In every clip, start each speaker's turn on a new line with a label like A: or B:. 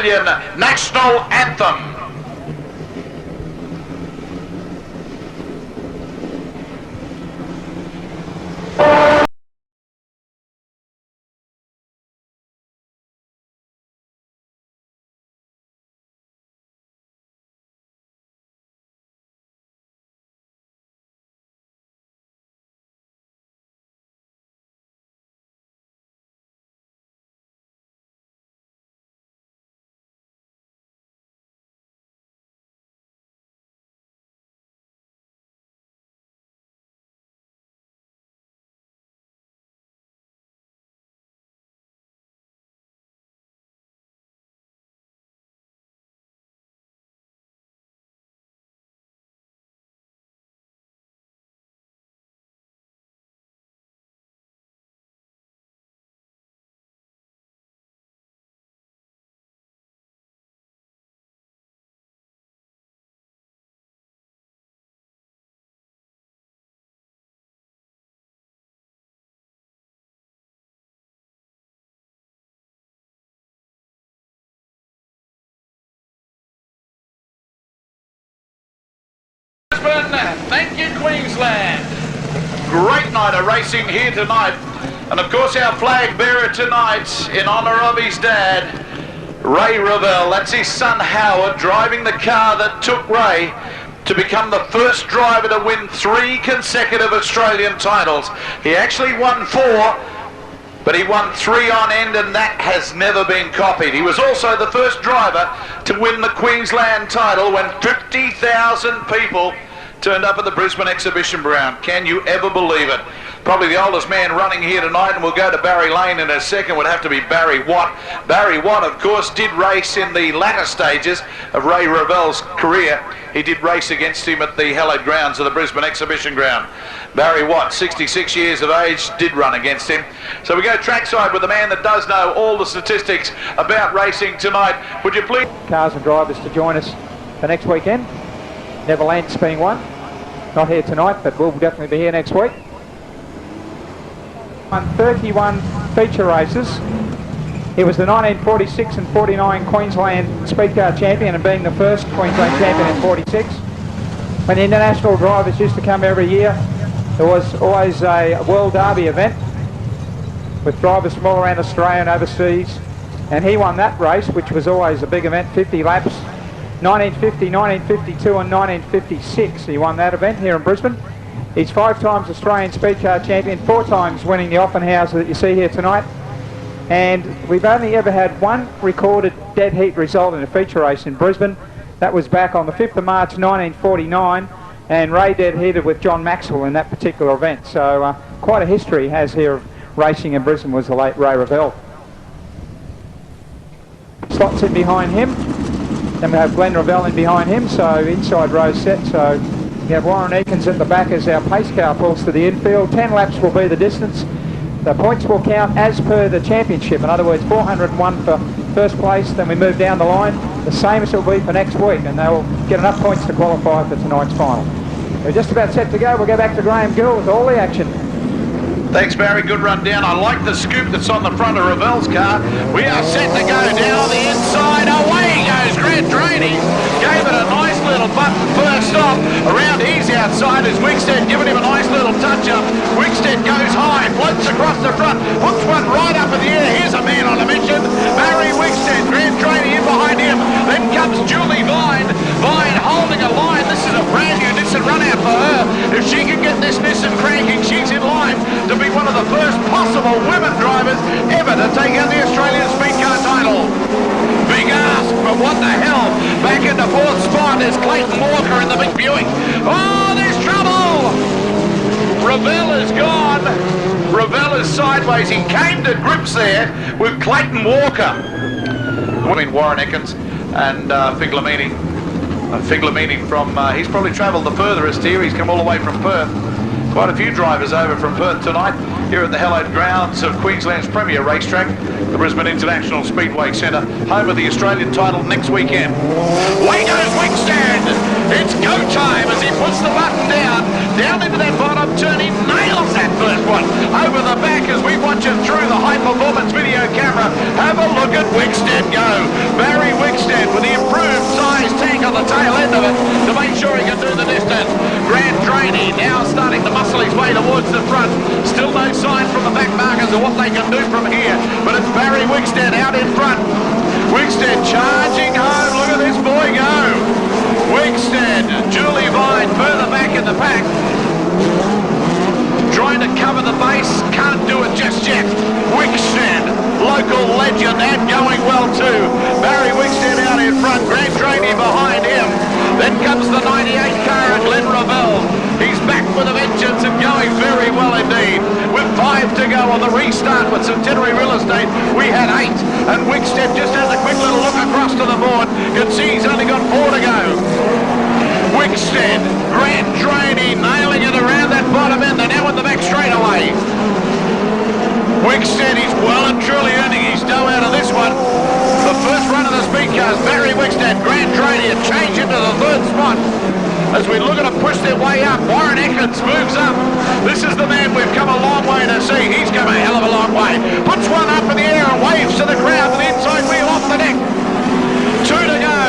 A: Australian national anthem. Thank you, Queensland. Great night of racing here tonight. And of course our flag bearer tonight, in honour of his dad, Ray Revell. That's his son Howard, driving the car that took Ray to become the first driver to win 3 consecutive Australian titles. He actually won 4, but he won 3 on end, and that has never been copied. He was also the first driver to win the Queensland title when 50,000 people turned up at the Brisbane Exhibition Ground. Can you ever believe it? Probably the oldest man running here tonight, and we'll go to Barry Lane in a second, would have to be Barry Watt. Barry Watt, of course, did race in the latter stages of Ray Revell's career. He did race against him at the hallowed grounds of the Brisbane Exhibition Ground. Barry Watt, 66 years of age, did run against him. So we go trackside with the man that does know all the statistics about racing tonight. Would you please...
B: Cars and drivers to join us for next weekend. Neverland's being one. Not here tonight, but we'll definitely be here next week. Won 31 feature races. He was the 1946 and 49 Queensland Speed Car champion, and being the first Queensland champion in 46. When the international drivers used to come every year, there was always a World Derby event with drivers from all around Australia and overseas, and he won that race, which was always a big event, 50 laps. 1950, 1952 and 1956 he won that event here in Brisbane. He's 5 times Australian Speed Car champion, 4 times winning the Offenhauser that you see here tonight. And we've only ever had 1 recorded dead heat result in a feature race in Brisbane. That was back on the 5th of March 1949, and Ray dead heated with John Maxwell in that particular event. So quite a history he has here of racing in Brisbane, was the late Ray Revell. Slots in behind him. Then we have Glenn Revell in behind him, so inside row set. So we have Warren Eakins at the back as our pace car pulls to the infield. 10 laps will be the distance. The points will count as per the championship. In other words, 401 for first place, then we move down the line. The same as it will be for next week, and they'll get enough points to qualify for tonight's final. We're just about set to go. We'll go back to Graham Gill with all the action.
A: Thanks, Barry. Good run down. I like the scoop that's on the front of Revell's car. We are set to go down the inside. Away goes Grant Draney. Gave it a nice little button first off. Around his outside is Wickstead, giving him a nice little touch-up. Wickstead goes high, floats across the front, hooks one right up in the air. Here's a man on a mission. Barry Wickstead, Grant Draney in behind him. Then comes Julie Vine. Vine holding a line. This is a brand new Nissan run out for her. If she can get this Nissan cranking, she's in line to be one of the first possible women drivers ever to take out the Australian Speed Car title. Big ask, but what the hell? Back in the 4th spot is Clayton Walker in the big Buick. Oh, there's trouble! Revell is gone. Revell is sideways. He came to grips there with Clayton Walker. Between Warren Eakins and Figlamini. Figlamini from, he's probably travelled the furthest here. He's come all the way from Perth. Quite a few drivers over from Perth tonight here at the hallowed grounds of Queensland's premier racetrack, the Brisbane International Speedway Centre, home of the Australian title next weekend. Way goes Wickstead! It's go time as he puts the button down into that bottom turn. He nails that first one over the back as we watch it through the high performance video camera. Have a look at Wickstead go. Barry the tail end of it to make sure he can do the distance. Grant Draney now starting to muscle his way towards the front. Still no sign from the back markers of what they can do from here, but it's Barry Wickstead out in front. Wickstead charging home. Look at this boy go. Wickstead, Julie Vine further back in the pack. Trying to cover the base, can't do it just yet. Wickstead, local legend, and going well too. Barry Wickstead out in front, Grant Draney behind him. Then comes the 98 car and Ray Revell. He's back with a vengeance and going very well indeed. With 5 to go on the restart with Centenary Real Estate, we had 8. And Wickstead just has a quick little look across to the board. You can see he's only got 4 to go. Wickstead, Grant Draney nailing it around that bottom end. They're now in the back straightaway. Wickstead, he's well and truly earning his dough out of this one. The first run of the speed cars, Barry Wickstead, Grant Draney, a change into the 3rd spot. As we look at them push their way up, Warren Ekins moves up. This is the man we've come a long way to see. He's come a hell of a long way. Puts one up in the air and waves to the crowd with the inside wheel off the deck. 2 to go.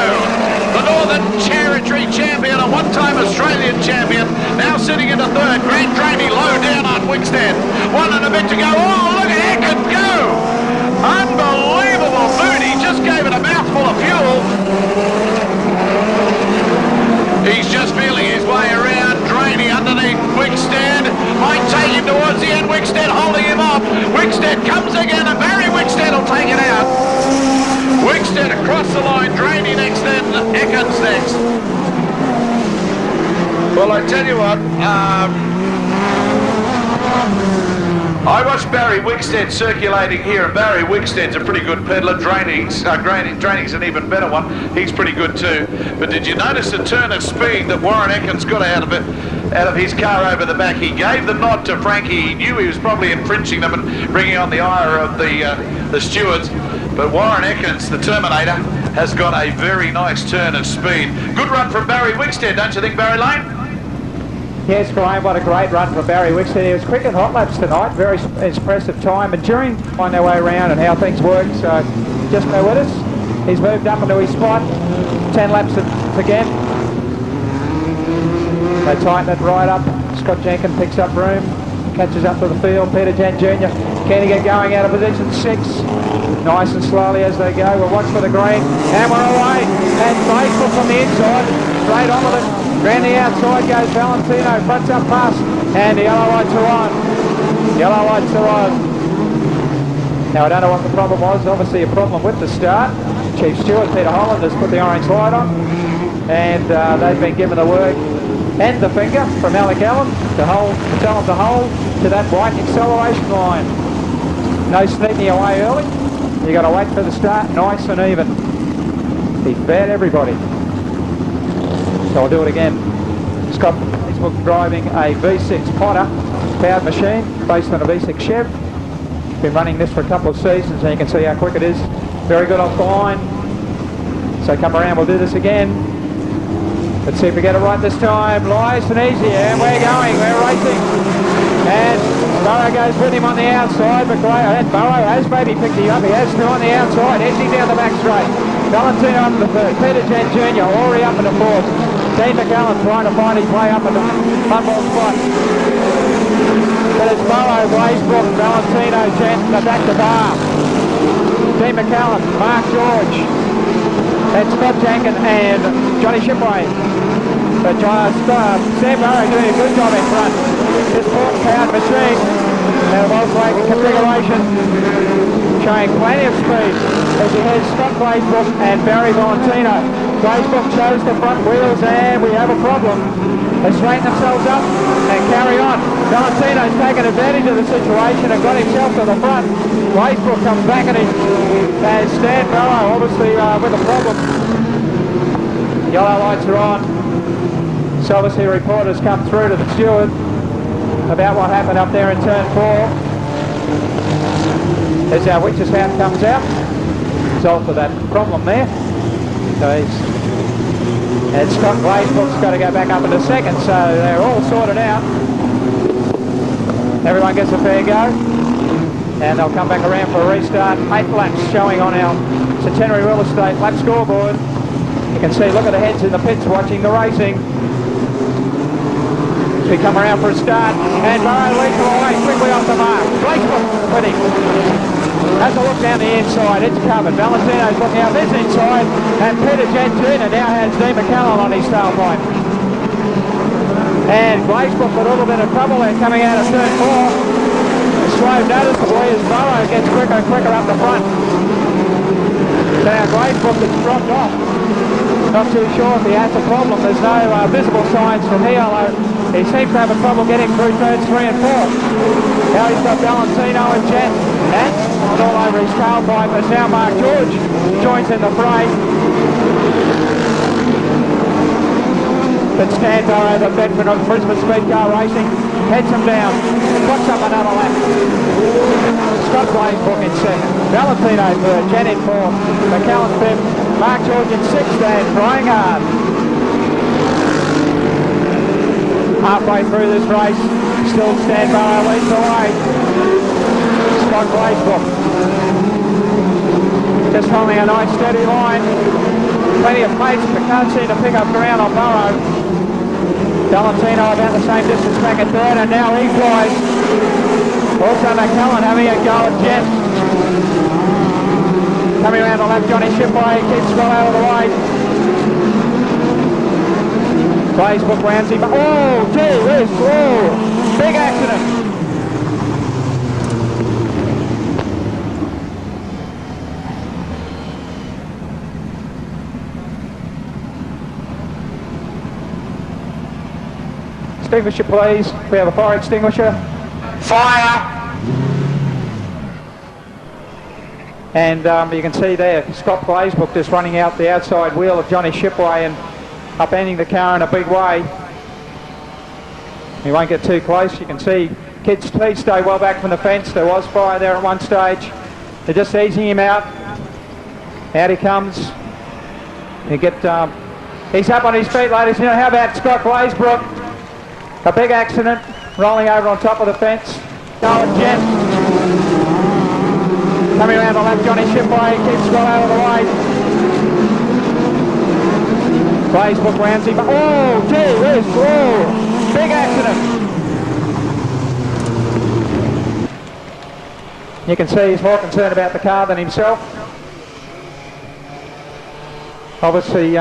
A: The Northern Territory champion, a one-time Australian champion, now sitting in the 3rd. Grant Draney low down on Wickstead. 1 and a bit to go. Oh, look at Ekins go. Unbelievable boot. He just gave it a mouthful of fuel. He's just feeling his way around. Draney underneath Wickstead. Might take him towards the end. Wickstead holding him off. Wickstead comes again and Barry Wickstead will take it out. Wickstead across the line. Draney next, then Ekins next. Well, I tell you what, I watched Barry Wickstead circulating here, and Barry Wickstead's a pretty good peddler. Draney's an even better one. He's pretty good too. But did you notice the turn of speed that Warren Ekins got out of his car over the back? He gave the nod to Frankie. He knew he was probably infringing them and bringing on the ire of the stewards. But Warren Ekins, the Terminator, has got a very nice turn of speed. Good run from Barry Wickstead, don't you think, Barry Lane?
B: Yes, Brian, what a great run from Barry Wickstead. He was quick at hot laps tonight, very expressive time, and during find their way around and how things work, so just bear with us. He's moved up into his spot, 10 laps again. They tighten it right up. Scott Jenkins picks up room, catches up to the field. Peter Jan Jr. Can he get going out of position 6? Nice and slowly as they go. We'll watch for the green, and we're away. And Baseball from the inside, straight on with it. Round the outside goes Valentino, fronts up past, and the yellow lights are on. Yellow lights are on. Now I don't know what the problem was, obviously a problem with the start. Chief Steward, Peter Holland, has put the orange light on, and they've been given the word and the finger from Alec Allen to tell them to hold to that white acceleration line. No sneaking away early. You got to wait for the start, nice and even. He fed everybody. So I'll do it again. Scott Facebook driving a V6 Potter powered machine based on a V6 Chev. Been running this for a couple of seasons and you can see how quick it is. Very good off the line. So come around, we'll do this again. Let's see if we get it right this time. Nice and easy, and we're going, we're racing. And Burrow goes with him on the outside, but Burrow has maybe picked him up. He has two on the outside, edging down the back straight. Valentino up in the 3rd, Peter Jan Jr. already up in the 4th. Dean McAllen trying to find his way up in the Humboldt spot. But it's Burrow, Blazebrook, Valentino, Jan, back to bar. Dean McAllen, Mark George, and Scott Jenkins and Johnny Shipway. But Sam Burrow doing a good job in front. This 4-pound machine, and Volkswagen configuration, showing plenty of speed as he has Scott Blazebrook and Barry Valentino. Blazebrook shows the front wheels, and we have a problem. They straighten themselves up and carry on. Valentino's taken advantage of the situation and got himself to the front. Blazebrook comes back and Stan Barrow obviously with a problem. Yellow lights are on. So obviously reporters come through to the steward about what happened up there in turn 4. There's our witch's hat comes out. Result of that problem there. So and Scott Blazebrook's got to go back up into 2nd, so they're all sorted out. Everyone gets a fair go. And they'll come back around for a restart. 8 laps showing on our Centenary Real Estate lap scoreboard. You can see, look at the heads in the pits watching the racing. As we come around for a start, and Burrow leads the way quickly off the mark. Blakesbrook with him. Has a look down the inside, it's covered. Valentino's looking out this inside, and Peter Gent Turner now has Dean McCallum on his tailpipe. And Blakesbrook with a little bit of trouble there coming out of turn 4. Slowed noticeably as Burrow gets quicker and quicker up the front. So now Blakesbrook has dropped off. Not too sure if he has a problem. There's no visible signs from here, although he seems to have a trouble getting through turns 3 and 4. Now he's got Valentino and Jet all over his tailpipe, as now Mark George joins in the fray. But Stan Burrow, the veteran of Brisbane Speed Car Racing, heads him down, puts up another lap. Scott Blakesbrook in second, Valentino third, Jet in fourth, McCallum fifth, Mark George in sixth, and trying hard. Halfway through this race, still Stan Burrow leads the way. Scott Blakesbrook just holding a nice steady line. Plenty of pace, but can't seem to pick up ground on Burrow. Valentino about the same distance back at third, and now he flies. Also McCallum having a go at Jet. Coming around the left, Johnny Shipway keeps well out of the way. Blakesbrook rounds him. Oh, gee whiz, oh, big accident. Extinguisher, please. We have a fire extinguisher.
A: Fire!
B: And you can see there, Scott Blakesbrook just running out the outside wheel of Johnny Shipway and upending the car in a big way. He won't get too close. You can see kids, please stay well back from the fence. There was fire there at one stage. They're just easing him out. Out he comes. You get, he's up on his feet, ladies and gentlemen. How about Scott Blakesbrook? A big accident, rolling over on top of the fence. Going Jet. Coming around the left, Johnny Shipway keeps well out of the way. Blakesbrook rounds him. Oh, gee whiz, oh, big accident. You can see he's more concerned about the car than himself. Obviously,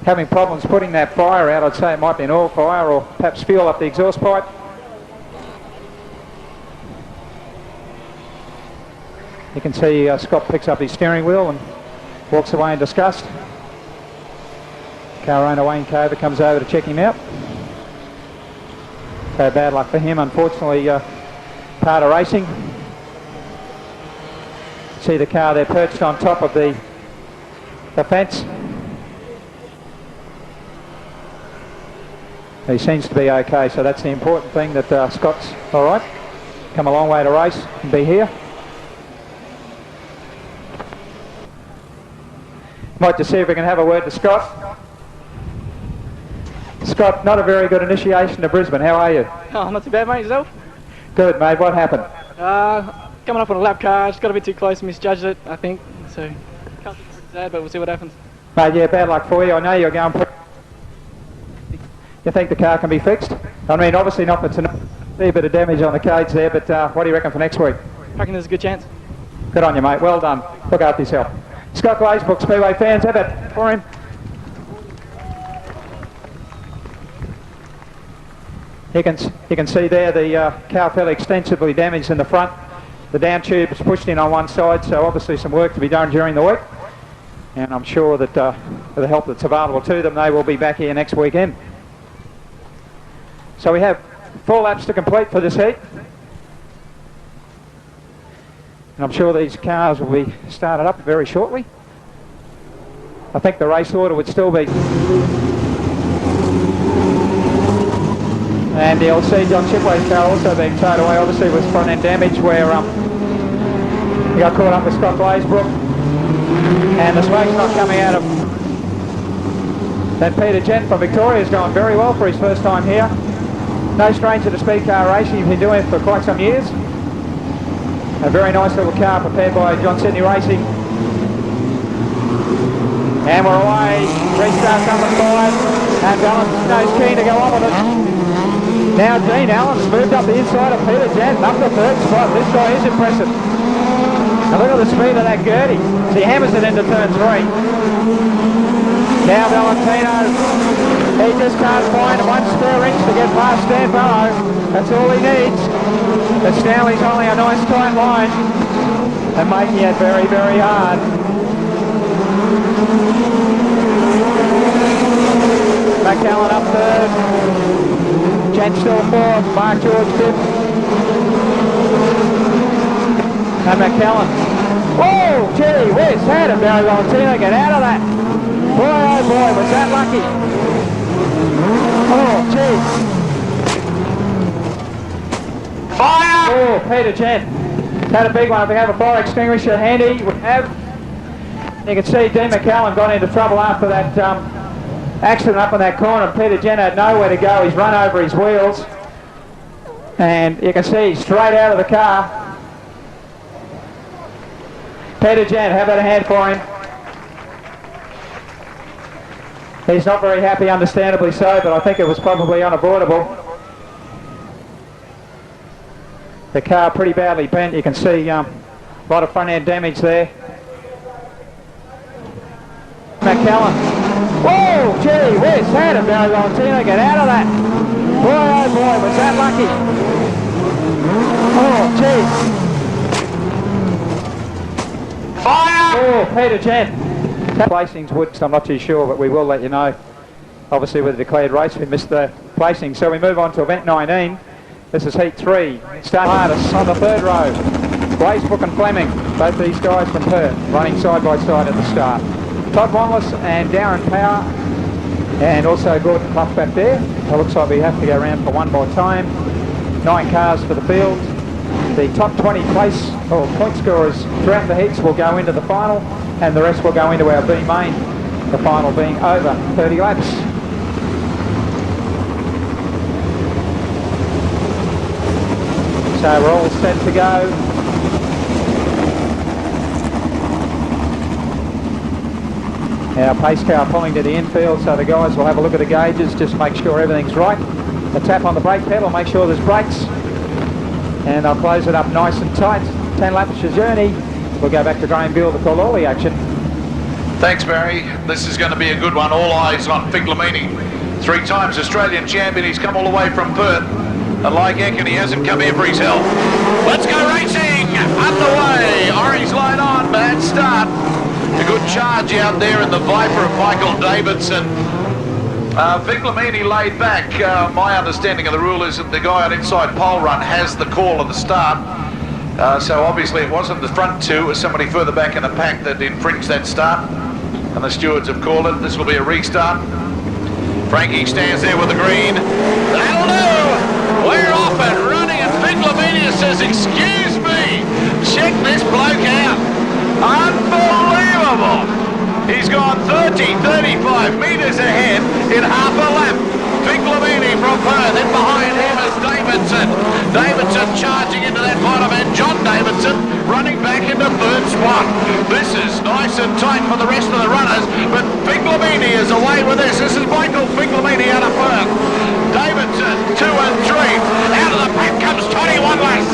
B: having problems putting that fire out. I'd say it might be an oil fire or perhaps fuel up the exhaust pipe. You can see Scott picks up his steering wheel and walks away in disgust. Car owner Wayne Cover comes over to check him out. So bad luck for him, unfortunately, part of racing. See the car there perched on top of the fence. He seems to be okay, so that's the important thing, that Scott's all right. Come a long way to race and be here. Might just see if we can have a word to Scott. Scott, not a very good initiation to Brisbane. How are you?
C: Oh, not too bad, mate. Yourself?
B: Good, mate. What happened?
C: Coming up on a lap car, just got a bit too close and misjudged it, I think. So, can't be pretty sad, but we'll see what happens.
B: Mate, yeah, bad luck for you. I know you're going pretty... You think the car can be fixed? I mean, obviously not for tonight. See a bit of damage on the cage there, but what do you reckon for next week?
C: I reckon there's a good chance.
B: Good on you, mate. Well done. Look after yourself. Scott Blakesbrook, Speedway fans, have it for him. You can see there the car fairly extensively damaged in the front. The down tube is pushed in on one side, so obviously some work to be done during the week. And I'm sure that with the help that's available to them, they will be back here next weekend. So we have 4 laps to complete for this heat. And I'm sure these cars will be started up very shortly. I think the race order would still be... And you'll see John Shipway's car also being towed away, obviously with front end damage, where he got caught up with Scott Blakesbrook. And the smoke's not coming out of... That Peter Gent from Victoria has gone very well for his first time here. No stranger to speed car racing, he's been doing it for quite some years. A very nice little car prepared by John Sydney Racing. And we're away. Restart number 5. And Valentino's keen to go on with it. Now Dean Allen's moved up the inside of Peter Jan, up the 3rd spot. This guy is impressive. Now look at the speed of that Gertie. He hammers it into turn 3. Now Valentino, he just can't find 1 spare inch to get past Stan Barrow. That's all he needs. But Stanley's only a nice tight line and making it very, very hard. McCallan up 3rd. Jen still 4th. Mark George 5th. And McCallan. Whoa, gee whiz, how did Barry Valentino get out of that? Boy, oh boy, was that lucky. Oh, gee.
A: Fire!
B: Oh, Peter Jen. Had a big one. If we have a fire extinguisher handy, we have. You can see Dean McCallan got into trouble after that accident up in that corner. Peter Jen had nowhere to go. He's run over his wheels. And you can see he's straight out of the car. Peter Jen, how about a hand for him? He's not very happy, understandably so, but I think it was probably unavoidable. The car pretty badly bent. You can see a lot of front end damage there. McCallan. Whoa, gee whiz, how did Barry Valentino get out of that? Boy, oh boy, was that lucky. Oh, gee.
A: Fire!
B: Oh, Peter Jen. Placings would, so I'm not too sure, but we will let you know. Obviously with the declared race, we missed the placing. So we move on to event 19. This is heat 3. Start hardest on the 3rd row. Blazebrook and Fleming, both these guys from Perth, running side by side at the start. Todd Wanless and Darren Power, and also Gordon Clough back there. It looks like we have to go around for one more time. 9 cars for the field. The top 20 place or point scorers throughout the heats will go into the final, and the rest will go into our B main, the final being over 30 laps. So we're all set to go. Our pace car pulling to the infield, so the guys will have a look at the gauges, just make sure everything's right. A tap on the brake pedal, make sure there's brakes. And they'll close it up nice and tight. 10 laps of journey. We'll go back to Graham Bill to call all the action.
A: Thanks, Barry. This is going to be a good one. All eyes on Figlamini. 3 times Australian champion. He's come all the way from Perth. And like Ekin, he hasn't come here for his health. Let's go racing! Underway! Orange light on. Bad start. A good charge out there in the Viper of Michael Davidson. Figlamini laid back. My understanding of the rule is that the guy on inside pole run has the call of the start. So obviously it wasn't the front 2, it was somebody further back in the pack that infringed that start. And the stewards have called it. This will be a restart. Frankie stands there with the green. That'll do! We're off and running, and Figlamini says, excuse me, check this bloke out. Unbelievable! He's gone 35 metres ahead in half a lap. Figlamini from Perth, and behind him is Davidson. Davidson charging into that bottom end. John Davidson running back into 3rd spot. This is nice and tight for the rest of the runners, but Figlamini is away with this. This is Michael Figlamini out of Perth. Davidson, 2 and 3. Out of the pack comes Toddy Wanless.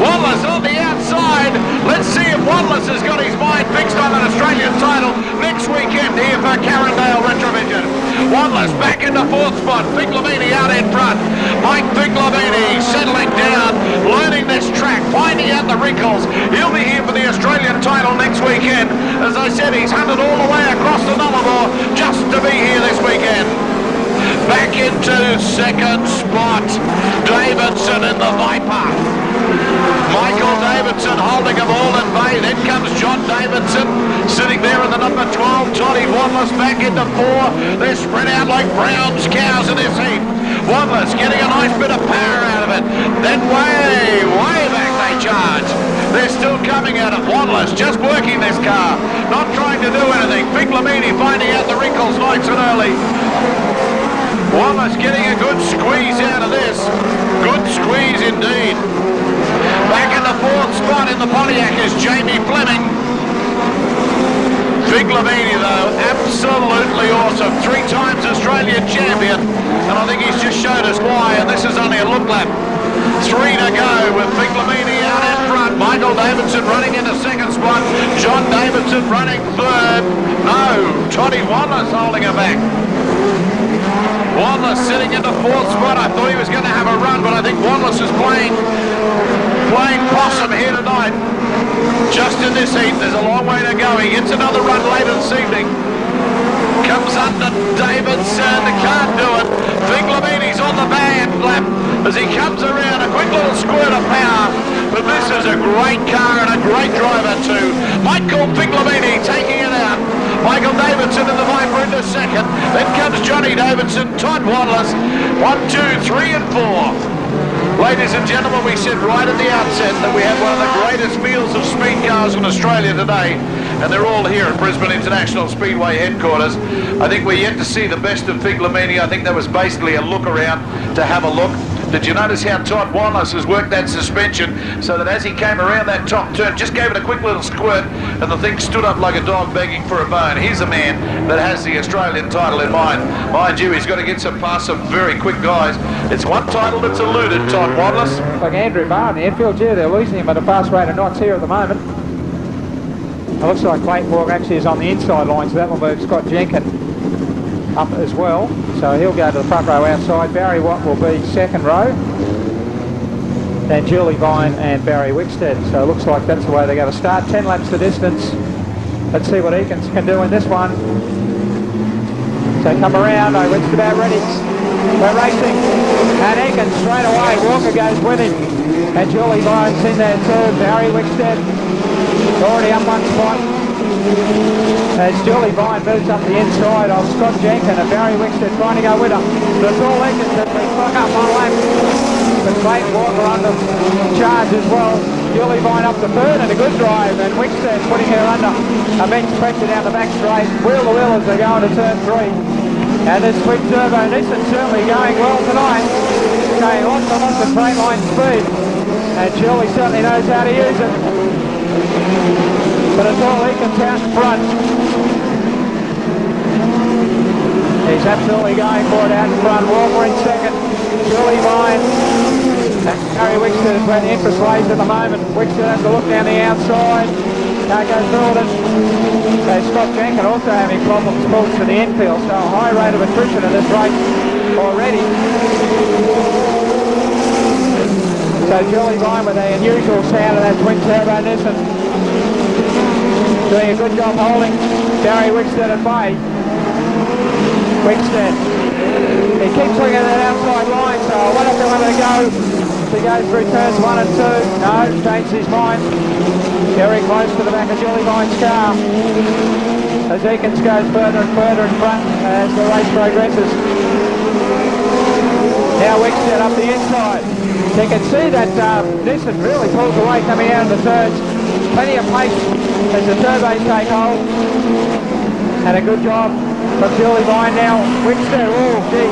A: Wanless on the outside. Let's see if Wanless has got his mind fixed on an Australian title next weekend here for Carindale Retrovision. Wanless back into 4th spot. Figlamini out in front. Mike Figlamini settling down, learning this track, finding out the wrinkles. He'll be here for the Australian title next weekend. As I said, he's hunted all the way across the Nullarbor just to be here this weekend. Back into 2nd spot, Davidson in the Viper. Michael Davidson holding them all at bay. Then comes John Davidson sitting there in the number 12. Toddy Wanless back into 4. They're spread out like Brown's cows in this heat. Wanless getting a nice bit of power out of it. Then way back they charge. They're still coming at it. Wanless just working this car, not trying to do anything. Figlamini finding out the wrinkles nice and early. Wanless getting a good squeeze out of this. Good squeeze indeed. Back in the 4th spot in the Pontiac is Jamie Fleming. Figlamini though Absolutely awesome. 3 times Australian champion. And I think he's just showed us why. And this is only a look lap. 3 to go with Figlamini out in front. Michael Davidson running into second spot. John Davidson running third. No, Toddy Wallace holding him back. Wallace sitting in the 4th spot. I thought he was going to have a run, but I think Wallace is playing possum here tonight. Just in this heat, there's a long way to go. He gets another run later this evening. Comes under Davidson, can't do it. Figlamini's on the band lap as he comes around, a quick little squirt of power. But this is a great car and a great driver too. Michael Figlamini taking it out. Michael Davidson in the Viper into second. Then comes Johnny Davidson, Todd Wallace. 1, 2, 3 and 4. Ladies and gentlemen, we said right at the outset that we had one of the greatest fields of speed cars in Australia today, and they're all here at Brisbane International Speedway headquarters. I think we're yet to see the best of Figlamini. I think that was basically a look around to have a look. Did you notice how Todd Wallace has worked that suspension so that as he came around that top turn, just gave it a quick little squirt and the thing stood up like a dog begging for a bone. He's a man that has the Australian title in mind. Mind you, he's got to get past some very quick guys. It's one title that's eluded Todd Wallace.
B: Like Andrew Barr in the infield, yeah, they're losing him at a fast rate of knots here at the moment. It looks like Clayton Walker actually is on the inside line, so that will move Scott Jenkin up as well. So he'll go to the front row outside. Barry Watt will be second row. Then Julie Vine and Barry Wickstead. So it looks like that's the way they're going to start. 10 laps the distance. Let's see what Eakins can do in this one. So come around. Oh, Wickstead about ready. We're racing. And Eakins straight away. Walker goes with him. And Julie Vine's in there too. Barry Wickstead already up one spot. As Julie Vine moves up the inside of Scott Jenkin and Barry Wickstead trying to go with her. But it's all Eakins that they fuck up one lap. But Clayton Walker under charge as well. Julie Vine up the third and a good drive, and Wickstead putting her under immense pressure down the back straight. Wheel to wheel as they go into turn 3. And this twin turbo Nissan certainly going well tonight. Going lots and lots of train line speed. And Julie certainly knows how to use it. But it's all Eakins out in front. He's absolutely going for it out in front. Walker in second. Julie Vine. And Barry Wickstead is where the interest lays at the moment. Wickstead has to look down the outside. Can't go through it. So Scott Jenkin also having problems close to the infield. So a high rate of attrition in this race already. So Julie Vine with the unusual sound of that twin turbo Nissan. Doing a good job holding Barry Wickstead at bay. Wickstead. He keeps looking at that outside line, so I wonder if they want to go. He goes through turns 1 and 2. No, changed his mind. Very close to the back of Julie Vine's car. As Eakins goes further and further in front as the race progresses. Now Wickstead up the inside. You can see that Nissan really pulls away coming out of the turns. Plenty of pace as the turbos take hold. And a good job from Julie Vine now. Wickstead, oh gee.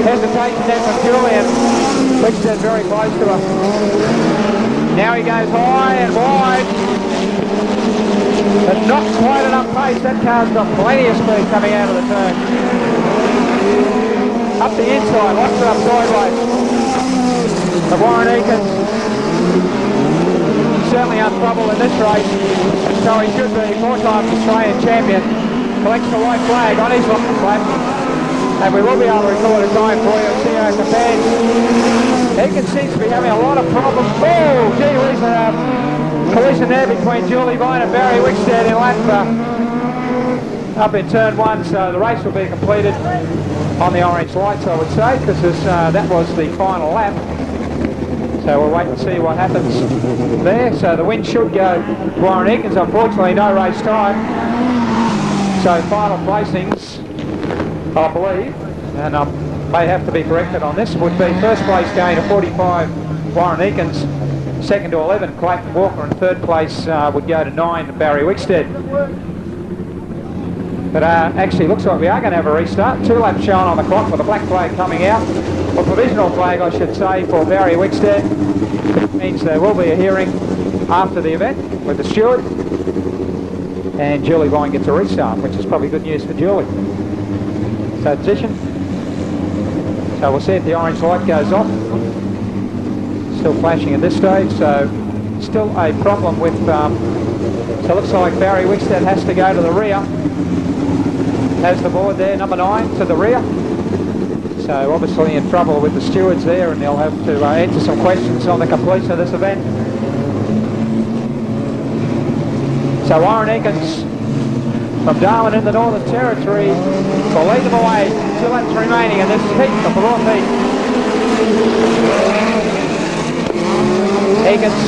B: Hesitation there from Julian. Wickstead very close to her. Now he goes high and wide. But not quite enough pace. That car's got plenty of speed coming out of the turn. Up the inside, locks it up sideways. The Warren Eakins certainly untroubled in this race, so he should be 4-time Australian champion. Collects the white flag on his looking flat, and we will be able to record a time for you and see how it compares. Eakins seems to be having a lot of problems. Oh, gee whiz, collision there between Julie Vine and Barry Wickstead in lap up in turn 1, so the race will be completed on the orange lights, I would say, because that was the final lap. So we'll wait and see what happens there. So the win should go to Warren Eakins. Unfortunately, no race time. So final placings, I believe, and may have to be corrected on this, would be first place going to 45, Warren Eakins, second to 11, Clayton Walker, and third place would go to 9, Barry Wickstead. But actually looks like we are going to have a restart. 2 laps shown on the clock with a black flag coming out. Or provisional flag, I should say, for Barry Wickstead. It means there will be a hearing after the event with the steward. and Julie Vine gets a restart, which is probably good news for Julie. So position. So we'll see if the orange light goes off. Still flashing at this stage, so still a problem with, so it looks like Barry Wickstead has to go to the rear. Has the board there, number 9 to the rear. So obviously in trouble with the stewards there, and they'll have to answer some questions on the completion of this event. So Warren Eakins from Darwin in the Northern Territory will lead them away. 2 laps remaining in this heat, the fourth heat. Eakins,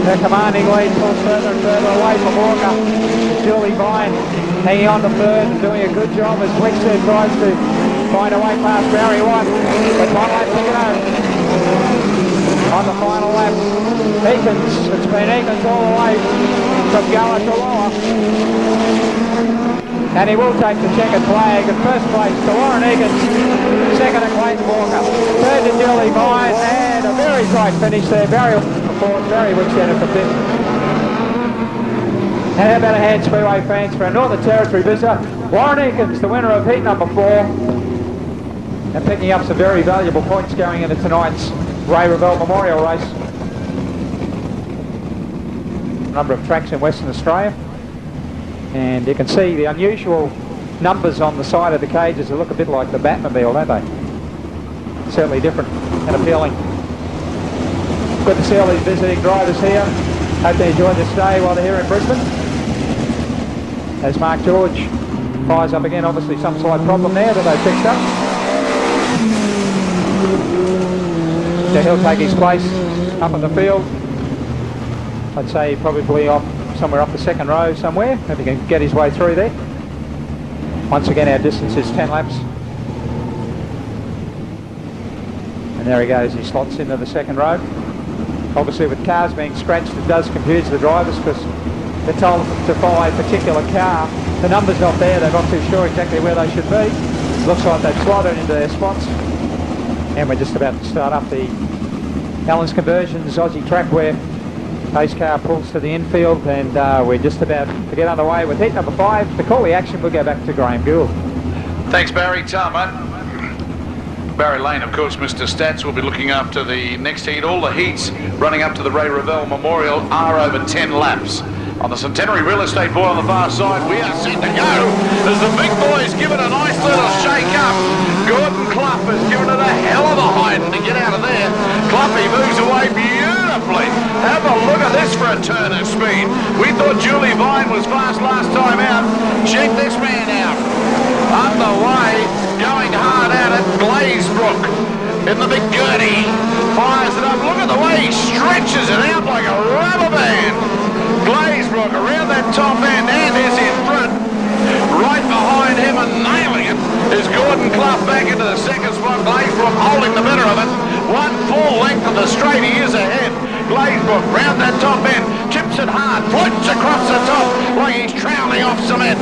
B: her commanding lead, pulls further and further away from Walker. Julie Vine hanging on to third and doing a good job as Wickstead tries to find a way past Barry White. With 1 lap to go on the final lap. Eakins, it's been Eakins all the way from Gower to Lower. And he will take the checkered flag. In first place to Warren Eakins, second to Clayton Walker, third to Julie Vine, and a very tight finish there. Barry fourth, Barry Wickstead for fifth. And how about a hand, Speedway fans, for our Northern Territory visitor, Warren Eakins, the winner of heat number 4, and picking up some very valuable points going into tonight's Ray Revell Memorial race. A number of tracks in Western Australia, and you can see the unusual numbers on the side of the cages. They look a bit like the Batmobile, don't they? Certainly different and appealing. Good to see all these visiting drivers here. Hope they enjoy this day while they're here in Brisbane. As Mark George fires up again, obviously some slight problem there that they fixed up. So he'll take his place up in the field. I'd say probably off somewhere up the second row somewhere, if he can get his way through there. Once again our distance is 10 laps. And there he goes, he slots into the second row. Obviously with cars being scratched, it does confuse the drivers because they're told to follow a particular car. The number's not there, they're not too sure exactly where they should be. Looks like they've slotted into their spots. And we're just about to start up the Allen's Conversions Aussie track where pace car pulls to the infield, and we're just about to get underway with heat number 5. To call the action, we'll go back to Graham Gould.
A: Thanks, Barry. Tama. Barry Lane, of course, Mr. Stats, will be looking after the next heat. All the heats running up to the Ray Revell Memorial are over 10 laps. On the Centenary Real Estate board on the far side, we are set to go as the big boys give it a nice little shake up. Gordon Clough has given it a hell of a hiding to get out of there. Cloughy moves away beautifully. Have a look at this for a turn of speed. We thought Julie Vine was fast last time out. Check this man out. Underway, going hard at it, Glazebrook in the big Gertie. Fires it up. Look at the way he stretches it out like a rubber band. Glazebrook around that top end and is in front. Right behind him and nailing it is Gordon Clough back into the second spot. Glazebrook holding the better of it. 1 full length of the straight, he is ahead. Glazebrook round that top end, chips it hard, floats across the top like he's troweling off cement.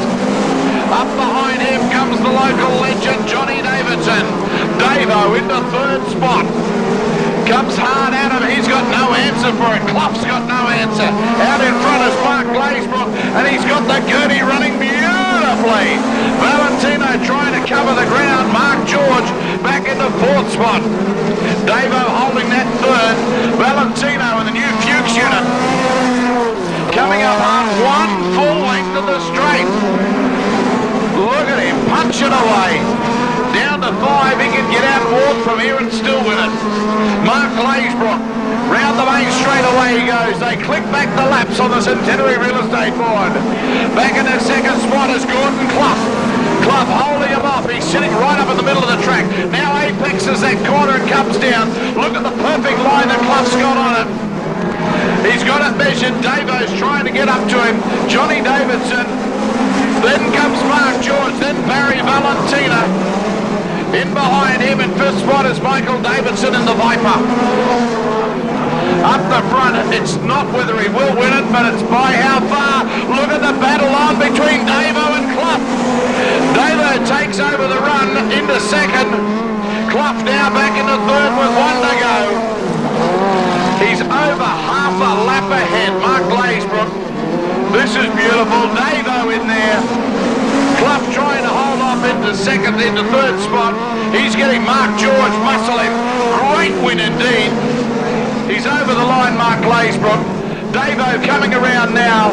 A: Up behind him comes the local legend Johnny Davidson. Davo into third spot. Comes hard at him, he's got no answer for it. Clough's got no answer. Out in front is Mark Glazebrook, and he's got the Gertie running beautifully. Valentino trying to cover the ground. Mark George back into fourth spot. Davo holding that third. Valentino in the new Fuchs unit. Coming up hard, 1 full length of the straight. Look at him, punching away. Down to 5, he can get out fourth from here and still win it. Mark Glazebrook, round the main straight away he goes. They click back the laps on the Centenary Real Estate board. Back in the second spot is Gordon Clough. Clough holding him off, he's sitting right up in the middle of the track. Now apexes that corner and comes down. Look at the perfect line that Clough's got on it. He's got it measured, Davo's trying to get up to him. Johnny Davidson, then comes Mark George, then Barry Valentina. In behind him in fifth spot is Michael Davidson in the Viper. Up the front, it's not whether he will win it, but it's by how far. Look at the battle on between Davo and Clough. Davo takes over the run into second. Clough now back into third with 1 to go. He's over half a lap ahead, Mark Glazebrook. This is beautiful. Davo in there. Clough trying to hold off into second, into third spot. He's getting Mark George muscle him. Great win indeed. He's over the line, Mark Glazebrook. Davo coming around now.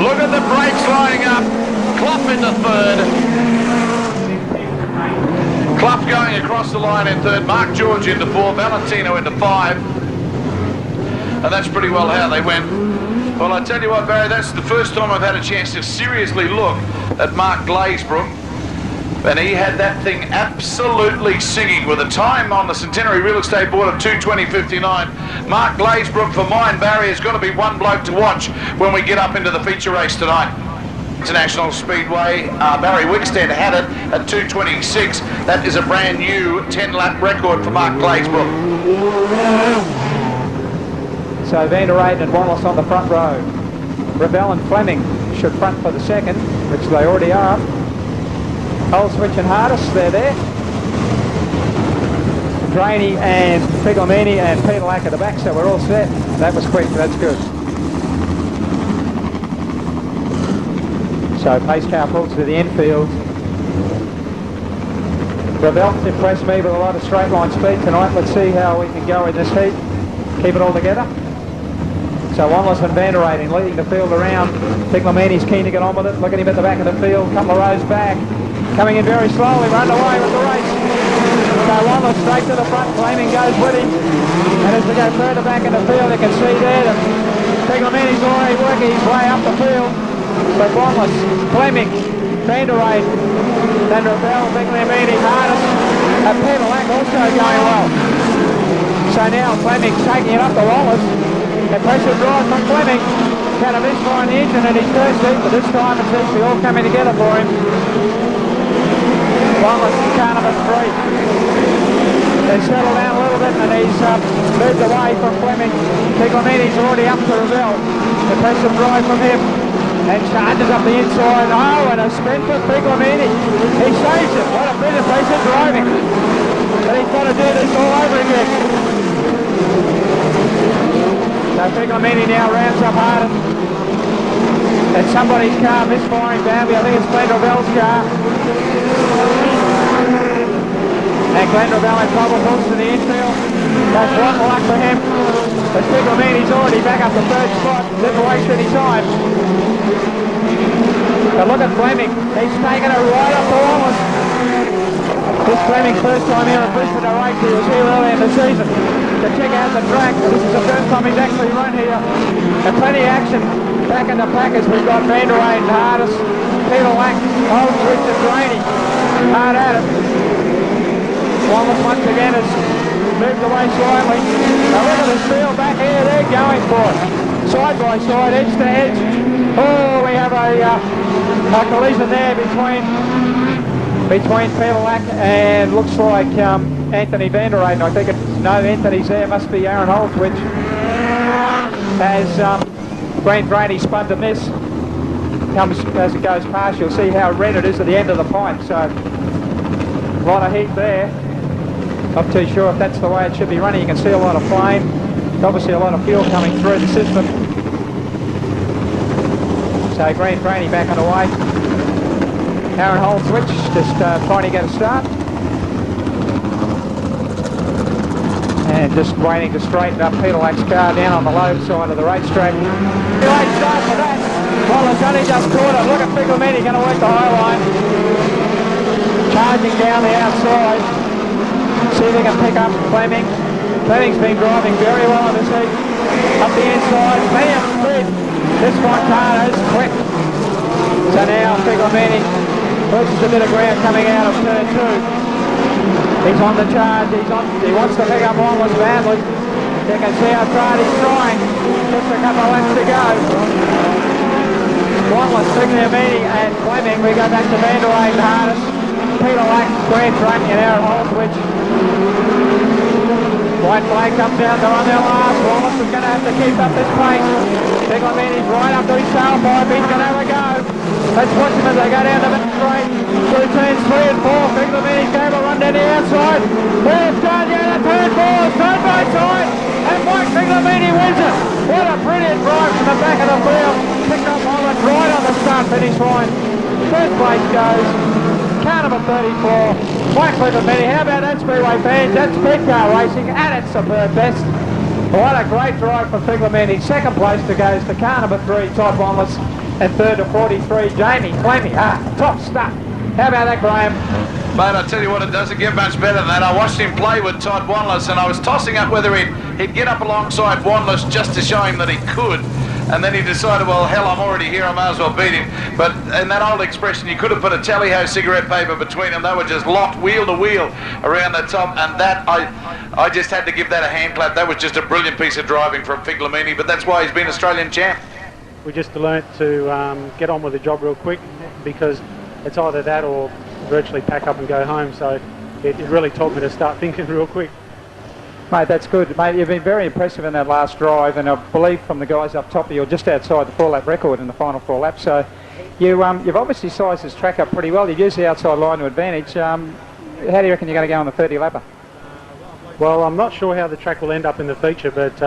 A: Look at the brakes lining up. Clough into third. Clough going across the line in third. Mark George into four. Valentino into five. And that's pretty well how they went. Well, I tell you what, Barry, that's the first time I've had a chance to seriously look at Mark Glazebrook. And he had that thing absolutely singing with a time on the Centenary Real Estate Board of 2:20.59. Mark Glazebrook, for mine, Barry, is going to be one bloke to watch when we get up into the feature race tonight. International Speedway, Barry Wickstead had it at 2:26. That is a brand new 10-lap record for Mark Glazebrook.
B: So Van der Eyden and Wallace on the front row. Revell and Fleming should front for the second, which they already are. Holswich and Hardis, they're there. Draney and Figlamini and Peter Lack at the back, so we're all set. That was quick, that's good. So pace car pulls to the infield. Revell's impressed me with a lot of straight line speed tonight. Let's see how we can go in this heat. Keep it all together. So Wallace and Van der Eyden leading the field around. Figlamini's keen to get on with it. Look at him at the back of the field, couple of rows back. Coming in very slowly, run away with the race. So Wallace straight to the front, Fleming goes with him. And as we go further back in the field, you can see there that Figlamini's already working his way up the field. But Wallace, Fleming, Van der Eyden, then Revell, Figlamini, Hardis, and Peter Lack also going well. So now Fleming's taking it up to Wallace. Impressive drive from Fleming. Had a miss by the engine in his first heat, but this time it seems to be all coming together for him. Wallace and Carnival free. They settled down a little bit and he's moved away from Fleming. Figlamini's already up to Revell. Impressive drive from him. And charges up the inside. Oh, and a spin for Figlamini. He saves it. What a brilliant piece of driving. But he's got to do this all over again. So Figlamini now rounds up Harden. And somebody's car misfiring down. I think it's Glenn Revell's car. And Glenn Revell in trouble, pulls to the infield. That's one luck for him. But Figlamini's already back up the third spot. Didn't waste any time. But look at Fleming. He's taken it right up to Wallace. This Fleming's first time here at Brisbane to race. He was here early in the season to check out the track. This is the first time he's actually run here. And plenty of action back in the packers. We've got Van der Eyden, Hardis, Peter Lack, Holdsworth and Draney. Hard at it. Wallace once again has moved away slightly. Now look at this field back here. They're going for it. Side by side, edge to edge. Oh, we have a collision there between Peter Lack and looks like Anthony Van der Eyden. I think it's no Anthony's there. Must be Aaron Holdsworth. As Grant Draney spun to miss. Comes as it goes past. You'll see how red it is at the end of the pipe. So a lot of heat there. Not too sure if that's the way it should be running. You can see a lot of flame. Obviously a lot of fuel coming through the system. So Grant Draney back on the way. Aaron Holdswich just trying to get a start. And just waiting to straighten up Peter Lack's car down on the low side of the racetrack. Great start for that. Wallace only just caught it. Look at Figlamini going to work the high line. Charging down the outside. See if he can pick up Fleming. Fleming's been driving very well in this heat. Up the inside, plenty of speed. This front car is quick. So now Figlamini pushes a bit of ground coming out of turn two. He's on the charge. He wants to pick up Wallace badly. You can see how hard he's trying. Just a couple of laps to go. Wallace, Figlamini and Fleming. We go back to Van der Eyden, Hardis, Peter Lack, Grant Draney and Aaron Holdswich. White flag comes down, they're on their last. Wallace is going to have to keep up this pace. Figlamini's right up to his tailpipe, he's going to have a go. Let's watch them as they go down the back straight. Through turns 3 and 4, Figlamini's going to run down the outside. Fourth down to turn 4, side by side. And Mike Figlamini wins it. What a brilliant drive from the back of the field. Picked start-finish line. Third place goes car number 34, Black Clipper Mini. How about that, Speedway fans? That's speed car racing at its superb best. What a great drive for Figlamini. Second place goes to car number 3, Todd Wanless, and third to 43, Jamie Clemmy. Top stuff. How about that, Graham?
A: Mate, I tell you what, it doesn't get much better than that. I watched him play with Todd Wanless, and I was tossing up whether he'd get up alongside Wanless just to show him that he could. And then he decided, well, hell, I'm already here, I might as well beat him. But in that old expression, you could have put a tally-ho cigarette paper between them. They were just locked wheel to wheel around the top, and that, I just had to give that a hand clap. That was just a brilliant piece of driving from Figlamini, but that's why he's been Australian champ.
D: We just learnt to get on with the job real quick, because it's either that or virtually pack up and go home. So it really taught me to start thinking real quick.
B: Mate, that's good. Mate, you've been very impressive in that last drive, and I believe from the guys up top, you're just outside the 4-lap record in the final 4 laps. So you've obviously sized this track up pretty well. You've used the outside line to advantage. How do you reckon you're going to go on the 30-lapper?
D: Well, I'm not sure how the track will end up in the feature, but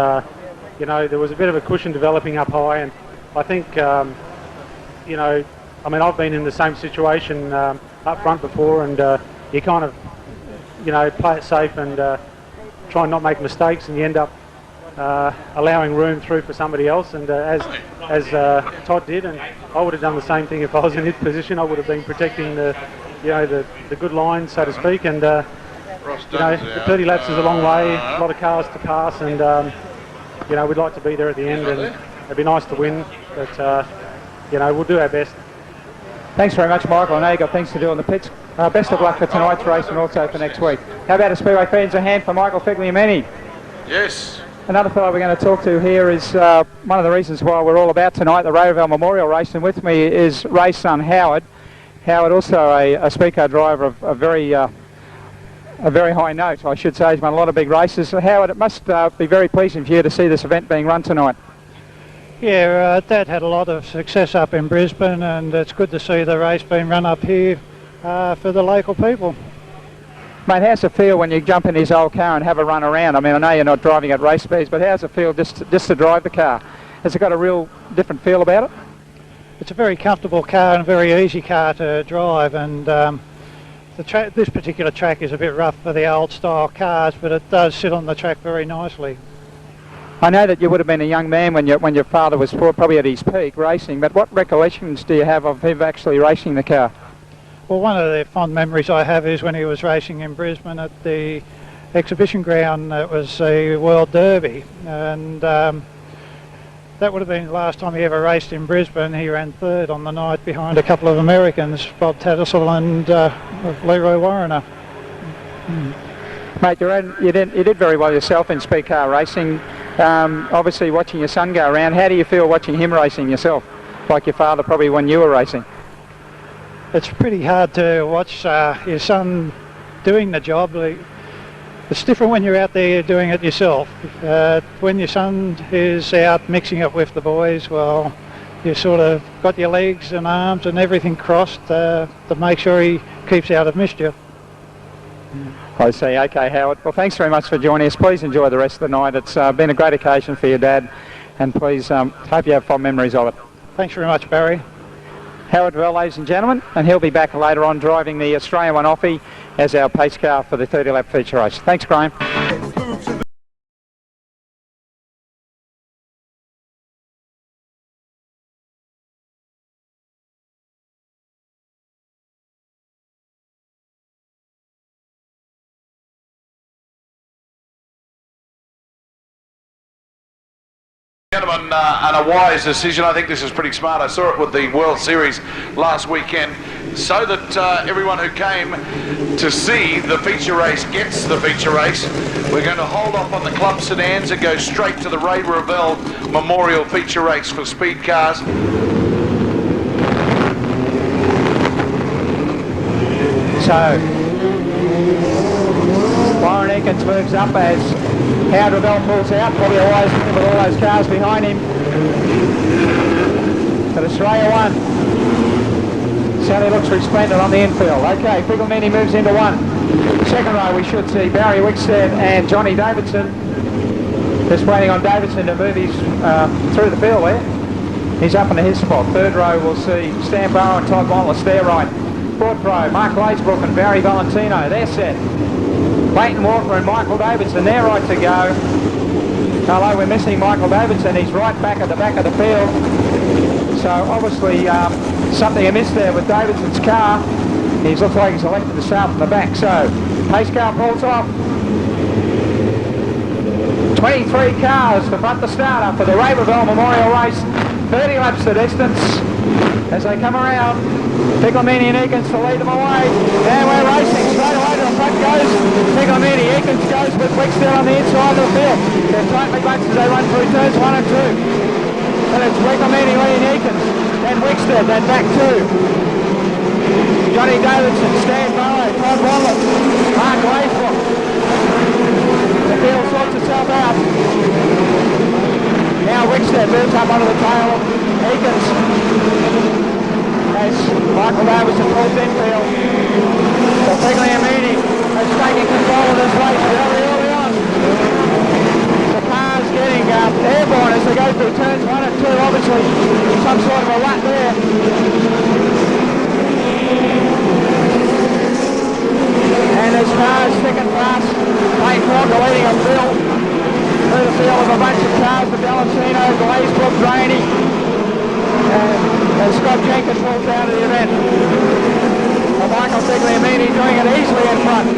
D: you know, there was a bit of a cushion developing up high, and I think you know, I mean, I've been in the same situation up front before, and you kind of, you know, play it safe and try and not make mistakes, and you end up allowing room through for somebody else. And as Todd did, and I would have done the same thing if I was in his position. I would have been protecting the, you know, the good line, so to speak. And you know, the 30 laps is a long way, a lot of cars to pass, and you know, we'd like to be there at the end, and it'd be nice to win, but you know, we'll do our best.
B: Thanks very much, Michael. I know you've got things to do on the pits. Best of luck for tonight's race and also for next week. How about a Speedway fans, a hand for Michael Figlamini?
A: Yes.
B: Another fellow we're going to talk to here is one of the reasons why we're all about tonight, the Ray Revell Memorial race, and with me is Ray's son Howard. Howard, also a speed car driver of a very high note, I should say. He's won a lot of big races. So Howard, it must be very pleasing for you to see this event being run tonight.
E: Yeah, Dad had a lot of success up in Brisbane, and it's good to see the race being run up here for the local people.
B: Mate, how's it feel when you jump in his old car and have a run around? I mean, I know you're not driving at race speeds, but how's it feel just to drive the car? Has it got a real different feel about it?
E: It's a very comfortable car and a very easy car to drive, and this particular track is a bit rough for the old style cars, but it does sit on the track very nicely.
B: I know that you would have been a young man when your father was probably at his peak racing, but what recollections do you have of him actually racing the car?
E: Well, one of the fond memories I have is when he was racing in Brisbane at the exhibition ground. It was a World Derby, and that would have been the last time he ever raced in Brisbane. He ran third on the night behind a couple of Americans, Bob Tattersall and Leroy Warrener.
B: Mate, you did very well yourself in speed car racing. Obviously watching your son go around, how do you feel watching him racing yourself, like your father probably when you were racing?
E: It's pretty hard to watch your son doing the job. It's different when you're out there doing it yourself. When your son is out mixing it with the boys, well, you sort of got your legs and arms and everything crossed to make sure he keeps out of mischief.
B: I see. Okay, Howard. Well, thanks very much for joining us. Please enjoy the rest of the night. It's been a great occasion for your dad, and please hope you have fond memories of it.
E: Thanks very much, Barry.
B: Howard Revell, ladies and gentlemen, and he'll be back later on driving the Australian 1 Offie as our pace car for the 30-lap feature race. Thanks, Graham.
A: Gentlemen, and a wise decision. I think this is pretty smart. I saw it with the World Series last weekend, so that everyone who came to see the feature race gets the feature race. We're going to hold off on the club sedans and go straight to the Ray Revell Memorial feature race for speed cars.
B: So, Warren Ekins moves up as Howard Revell pulls out, probably a wise thing with all those cars behind him. But Australia 1 certainly looks resplendent on the infield. Okay, Figlamini moves into 1. Second row we should see Barry Wickstead and Johnny Davidson. Just waiting on Davidson to move his through the field there. He's up into his spot. Third row we'll see Stan Barrow and Todd Wallace, their right. Fourth row, Mark Glazebrook and Barry Valentino, they're set. Clayton Walker and Michael Davidson, they're right to go. Although we're missing Michael Davidson, he's right back at the back of the field. So obviously something amiss there with Davidson's car. He looks like he's elected to start from the back. So pace car pulls off. 23 cars to front the starter for the Ray Revell Memorial race. 30 laps the distance as they come around. Piccolomini and Eakins to lead them away. And we're racing. Straight away to the front goes Piccolomini. Eakins goes with Wickstead on the inside of the field. They're tightly bunched as they run through turns 1 and 2. And it's Piccolomini leading Eakins. Then Wickstead, then back 2. Johnny Davidson, Stan Barrow, Todd Wallace, Mark Glazebrook. The field sorts itself out. Now Wickstead moves up onto the tail of Eakins as Michael Davidson pulls infield. So Piccolomini is taking control of this race very early on. The car's getting airborne as they go through turns 1 and 2. Obviously some sort of a rut there. And as cars thick and fast, Clayton Walker leading a field through the field of a bunch of cars with Valentino, Glazebrook, Draney, and Scott Jenkins pulls out of the event. Michael Piccolomini doing it easily in front.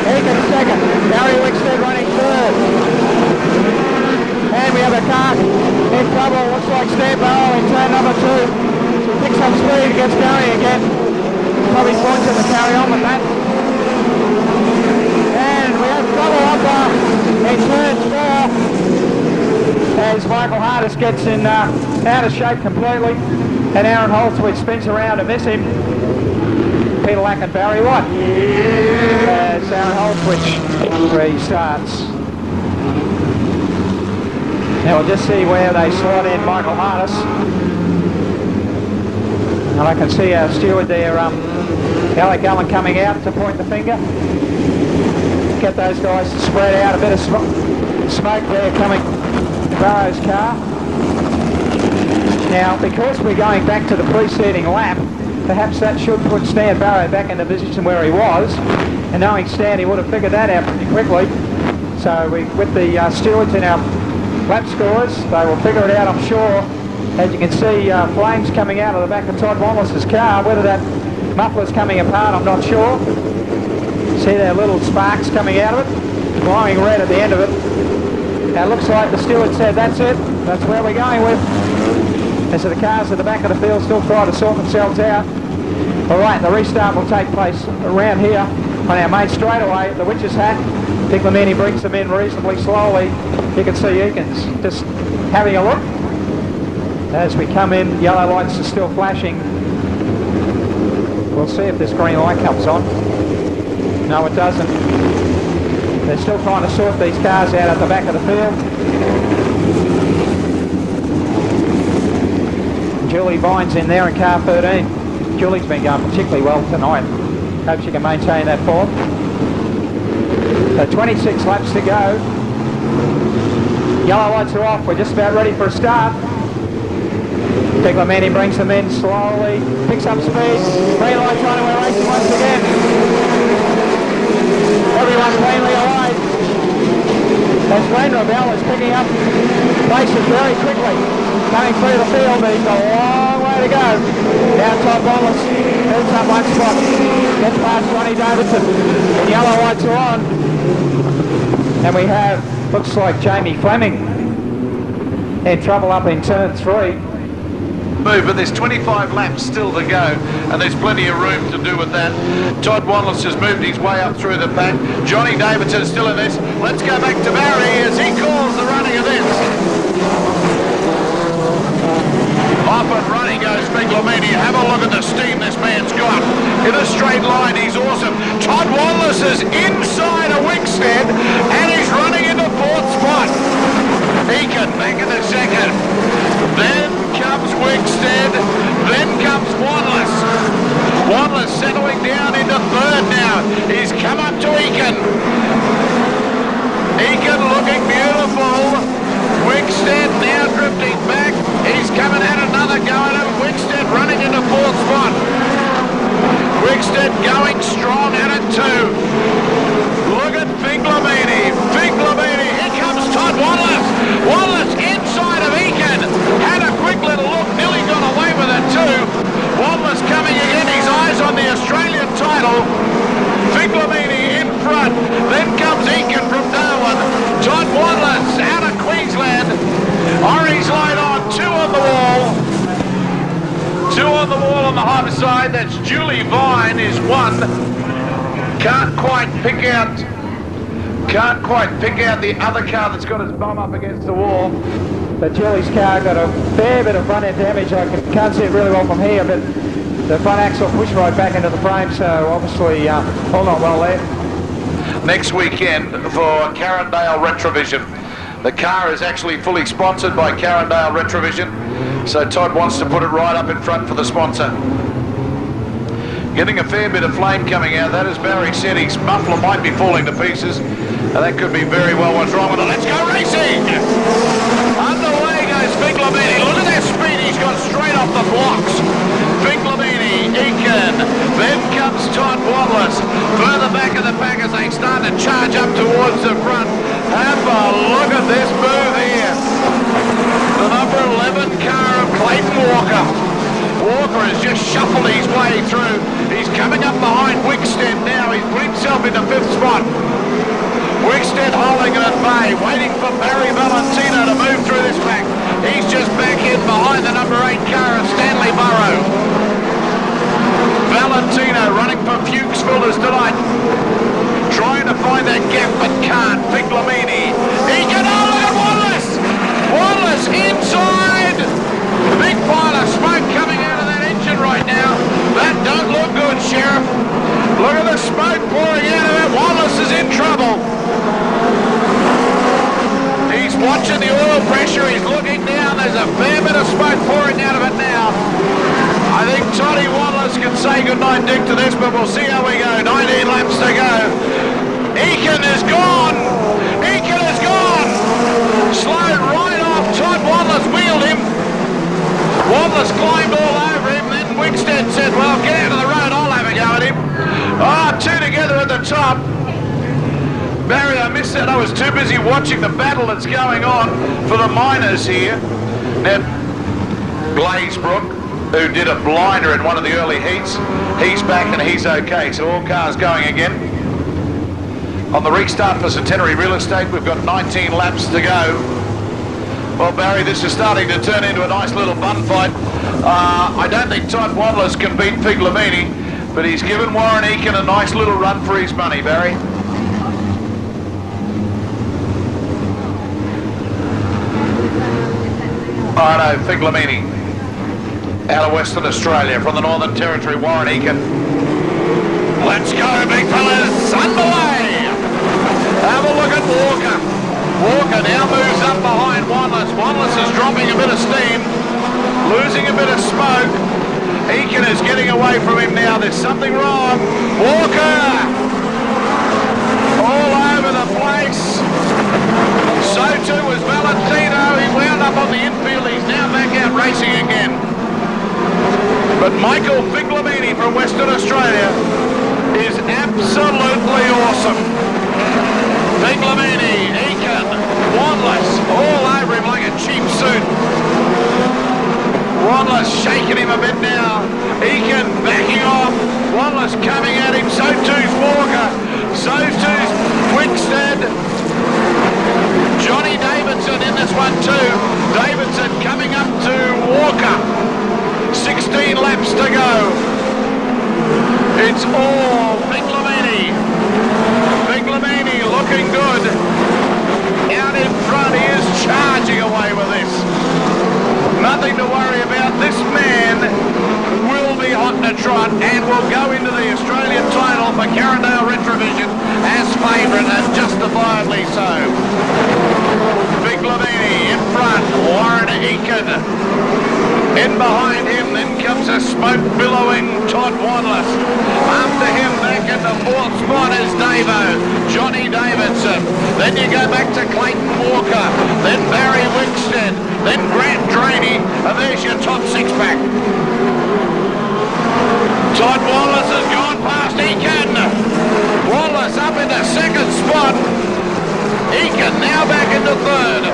B: Eakins second, Gary Wickstead running third. And we have a car in trouble, looks like Stan Barrow in turn number 2. So he picks up speed, gets going again. Probably fortunate to carry on with that. And we have trouble up in turn 4 as Michael Hardis gets in out of shape completely. And Aaron Holtzwich spins around to miss him. Peter Lack and Barry Watt as Aaron Holtzwich restarts. Now we'll just see where they slot in Michael Hardis. And I can see our steward there, Alec Allen, coming out to point the finger. Get those guys to spread out. A bit of smoke there coming to Barrow's car. Now, because we're going back to the preceding lap, perhaps that should put Stan Barrow back in the position where he was. And knowing Stan, he would have figured that out pretty quickly. So with the stewards in our lap scores, they will figure it out, I'm sure. As you can see, flames coming out of the back of Todd Wallace's car. Whether that muffler's coming apart, I'm not sure. See there, little sparks coming out of it, glowing red at the end of it. Now it looks like the steward said, that's it, that's where we're going with. And so the cars at the back of the field still try to sort themselves out. All right, the restart will take place around here on our main straightaway, the Witch's Hat. Piccolomini brings them in reasonably slowly. You can see Eakins just having a look. As we come in, yellow lights are still flashing. We'll see if this green light comes on. No, it doesn't. They're still trying to sort these cars out at the back of the field. Julie Vine's in there in car 13. Julie's been going particularly well tonight. Hope she can maintain that form. So 26 laps to go. Yellow lights are off. We're just about ready for a start. Piccolomini brings them in slowly, picks up speed. Green lights on and we're racing once again. Everyone cleanly away. As Ray Revell is picking up places very quickly. Coming through the field, but he's a long way to go. Now Todd Wallace moves up one spot. Gets past Johnny Davidson. The yellow lights are on. And we have, looks like Jamie Fleming in trouble up in turn 3.
A: But there's 25 laps still to go, and there's plenty of room to do with that. Todd Wallace has moved his way up through the pack. Johnny Davidson is still in this. Let's go back to Barry as he calls the running of this. Off and running goes Piccolomini. Have a look at the steam this man's got. In a straight line, he's awesome. Todd Wallace is inside a Wickstead, and he's running into 4th spot. Eakins back in the 2nd. Then comes Wickstead. Then comes Wallace. Wallace settling down into 3rd now. He's come up to Eakins. Eakins looking beautiful. Wickstead now drifting back. He's coming at another on the wall on the high side. That's Julie Vine is one. Can't quite pick out the other car that's got his bum up against the wall.
B: But Julie's car got a fair bit of front end damage. I can't see it really well from here, but the front axle pushed right back into the frame, so obviously all not well there.
A: Next weekend for Carindale Retrovision. The car is actually fully sponsored by Carindale Retrovision, so Todd wants to put it right up in front for the sponsor. Getting a fair bit of flame coming out. That is Barry said his muffler might be falling to pieces, and that could be very well what's wrong with it. Let's go racing! Underway goes Big Lamini. Look at that speed he's got straight off the blocks. Big Lamini, Eakin, then comes Todd Wallace. Further back in the pack as they start to charge up towards the front. Have a look at this move here. The number 11 car of Clayton Walker. Walker has just shuffled his way through. He's coming up behind Wickstead now. He's put himself into 5th spot. Wickstead holding it at bay, waiting for Barry Valentino to move through this pack. He's just back in behind the number 8 car of Stanley Burrow. Valentino running for Fuchsville's delight. Trying to find that gap but can't. Big Lamini. He can look at Wallace! Wallace inside! Big pile of smoke coming out of that engine right now. That don't look good, Sheriff. Look at the smoke pouring out of it. Wallace is in trouble. He's watching the oil pressure. He's looking down. There's a fair bit of smoke pouring out of it now. I think Toddy Wallace can say goodnight, Dick, to this, but we'll see how we go. 19 laps to go. Eakin is gone. Eakin is gone. Slowed right off. Todd Wallace wheeled him. Wallace climbed all over him. Then Wickstead said, well, get out of the road. I'll have a go at him. Two together at the top. Barry, I missed that. I was too busy watching the battle that's going on for the miners here. Now, Glazebrook, who did a blinder in one of the early heats, he's back and he's okay. So all cars going again. On the restart for Centenary Real Estate, we've got 19 laps to go. Well, Barry, this is starting to turn into a nice little bun fight. I don't think Todd Wallace can beat Big Lamini, but he's given Warren Eakin a nice little run for his money, Barry. Oh no, Big Lamini. Out of Western Australia from the Northern Territory, Warren Eakin. Let's go, big fellas, underway! Have a look at Walker. Walker now moves up behind Wallace. Wallace is dropping a bit of steam, losing a bit of smoke. Eakin is getting away from him now. There's something wrong. Walker! All over the place. So too was Valentino. He wound up on the infield. He's now back out racing again. But Michael Big Lamini from Western Australia is absolutely awesome. Big Lamini, Eakin, Wallace, all over him like a cheap suit. Wallace shaking him a bit now. Eakin backing off. Wallace coming at him. So too's Walker. So too's Wickstead. Johnny Davidson in this one too. Davidson coming up to Walker. 16 laps to go. It's all Big Lamini. Big Lamini looking good. Out in front, he is charging away with this. Nothing to worry about. This man will be hot to trot and will go into the Australian title for Carindale Retrovision as favourite, and justifiably so. Big Lamini in front, Warren Eakin. In behind him, then comes a smoke-billowing Todd Wallace. After him, back in the 4th spot is Davo, Johnny Davidson. Then you go back to Clayton Walker, then Barry Wickstead, then Grant Draney, and there's your top 6-pack. Todd Wallace has gone past Eakin. Wallace up into 2nd spot. Eakin now back into 3rd.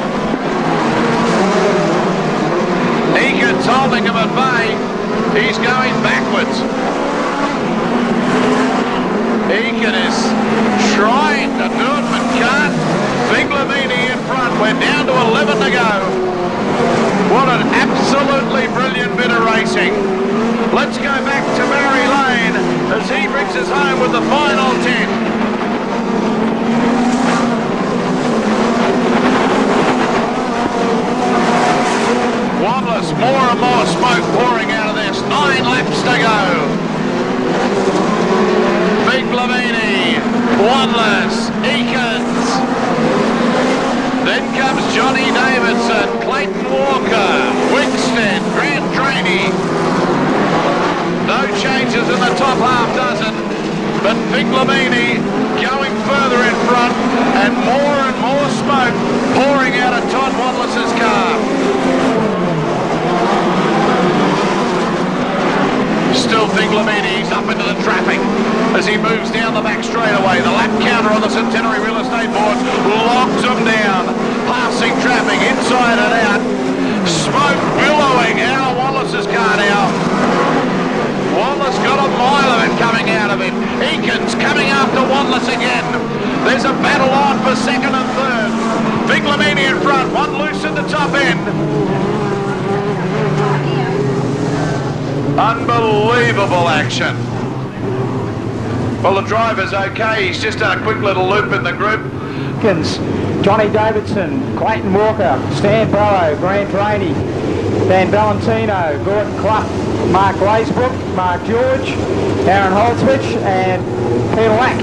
A: Eakin's holding him at bay. He's going backwards. Eakin is trying to do it but can't. Big Lamini in front. We're down to 11 to go. What an absolutely brilliant bit of racing. Let's go back to Barry Lane as he brings us home with the final 10. Wallace, more and more smoke pouring out of this. 9 laps to go. Big Lamini, Wallace, Eakins. Then comes Johnny Davidson, Clayton Walker, Winston, Grant Trainee. No changes in the top half dozen, but Big Lamini going further in front and more smoke pouring out of Todd Wallace's car. Still Big Lamini's up into the traffic as he moves down the back straightaway. The lap counter on the Centenary Real Estate Board locks him down. Passing traffic inside and out. Smoke billowing out of Wallace's car now. Wallace got a mile of it coming out of him. Eakins coming after Wallace again. There's a battle on for second and third. Big Lamini in front, one loose at the top end. Unbelievable action. Well, the driver's okay. He's just done a quick little loop in the group.
B: Johnny Davidson, Clayton Walker, Stan Barrow, Grant Rainey, Dan Valentino, Gordon Clough, Mark Glazebrook, Mark George, Aaron Holtzwich and Peter Lack.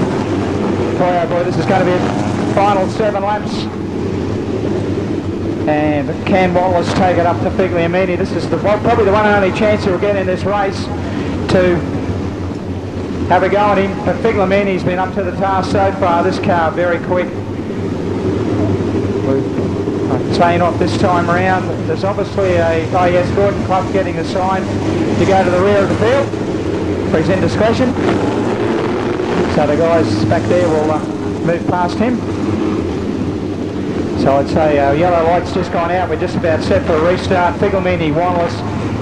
B: Boy, oh boy, this is going to be a final 7 laps. And can Wallace take it up to Big Lamini? This is probably the one and only chance he'll get in this race to have a go at him. But Big Lamini's been up to the task so far. This car very quick. I'm saying off this time around. There's obviously Gordon Clough getting a sign to go to the rear of the field for his indiscretion. So the guys back there will move past him. So I'd say our yellow light's just gone out. We're just about set for a restart. Big Lamini, Wallace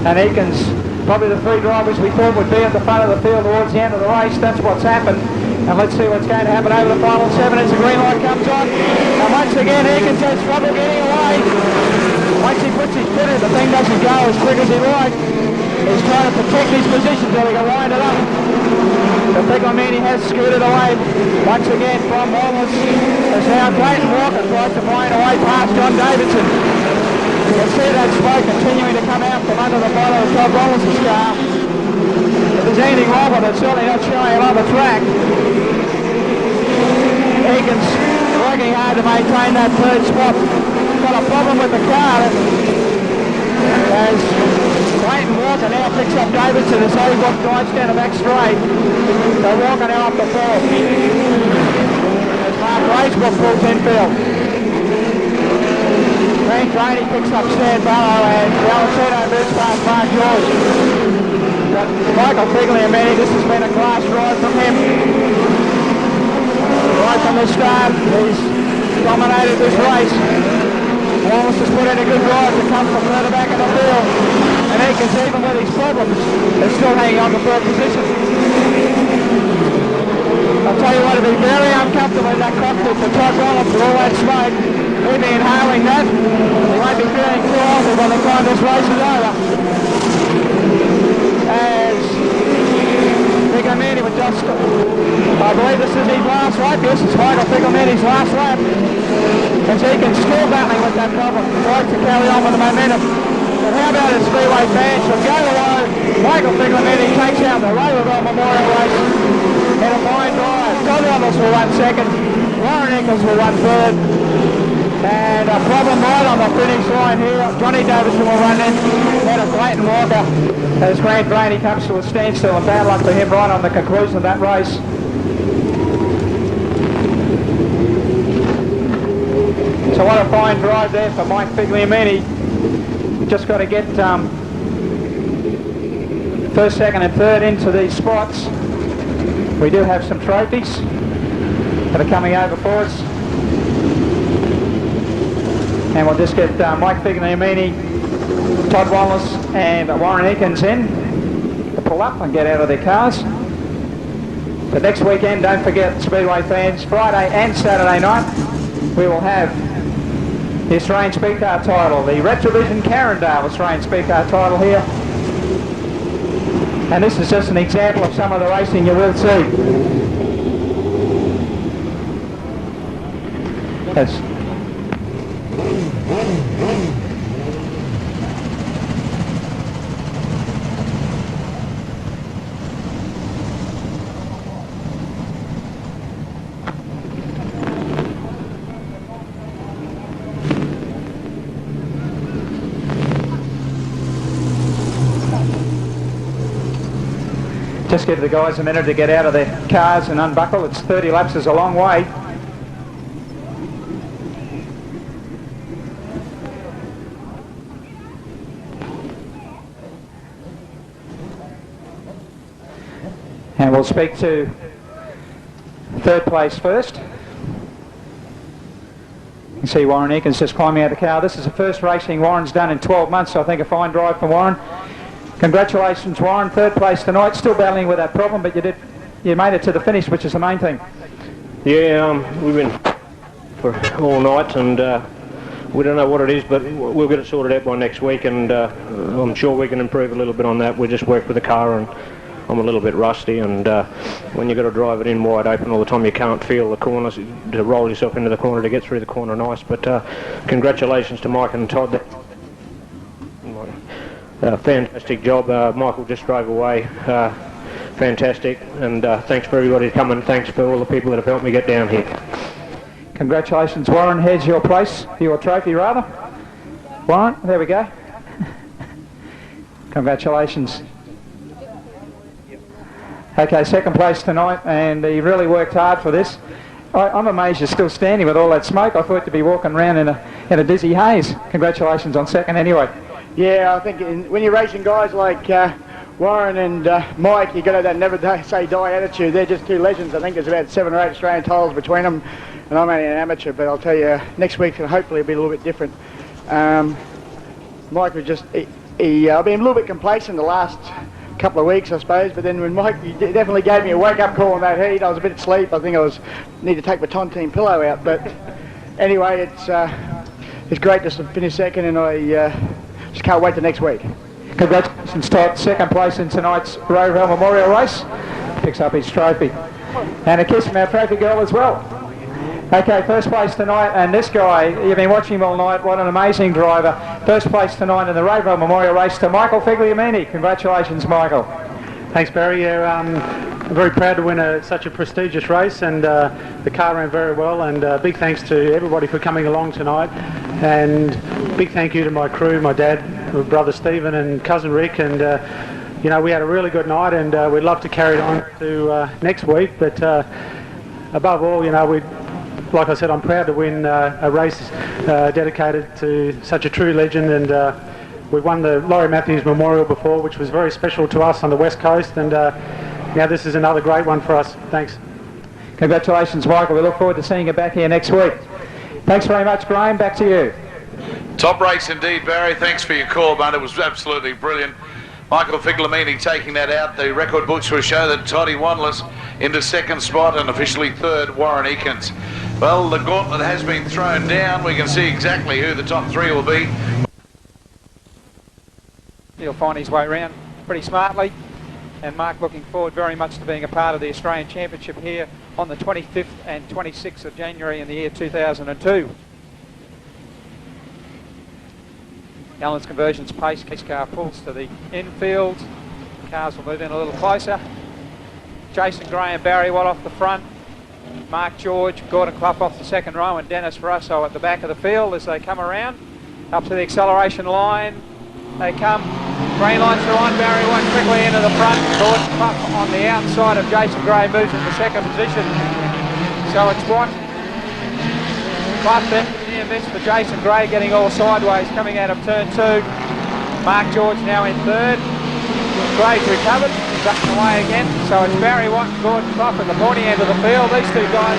B: and Eakins, probably the 3 drivers we thought would be at the front of the field towards the end of the race. That's what's happened. And let's see what's going to happen over the final 7 as the green light comes on. And once again, Eakins has trouble getting away. Once he puts his foot in, the thing doesn't go as quick as he'd like. He's trying to protect his position till he can wind it up. But Big Lamini has scooted away once again from Wallace. As now Clayton Walker tries to find a way past John Davidson. You can see that smoke continuing to come out from under the bottom of Todd Wallace's car. If there's anything wrong with it, certainly not showing it on the track. Eakins working hard to maintain that 3rd spot. Got a problem with the car as Clayton Walker now picks up Davidson as he drives down the back straight. So Walker now up the 4th. As Mark Glazebrook pulls infield. Grant Rainey picks up Stan Barrow and Valentino moves past Mark George. But Michael Big Lamini, this has been a class ride from him. Right from the start, he's dominated this race. Wallace has put in a good drive to come from further back in the field. And Eakins, even with his problems, is still hanging on to 3rd position. I'll tell you what, it'll be very uncomfortable in that cockpit for Todd Wallace with all that smoke. He'll be inhaling that. He won't be feeling too healthy by the time this race is over. As Big Lamini with just, I believe this is his last lap. Yes, it's Michael Big Lamini's last lap. As Eakins still battling with that problem, tries to carry on with the momentum. But how about his Speedway fans? From go to low, Michael Big Lamini takes out the Ray Revell Memorial race in a fine drive. Todd Wallace will run 2nd, Warren Eakins will run 3rd. And a problem right on the finish line here. Johnny Davidson will run in ahead of Clayton Walker as Grant Rainey comes to a standstill, and bad luck for him right on the conclusion of that race. So what a fine drive there for Mike Big Lamini. Just got to get 1st, 2nd and 3rd into these spots. We do have some trophies that are coming over for us. And we'll just get Mike Big Lamini, Todd Wallace and Warren Eakins in to pull up and get out of their cars. But next weekend, don't forget, Speedway fans, Friday and Saturday night, we will have the Australian Speed Car title, the Retrovision Carindale Australian Speed Car title here And this is just an example of some of the racing you will see. That's just give the guys a minute to get out of their cars and unbuckle. It's 30 laps is a long way. And we'll speak to third place first. You can see Warren Eakins just climbing out of the car. This is the first racing Warren's done in 12 months, so I think a fine drive from Warren. Congratulations, Warren. Third place tonight. Still battling with that problem, but you made it to the finish, which is the main thing.
F: Yeah, we've been for all night, and we don't know what it is, but we'll get it sorted out by next week, and I'm sure we can improve a little bit on that. We just worked with the car, and I'm a little bit rusty, and when you've got to drive it in wide open all the time, you can't feel the corners to roll yourself into the corner to get through the corner nice. But congratulations to Mike and Todd. Fantastic job. Michael just drove away. Fantastic. And thanks for everybody coming. Thanks for all the people that have helped me get down here.
B: Congratulations, Warren. Here's your place, your trophy rather. Warren, there we go. Congratulations. Okay, second place tonight, and he really worked hard for this. I'm amazed you're still standing with all that smoke. I thought you'd be walking around in a dizzy haze. Congratulations on second anyway.
G: Yeah, I think when you're racing guys like Warren and Mike, you've got to have that never say die attitude. They're just two legends. I think there's about 7 or 8 Australian titles between them, and I'm only an amateur, but I'll tell you, next week hopefully it'll be a little bit different. Mike was just, I've been a little bit complacent the last couple of weeks, I suppose, but then when Mike, he definitely gave me a wake-up call on that heat. I was a bit asleep. I think need to take my tontine pillow out, but anyway, it's great just to finish second, and I just can't wait till next week.
B: Congratulations, Todd. Second place in tonight's Ray Revell Memorial race. Picks up his trophy. And a kiss from our trophy girl as well. Okay, first place tonight, and this guy, you've been watching him all night. What an amazing driver. First place tonight in the Ray Revell Memorial race to Michael Figliamini. Congratulations, Michael.
D: Thanks, Barry. Yeah, I'm very proud to win such a prestigious race, and the car ran very well, and big thanks to everybody for coming along tonight, and big thank you to my crew, my dad, my brother Stephen and cousin Rick, and you know, we had a really good night, and we'd love to carry it on to next week, but above all, you know, like I said, I'm proud to win a race dedicated to such a true legend, and we've won the Laurie Matthews Memorial before, which was very special to us on the West Coast, and now this is another great one for us. Thanks.
B: Congratulations, Michael. We look forward to seeing you back here next week. Thanks very much, Graham. Back to you.
A: Top race indeed, Barry. Thanks for your call, mate. It was absolutely brilliant. Michael Figliamini taking that out. The record books will show that Toddy Wanless into second spot and officially third, Warren Eakins. Well, the gauntlet has been thrown down. We can see exactly who the top 3 will be.
B: He'll find his way around pretty smartly, and Mark looking forward very much to being a part of the Australian Championship here on the 25th and 26th of January in the year 2002. Allen's Conversions pace car pulls to the infield. Cars will move in a little closer. Jason Gray and Barry Watt off the front. Mark George, Gordon Clough off the second row, and Dennis Russo at the back of the field as they come around. Up to the acceleration line. They come. Green lights are on. Barry Watt quickly into the front. Gordon Clough on the outside of Jason Gray moves into second position. So it's Watt. Clough then near miss for Jason Gray, getting all sideways coming out of turn 2. Mark George now in third. Gray's recovered, ducking away again. So it's Barry Watt and Gordon Clough at the pointy end of the field. These two guys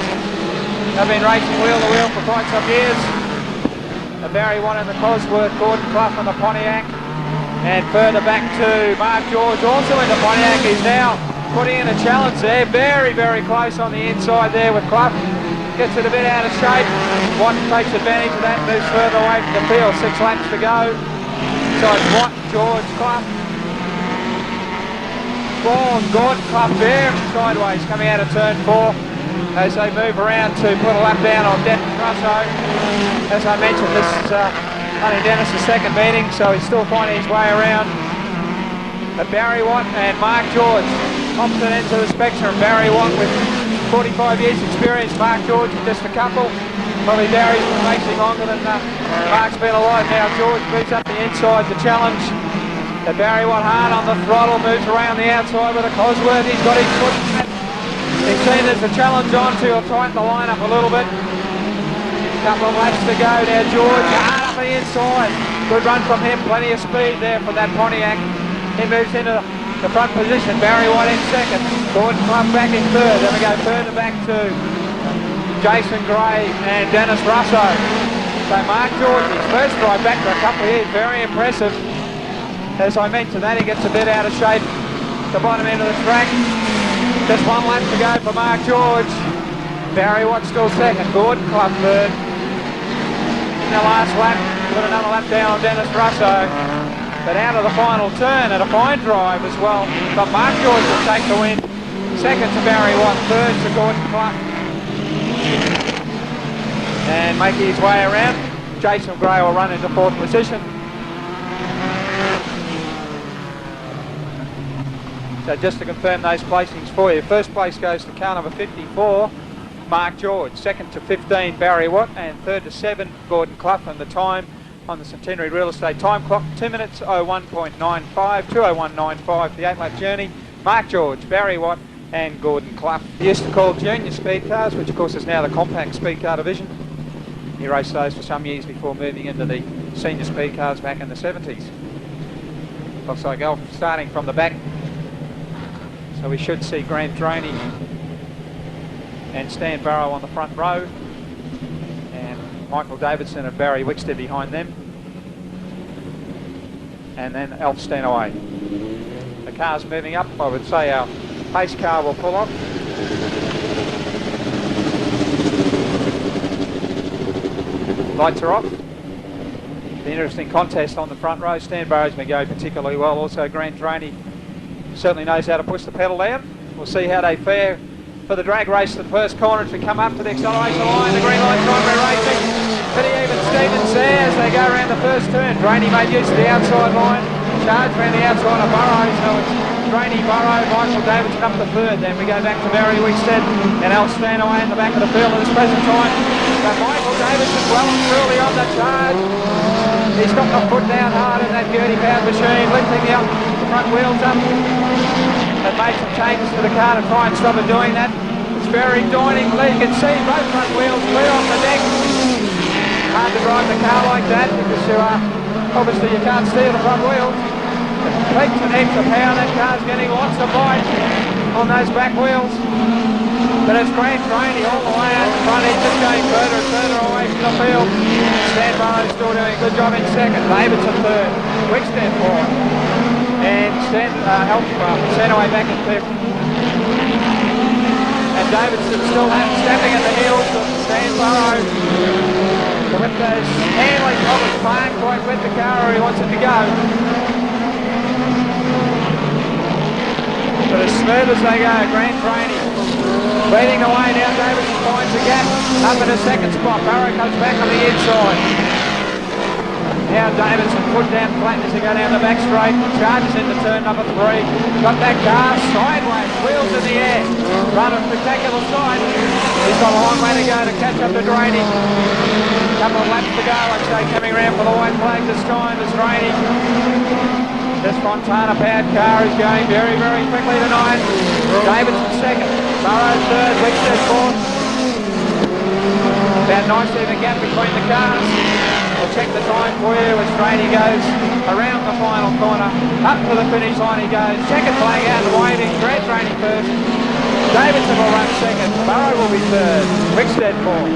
B: have been racing wheel to wheel for quite some years. The Barry Watt in the Cosworth, Gordon Clough on the Pontiac. And further back to Mark George, also in the Pontiac. He's now putting in a challenge there. Very, very close on the inside there with Clough. Gets it a bit out of shape. Watt takes advantage of that, moves further away from the field. 6 laps to go. So it's Watt, George, Clough. ball. Gordon Clough there sideways coming out of turn 4 as they move around to put a lap down on Dennis Russo. As I mentioned, this is only Dennis' second meeting, so he's still finding his way around. But Barry Watt and Mark George, opposite ends of the spectrum. Barry Watt with 45 years experience, Mark George with just a couple. Probably Barry's been racing longer than Mark's been alive now. George moves up the inside to challenge. But Barry Watt hard on the throttle, moves around the outside with a Cosworth. He's got his foot in it. He's seen there's a challenge on to he'll tighten the line up a little bit. Couple of laps to go now. George hard up the inside. Good run from him, plenty of speed there for that Pontiac. He moves into the front position. Barry White in second. Gordon Clough back in third. Then we go further back to Jason Gray and Dennis Russo. So Mark George, his first ride back for a couple of years, very impressive. As I mentioned that, he gets a bit out of shape at the bottom end of the track. Just one lap to go for Mark George. Barry Watt still second. Gordon Clough third. In the last lap, put another lap down on Dennis Russo. But out of the final turn and a fine drive as well. But Mark George will take the win. Second to Barry Watt, third to Gordon Clough. And making his way around, Jason Gray will run into fourth position. So just to confirm those placings for you, first place goes to car number 54, Mark George. Second to 15, Barry Watt. And third to 7, Gordon Clough. And the time on the Centenary Real Estate time clock, 2 minutes 01.95, 2:01.95 for the 8-lap journey. Mark George, Barry Watt and Gordon Clough. He used to call junior speed cars, which of course is now the compact speed car division. He raced those for some years before moving into the senior speed cars back in the 70s. Looks like Elf starting from the back. So we should see Grant Draney and Stan Barrow on the front row. Michael Davidson and Barry Wickstead behind them. And then Alf Stanaway. The car's moving up. I would say our pace car will pull off. Lights are off. The interesting contest on the front row. Stan Barrow's been going particularly well. Also Grant Draney certainly knows how to push the pedal down. We'll see how they fare for the drag race to the first corner as we come up to the acceleration line. The green light time we're racing. Pretty even Stevens there as they go around the first turn. Draney made use of the outside line. Charge around the outside of Burrow. So it's Draney, Burrow, Michael Davidson up to third. Then we go back to Barry Wickstead and Al Stanaway in the back of the field at this present time. But Michael Davidson well and truly on the charge. He's got the foot down hard in that Gertie powered machine, lifting the front wheels up. They've made some changes to the car to try and stop it doing that. It's very daunting. You can see both front wheels clear off the deck. Hard to drive the car like that because obviously you can't steer the front wheels. It takes an extra power. That car's getting lots of bite on those back wheels. But it's Grant Draney all the way out the front. He's just going further and further away from the field. Stan Barrow's still doing a good job in second. Davidson third. Wickstead fourth. And Stanaway back in fifth. And Davidson still stepping at the heels of Stan Barrow. With those handling problems, can't quite with the car where he wants it to go. But as smooth as they go, Grant Draney leading the way now. Davidson finds the gap up in the second spot. Barrow comes back on the inside. Now Davidson put down flat as they go down the back straight. Charges into turn number 3. Got that car sideways, wheels in the air. Run a spectacular side. He's got a long way to go to catch up to Draney. Couple of laps to go, I'd say, coming around for the white flag this time is Draney. This Fontana powered car is going very, very quickly tonight. Davidson second, Burrow third, Wickstead fourth. About nice even gap between the cars. We'll check the time for you as Draney goes around the final corner. Up to the finish line he goes. Second flag out and waving. Grant Draney first. Davidson will run second. Burrow will be third. Wickstead fourth.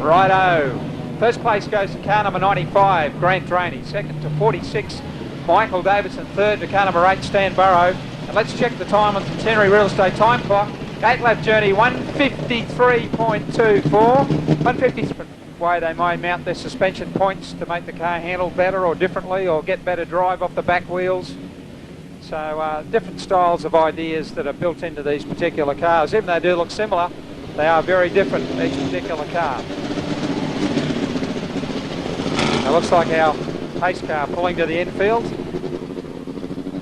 B: Righto. First place goes to car number 95, Grant Draney. Second to 46, Michael Davidson. Third to car number 8, Stan Barrow. And let's check the time on the Centenary Real Estate time clock. 8-lap journey, 153.24. 153. way they may mount their suspension points to make the car handle better or differently, or get better drive off the back wheels. So different styles of ideas that are built into these particular cars. Even though they do look similar, they are very different, each particular car. It looks like our pace car pulling to the infield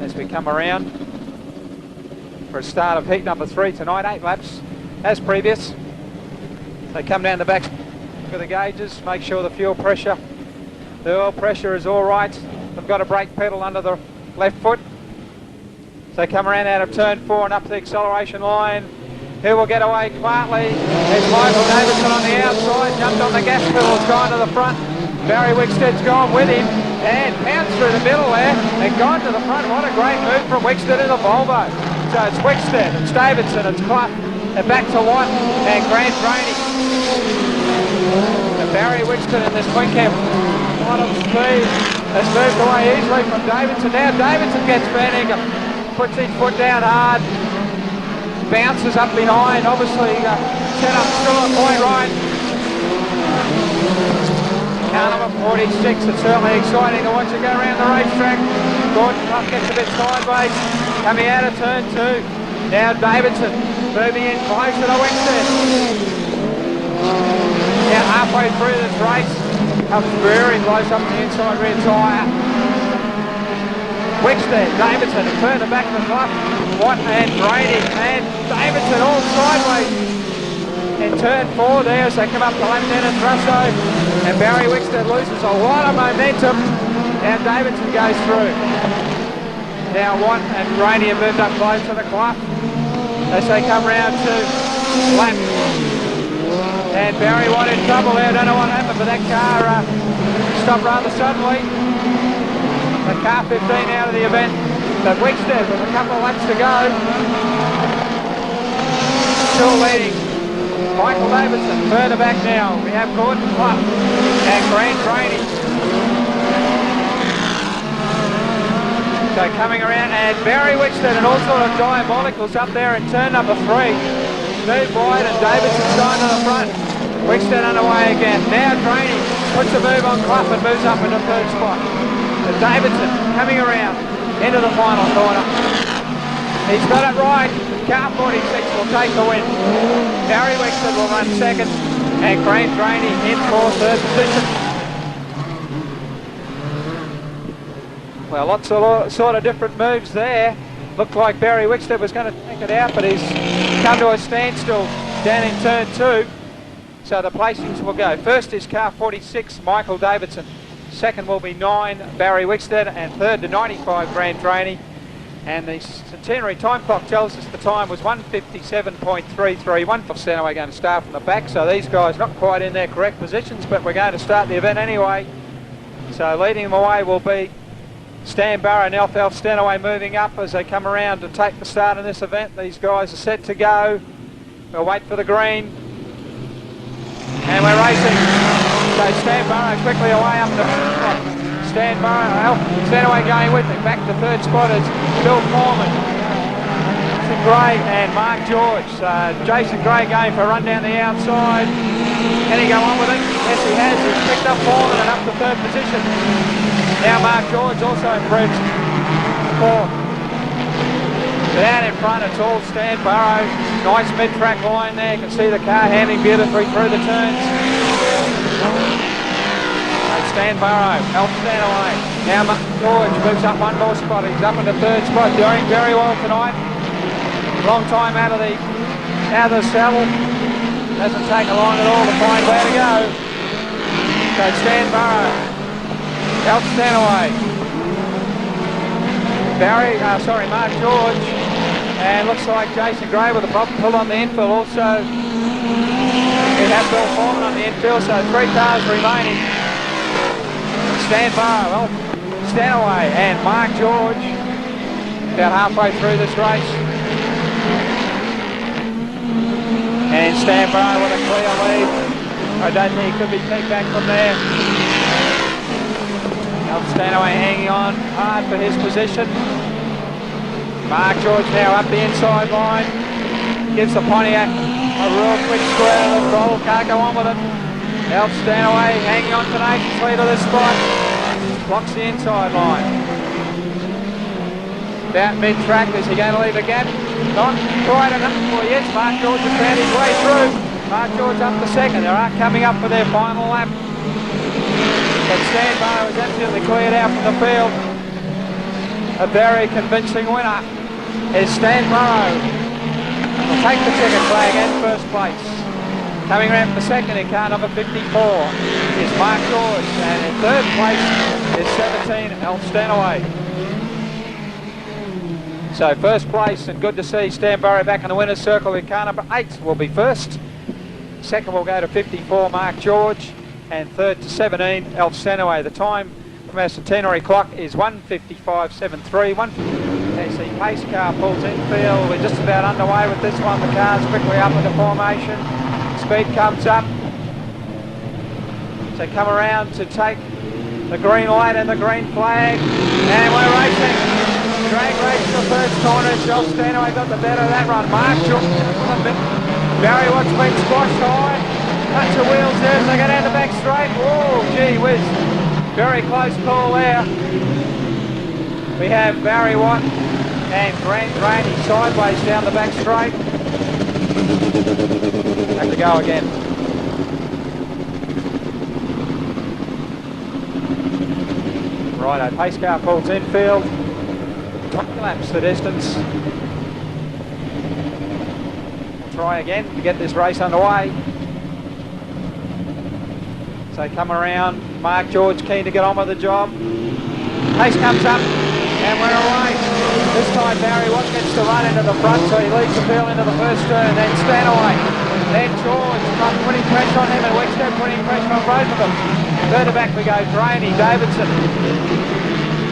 B: as we come around for a start of heat number 3 tonight. 8 laps as previous. They come down the back for the gauges, make sure the fuel pressure, the oil pressure is all right. They've got a brake pedal under the left foot. So they come around out of turn 4 and up the acceleration line. Who will get away quietly? There's Michael Davidson on the outside, jumped on the gas pedal, has gone to the front. Barry Wickstead's gone with him and pounced through the middle there and gone to the front. What a great move from Wickstead in the Volvo. So it's Wickstead, it's Davidson, it's Clough, and back to Watt and Grant Rainey. And Barry Wickstead in this twin cab, a lot of speed, has moved away easily from Davidson. Now Davidson gets Benninger, puts his foot down hard, bounces up behind, obviously set up still on point right. Car number 46, it's certainly exciting to watch it go around the racetrack. Gordon Clough gets a bit sideways, coming out of turn 2. Now Davidson moving in closer to Wickstead. Now halfway through this race, comes very close up the inside rear tyre. Wickstead, Davidson, and turn the back of the Clough. Watt and Brady and Davidson all sideways. In turn 4 there as they come up the left-handed thrusto, and Barry Wickstead loses a lot of momentum, and Davidson goes through. Now Watt and Brady have moved up close to the Clough as they come round to lap. And Barry Watt in trouble there. I don't know what happened, but that car stopped rather suddenly. The car 15 out of the event, but Wickstead with a couple of laps to go. Still leading Michael Davidson. Further back now, we have Gordon Clough and Grant Rainey. So coming around, and Barry Wickstead and all sort of diabolicals up there in turn number 3. Move wide and Davidson's going to the front. Wickstead underway again. Now Rainey puts a move on Clough and moves up into 3rd spot. And Davidson coming around into the final corner. He's got it right. Car 46 will take the win. Barry Wickstead will run 2nd and Grant Rainey in for 3rd position. Well, lots of sort of different moves there. Looked like Barry Wickstead was going to take it out, but he's come to a standstill down in turn 2. So the placings will go. First is car 46, Michael Davidson. Second will be 9, Barry Wickstead, and third to 95, Grant Rainey. And the centenary time clock tells us the time was 1:57.33. 1 for Stanaway going to start from the back, so these guys not quite in their correct positions, but we're going to start the event anyway. So leading them away will be Stan Barrow and Alf Stanaway moving up as they come around to take the start in this event. These guys are set to go. We'll wait for the green. And we're racing. So Stan Barrow quickly away up to Stan Barrow, Stanaway going with him. Back to 3rd spot is Bill Foreman, Jason Gray and Mark George. Jason Gray going for a run down the outside. Can he go on with it? Yes, he has. He's picked up Foreman and up to 3rd position. Now Mark George also improved 4th. But out in front, it's all Stan Barrow. Nice mid-track line there. You can see the car handling beautifully through the turns. Stan Barrow, helps Stanaway. Now Mark George moves up 1 more spot. He's up into 3rd spot, doing very well tonight. Long time out of the saddle. Doesn't take long at all to find where to go. So Stan Barrow helps Stanaway. Mark George. And looks like Jason Gray with a problem pull on the infield also. We have Bill Foreman on the infield, so 3 cars remaining. Stan Barrow, Stanaway and Mark George about halfway through this race. And Stan Barrow with a clear lead. I don't think he could be kicked back from there. Stanaway hanging on hard for his position. Mark George now up the inside line. Gives the Pontiac a real quick square. The roll can't go on with it. Alf Stanaway hanging on tenaciously to this spot. Blocks the inside line. About mid-track, is he going to leave a gap? Not quite enough. Well, yes, Mark George has found his way through. Mark George up to second. They are coming up for their final lap. But Stan Barrow is absolutely cleared out from the field. A very convincing winner is Stan Barrow. Will take the checkered flag and first place. Coming around for second in car number 54 is Mark George, and in third place is 17 Alf Stanaway. So first place, and good to see Stan Barrow back in the winner's circle in car number 8 will be first. Second will go to 54 Mark George, and third to 17 Alf Stanaway. The time from our centenary clock is 1:55.73. AC pace car pulls infield. We're just about underway with this one. The car's quickly up into formation. Speed comes up. So come around to take the green light and the green flag, and we're racing. Drag race to the first corner. Alf Stanaway got the better of that run. Mark George, Barry Watts been squashed high. Touch of wheels there as they go down the back straight. Oh, gee whiz. Very close call there. We have Barry Watt and Grant Graney sideways down the back straight. Have to go again. Righto, pace car pulls infield. 20 laps the distance. We'll try again to get this race underway. So come around, Mark George keen to get on with the job. Pace comes up, and we're away. This time Barry Watt gets to run into the front, so he leads the field into the first turn, then Stanaway. Then George putting pressure on him, and Wickstead putting pressure on both of them. Further back we go, Graney, Davidson,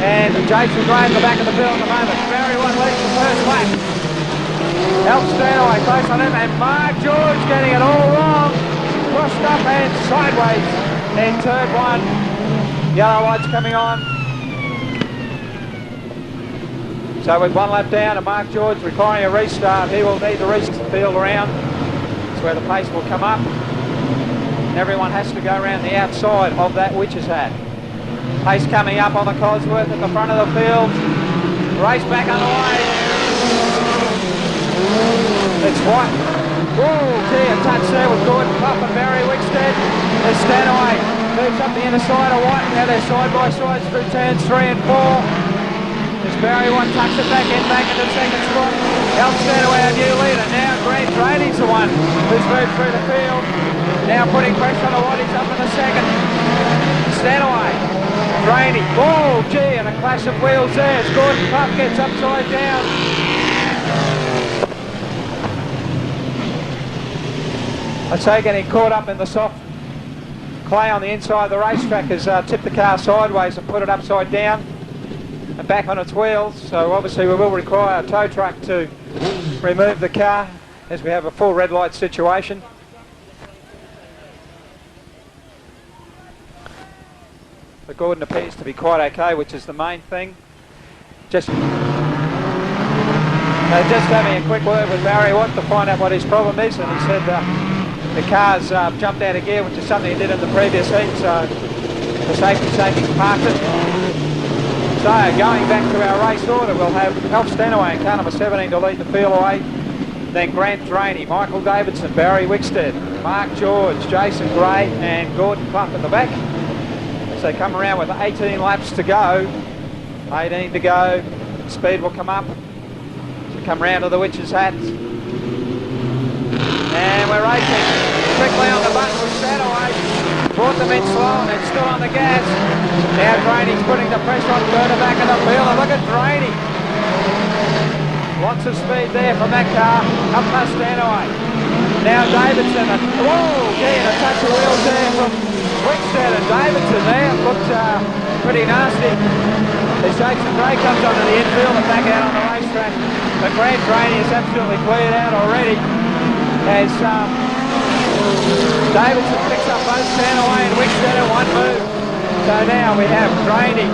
B: and Jason Gray in the back of the field at the moment. Barry Watt leads the first lap. Alf Stanaway close on him, and Mark George getting it all wrong. Crossed up and sideways in turn one. Yellow lights coming on. So with one lap down and Mark George requiring a restart, he will need the restart field around. That's where the pace will come up. And everyone has to go around the outside of that witch's hat. Pace coming up on the Cosworth at the front of the field. Race back underway. It's White. Oh, gee, a touch there with Gordon Puff and Barry Wickstead. There's Stanaway. Moves up the inner side of White. Now they're side by sides through turns 3 and 4. There's Barry White, tucks it back into the second spot. Alf Stanaway, our new leader. Now Grant Drainey's the one who's moved through the field. Now putting pressure on the White. He's up in the second. Stanaway. Drainey. Oh, gee, and a clash of wheels there. As Gordon Puff gets upside down. I say getting caught up in the soft clay on the inside of the racetrack has tipped the car sideways and put it upside down and back on its wheels. So obviously we will require a tow truck to remove the car as we have a full red light situation. But Gordon appears to be quite okay, which is the main thing. Just having a quick word with Barry Watt to find out what his problem is, and he said the car's jumped out of gear, which is something he did in the previous heat, so for safety's sake he's parked it. So going back to our race order, we'll have Alf Stanaway in car number 17 to lead the field away, then Grant Drainey, Michael Davidson, Barry Wickstead, Mark George, Jason Gray and Gordon Pluck at the back. So come around with 18 laps to go, 18 to go, speed will come up. So come round to the witch's hat. And we're racing quickly on the button with Stanaway. Brought them in slow and it's still on the gas. Now Drainey's putting the pressure on further back in the field, and look at Drainey. Lots of speed there from that car, up past Stanaway. Now Davidson, whoa, gee, and a touch of wheels there from Wickstead and Davidson there. Looked pretty nasty. As Jason Gray comes onto the infield and back out on the racetrack. But Grant Drainey is absolutely cleared out already. As Davidson picks up both Stanaway and Wickstead in one move. So now we have Drainey,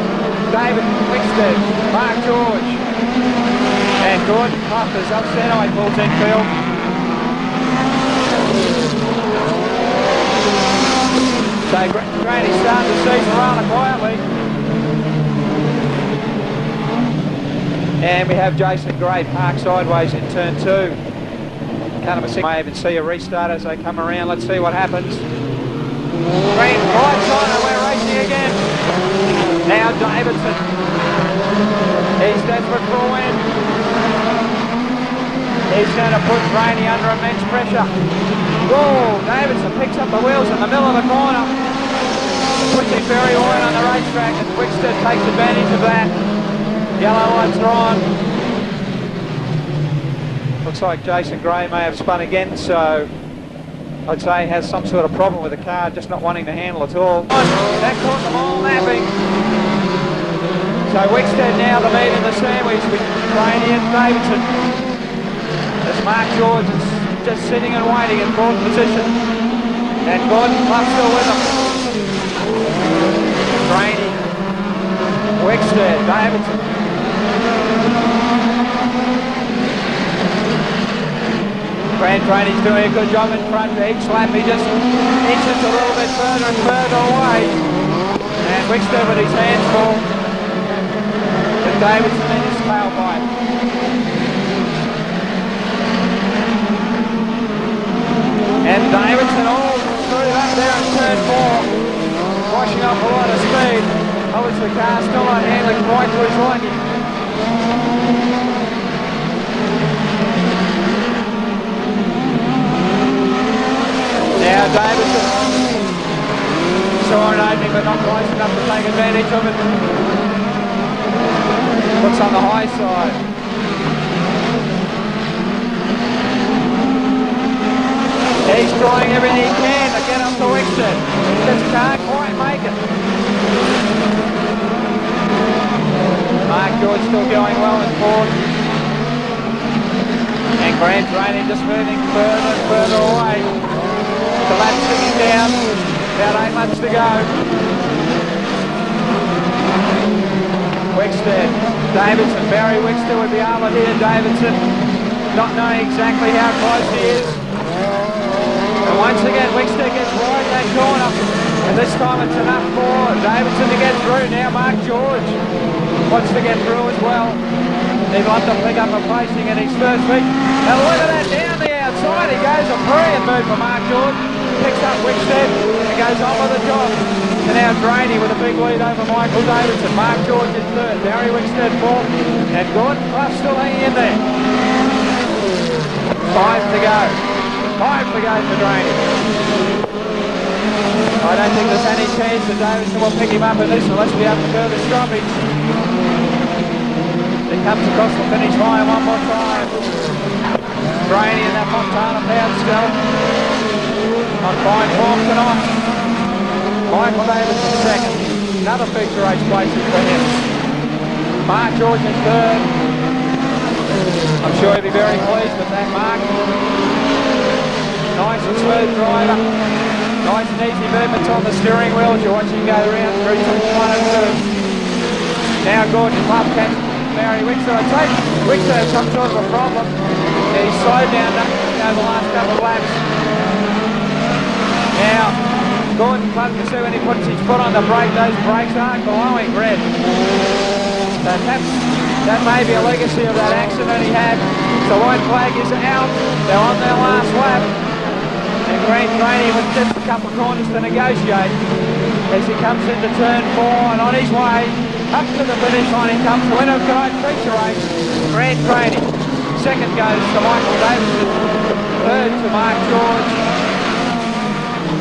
B: David Wickstead, Mark George, and Gordon Puff as Alf Stanaway pulls infield. So Granny's starting the season rather quietly. And we have Jason Gray parked sideways in turn 2. Can't may even see a restart as they come around. Let's see what happens. Green right side and we're racing again. Now Davidson. He's desperate for a win. He's going to put Rainey under immense pressure. Whoa, Davidson picks up the wheels in the middle of the corner. Pushing very wide on the racetrack and Wickstead takes advantage of that. Yellow lights are on. Looks like Jason Gray may have spun again, so I'd say he has some sort of problem with the car, just not wanting to handle at all. That caught them all napping. So Wickstead now the lead in the sandwich with Rainey and Davidson. As Mark George is just sitting and waiting in 4th position. And Gordon Clough still with him. Rainey, Wickstead, Davidson. Grant Rainey's doing a good job in front. Each lap he just inches a little bit further and further away. And Wickstead with his hands full. But Davidson in his tailpipe. And Davidson all screwed up there in turn 4. Washing off a lot of speed. Obviously the car still not handling quite to his liking. Now Davidson saw an opening but not close enough to take advantage of it. Looks on the high side. He's trying everything he can to get up to Wickstead. Just can't quite make it. Mark George still going well in 4th. And Grant Rainey just moving further and further away. The lap's ticking down, about 8 months to go. Wickstead, Davidson, Barry Wickstead would be able to hear Davidson, not knowing exactly how close he is. And once again, Wickstead gets wide that corner, and this time it's enough for Davidson to get through. Now Mark George wants to get through as well. He'd love to pick up a placing in his first week. And look at that, down the outside, he goes a brilliant move for Mark George. Picks up Wickstead and goes on with the job. And now Drainey with a big lead over Michael Davidson. Mark George is 3rd, Barry Wickstead 4th, and Gordon Clough still hanging in there. 5 to go. 5 to go for Drainey. I don't think there's any chance that Davidson will pick him up in this unless we have further stoppage. He comes across the finish line one more time. Drainey and that Montana pound still. On fine form tonight. Michael Davidson 2nd. Another feature race places for him. Mark George in 3rd. I'm sure he'll be very pleased with that, Mark. Nice and smooth driver. Nice and easy movements on the steering wheel as you watch him go around through turns 1 and 2. Now Gordon Clough can Barry Wickstead. I'd say Wickstead has some sort of a problem. He's slowed down the last couple of laps. Now, Gordon Clough, you see when he puts his foot on the brake, those brakes aren't glowing red. So that may be a legacy of that accident he had. The white flag is out. They're on their last lap. And Grant Rainey with just a couple of corners to negotiate as he comes into turn 4 and on his way up to the finish line he comes. The winner of tonight's feature race, Grant Rainey. 2nd goes to Michael Davidson. 3rd to Mark George.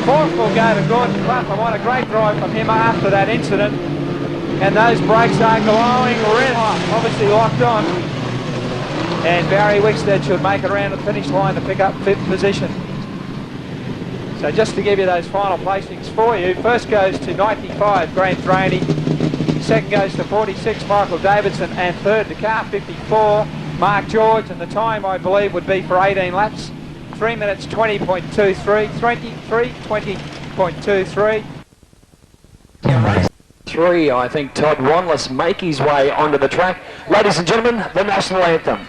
B: 4th will go to Gordon Clough, and what a great drive from him after that incident. And those brakes are glowing red hot, obviously locked on. And Barry Wickstead should make it around the finish line to pick up 5th position. So just to give you those final placings for you, first goes to 95, Grant Rainey. 2nd goes to 46, Michael Davidson, and 3rd to car 54, Mark George, and the time I believe would be for 18 laps. 3 minutes 20.23, 20.23.
H: 3, I think Todd Wanless make his way onto the track. Ladies and gentlemen, the national anthem.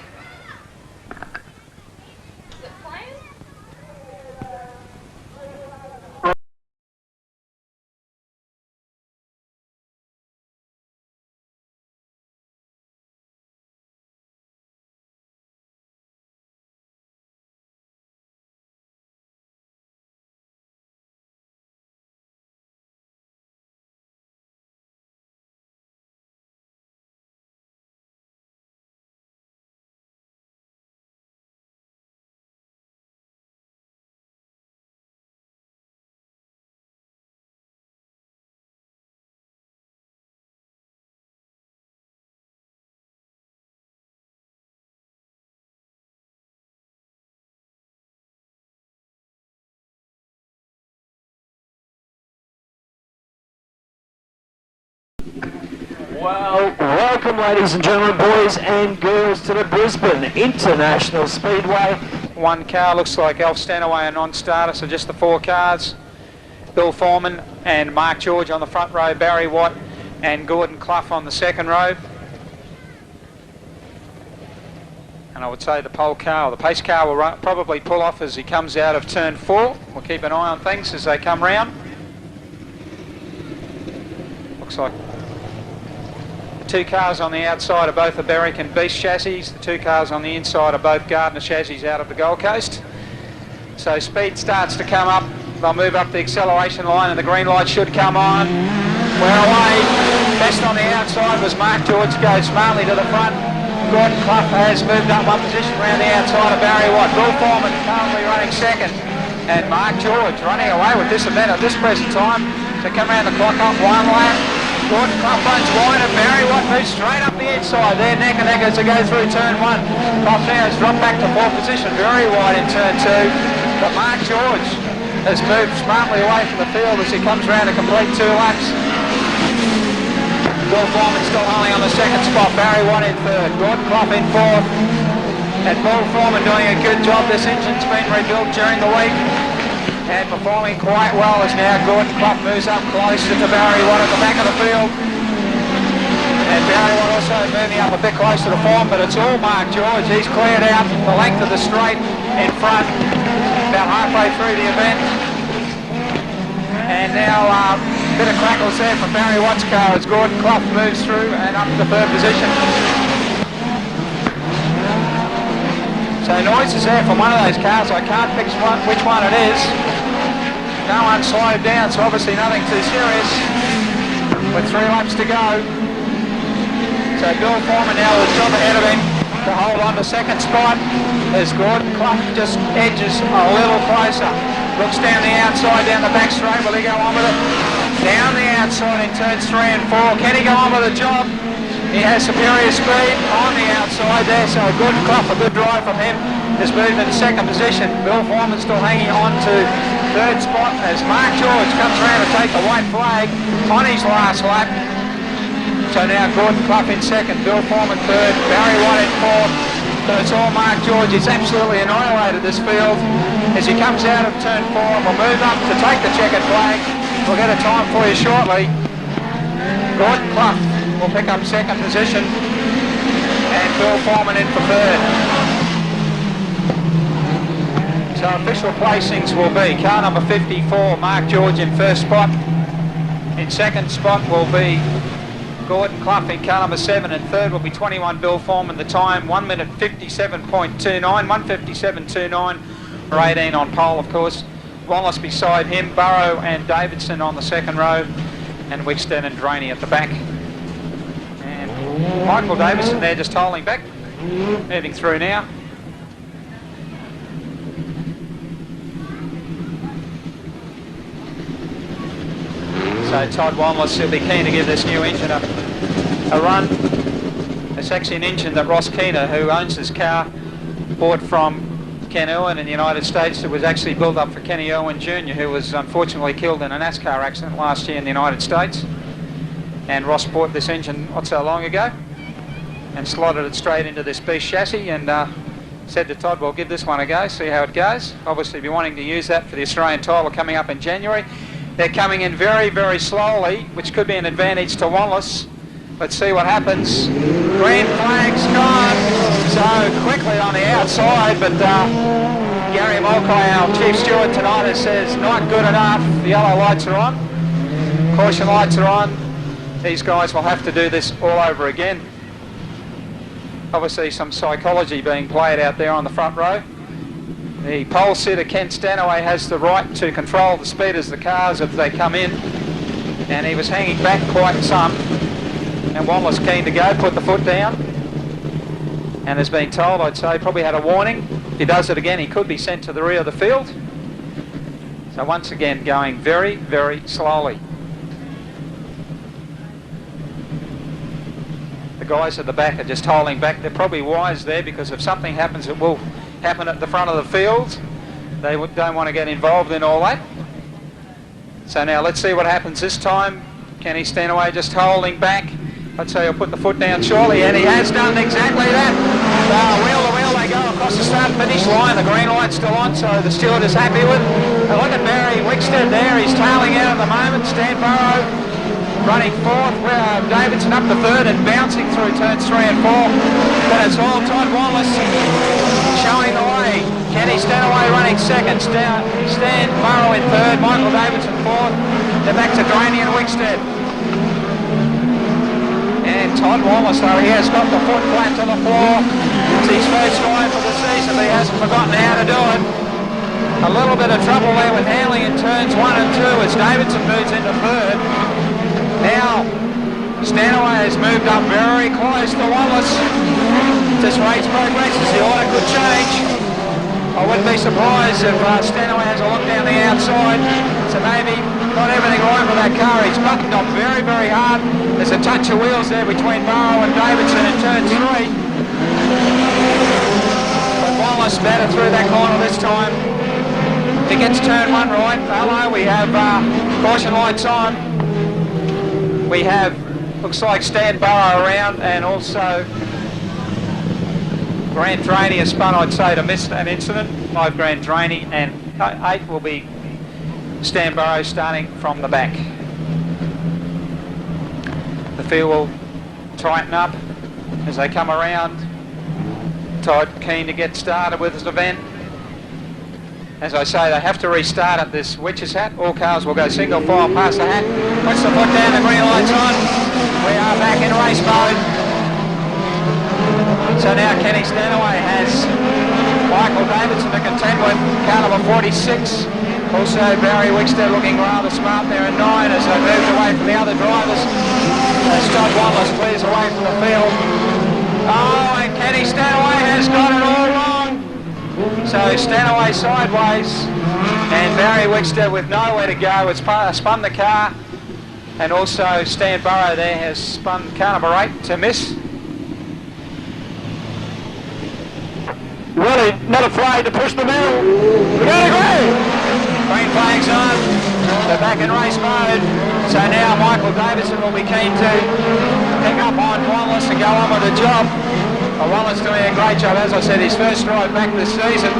H: Well, welcome ladies and gentlemen, boys and girls to the Brisbane International Speedway.
B: One car looks like Alf Stanaway, a non-starter, so just the 4 cars. Bill Foreman and Mark George on the front row, Barry Watt and Gordon Clough on the second row. And I would say the pole car, or the pace car, will probably pull off as he comes out of turn 4. We'll keep an eye on things as they come round. Looks like the 2 cars on the outside are both the Berwick and Beast chassis. The 2 cars on the inside are both Gardner chassis out of the Gold Coast. So speed starts to come up. They'll move up the acceleration line and the green light should come on. We're away. Best on the outside was Mark George, goes smartly to the front. Gordon Clough has moved up 1 position around the outside of Barry Watt. Bill Foreman currently running second. And Mark George running away with this event at this present time. So come around the clock up 1 lap. Gordon Clough runs wide and Barry Watt moves straight up the inside. They're neck and neck as they go through turn 1. Clough now has dropped back to 4th position, very wide in turn 2. But Mark George has moved smartly away from the field as he comes around to complete 2 laps. Bill Foreman still holding on the second spot, Barry Watt in 3rd, Gordon Clough in 4th. And Bill Foreman doing a good job. This engine's been rebuilt during the week and performing quite well as now Gordon Clough moves up closer to Barry Watt at the back of the field. And Barry Watt also moving up a bit closer to form, but it's all Mark George. He's cleared out the length of the straight in front, about halfway through the event. And now a bit of crackles there from Barry Watt's car as Gordon Clough moves through and up to 3rd position. So noise is there from one of those cars. I can't pick which one it is. No one slowed down, so obviously nothing too serious. With 3 laps to go. So Bill Foreman now is job ahead of him to hold on to 2nd spot as Gordon Clough just edges a little closer. Looks down the outside, down the back straight. Will he go on with it? Down the outside in turns 3 and 4. Can he go on with the job? He has superior speed on the outside there, so Gordon Clough, a good drive from him, has moved into 2nd position. Bill Foreman still hanging on to 3rd spot as Mark George comes around to take the white flag on his last lap. So now Gordon Clough in 2nd, Bill Foreman 3rd, Barry Watt in 4th. So it's all Mark George. He's absolutely annihilated this field as he comes out of turn 4. We'll move up to take the checkered flag. We'll get a time for you shortly. Gordon Clough will pick up 2nd position and Bill Foreman in for 3rd. So official placings will be car number 54, Mark George in 1st spot. In 2nd spot will be Gordon Clough in car number 7, and 3rd will be 21 Bill Foreman. The time 1 minute 57.29, 157.29 for 18 on pole, of course. Wallace beside him, Burrow and Davidson on the 2nd row, and Wickstead and Draney at the back. And Michael Davidson there just holding back, moving through now. So Todd Wallace will be keen to give this new engine a run. It's actually an engine that Ross Keener, who owns this car, bought from Ken Irwin in the United States. It was actually built up for Kenny Irwin Jr., who was unfortunately killed in a NASCAR accident last year in the United States. And Ross bought this engine not so long ago and slotted it straight into this Beast chassis and said to Todd, well, give this one a go, see how it goes. Obviously be wanting to use that for the Australian title coming up in January. They're coming in very, very slowly, which could be an advantage to Wallace. Let's see what happens. Green flag's gone. So quickly on the outside, but Gary Mulcahy, our chief steward tonight, says not good enough. The yellow lights are on. Caution lights are on. These guys will have to do this all over again. Obviously some psychology being played out there on the front row. The pole sitter, Ken Stanaway, has the right to control the speed of the cars as they come in, and he was hanging back quite some, and Wallace keen to go, put the foot down, and has been told, I'd say, probably had a warning. If he does it again, he could be sent to the rear of the field. So once again, going very, very slowly. The guys at the back are just holding back. They're probably wise there because if something happens, it will happen at the front of the field. They don't want to get involved in all that. So now let's see what happens this time. Kenny Stanaway just holding back. I'd say he'll put the foot down shortly, and he has done exactly that. Wheel to wheel they go across the start-finish line. The green light's still on, so the steward is happy with. And look at Barry Wickstead there. He's tailing out at the moment. Stan Burrow running fourth. Davidson up to third and bouncing through turns 3 and 4. But it's all Todd Wallace showing the way. Kenny Stanaway running second. Stan Burrow in third. Michael Davidson fourth. They're back to Graney and Wickstead. And Todd Wallace, though, he has got the foot flat to the floor. It's his first ride for the season, but he hasn't forgotten how to do it. A little bit of trouble there with handling in turns 1 and 2 as Davidson moves into third. Now, Stanaway has moved up very close to Wallace. This race progresses, the order could change. I wouldn't be surprised if Stanaway has a look down the outside. So maybe not everything right with that car. He's buttoned up very, very hard. There's a touch of wheels there between Burrow and Davidson in turn 3. But Wallace better through that corner this time. If he gets turn 1 right, hello, we have caution lights on. We have, looks like Stan Burrow around, and also Grant Draney has spun, I'd say, to miss an incident. 5 Grant Draney, and 8 will be Stan Burrow starting from the back. The field will tighten up as they come around. Todd keen to get started with this event. As I say, they have to restart at this witch's hat. All cars will go single file past the hat. Puts the foot down, the green light's on. We are back in race mode. So now Kenny Stanaway has Michael Davidson to contend with, car number 46. Also Barry Wickstead looking rather smart there in 9 as they moved away from the other drivers. As Todd Wallace clears away from the field. Oh, and Kenny Stanaway has got it all wrong. So Stanaway sideways and Barry Wickstead with nowhere to go has spun the car, and also Stan Burrow there has spun car number 8 to miss. Really not afraid to push the middle. We got to go! Green flag's on. They're back in race mode. So now Michael Davidson will be keen to pick up on Wallace and go on with the job. Well, Wallace doing a great job, as I said, his first ride back this season. And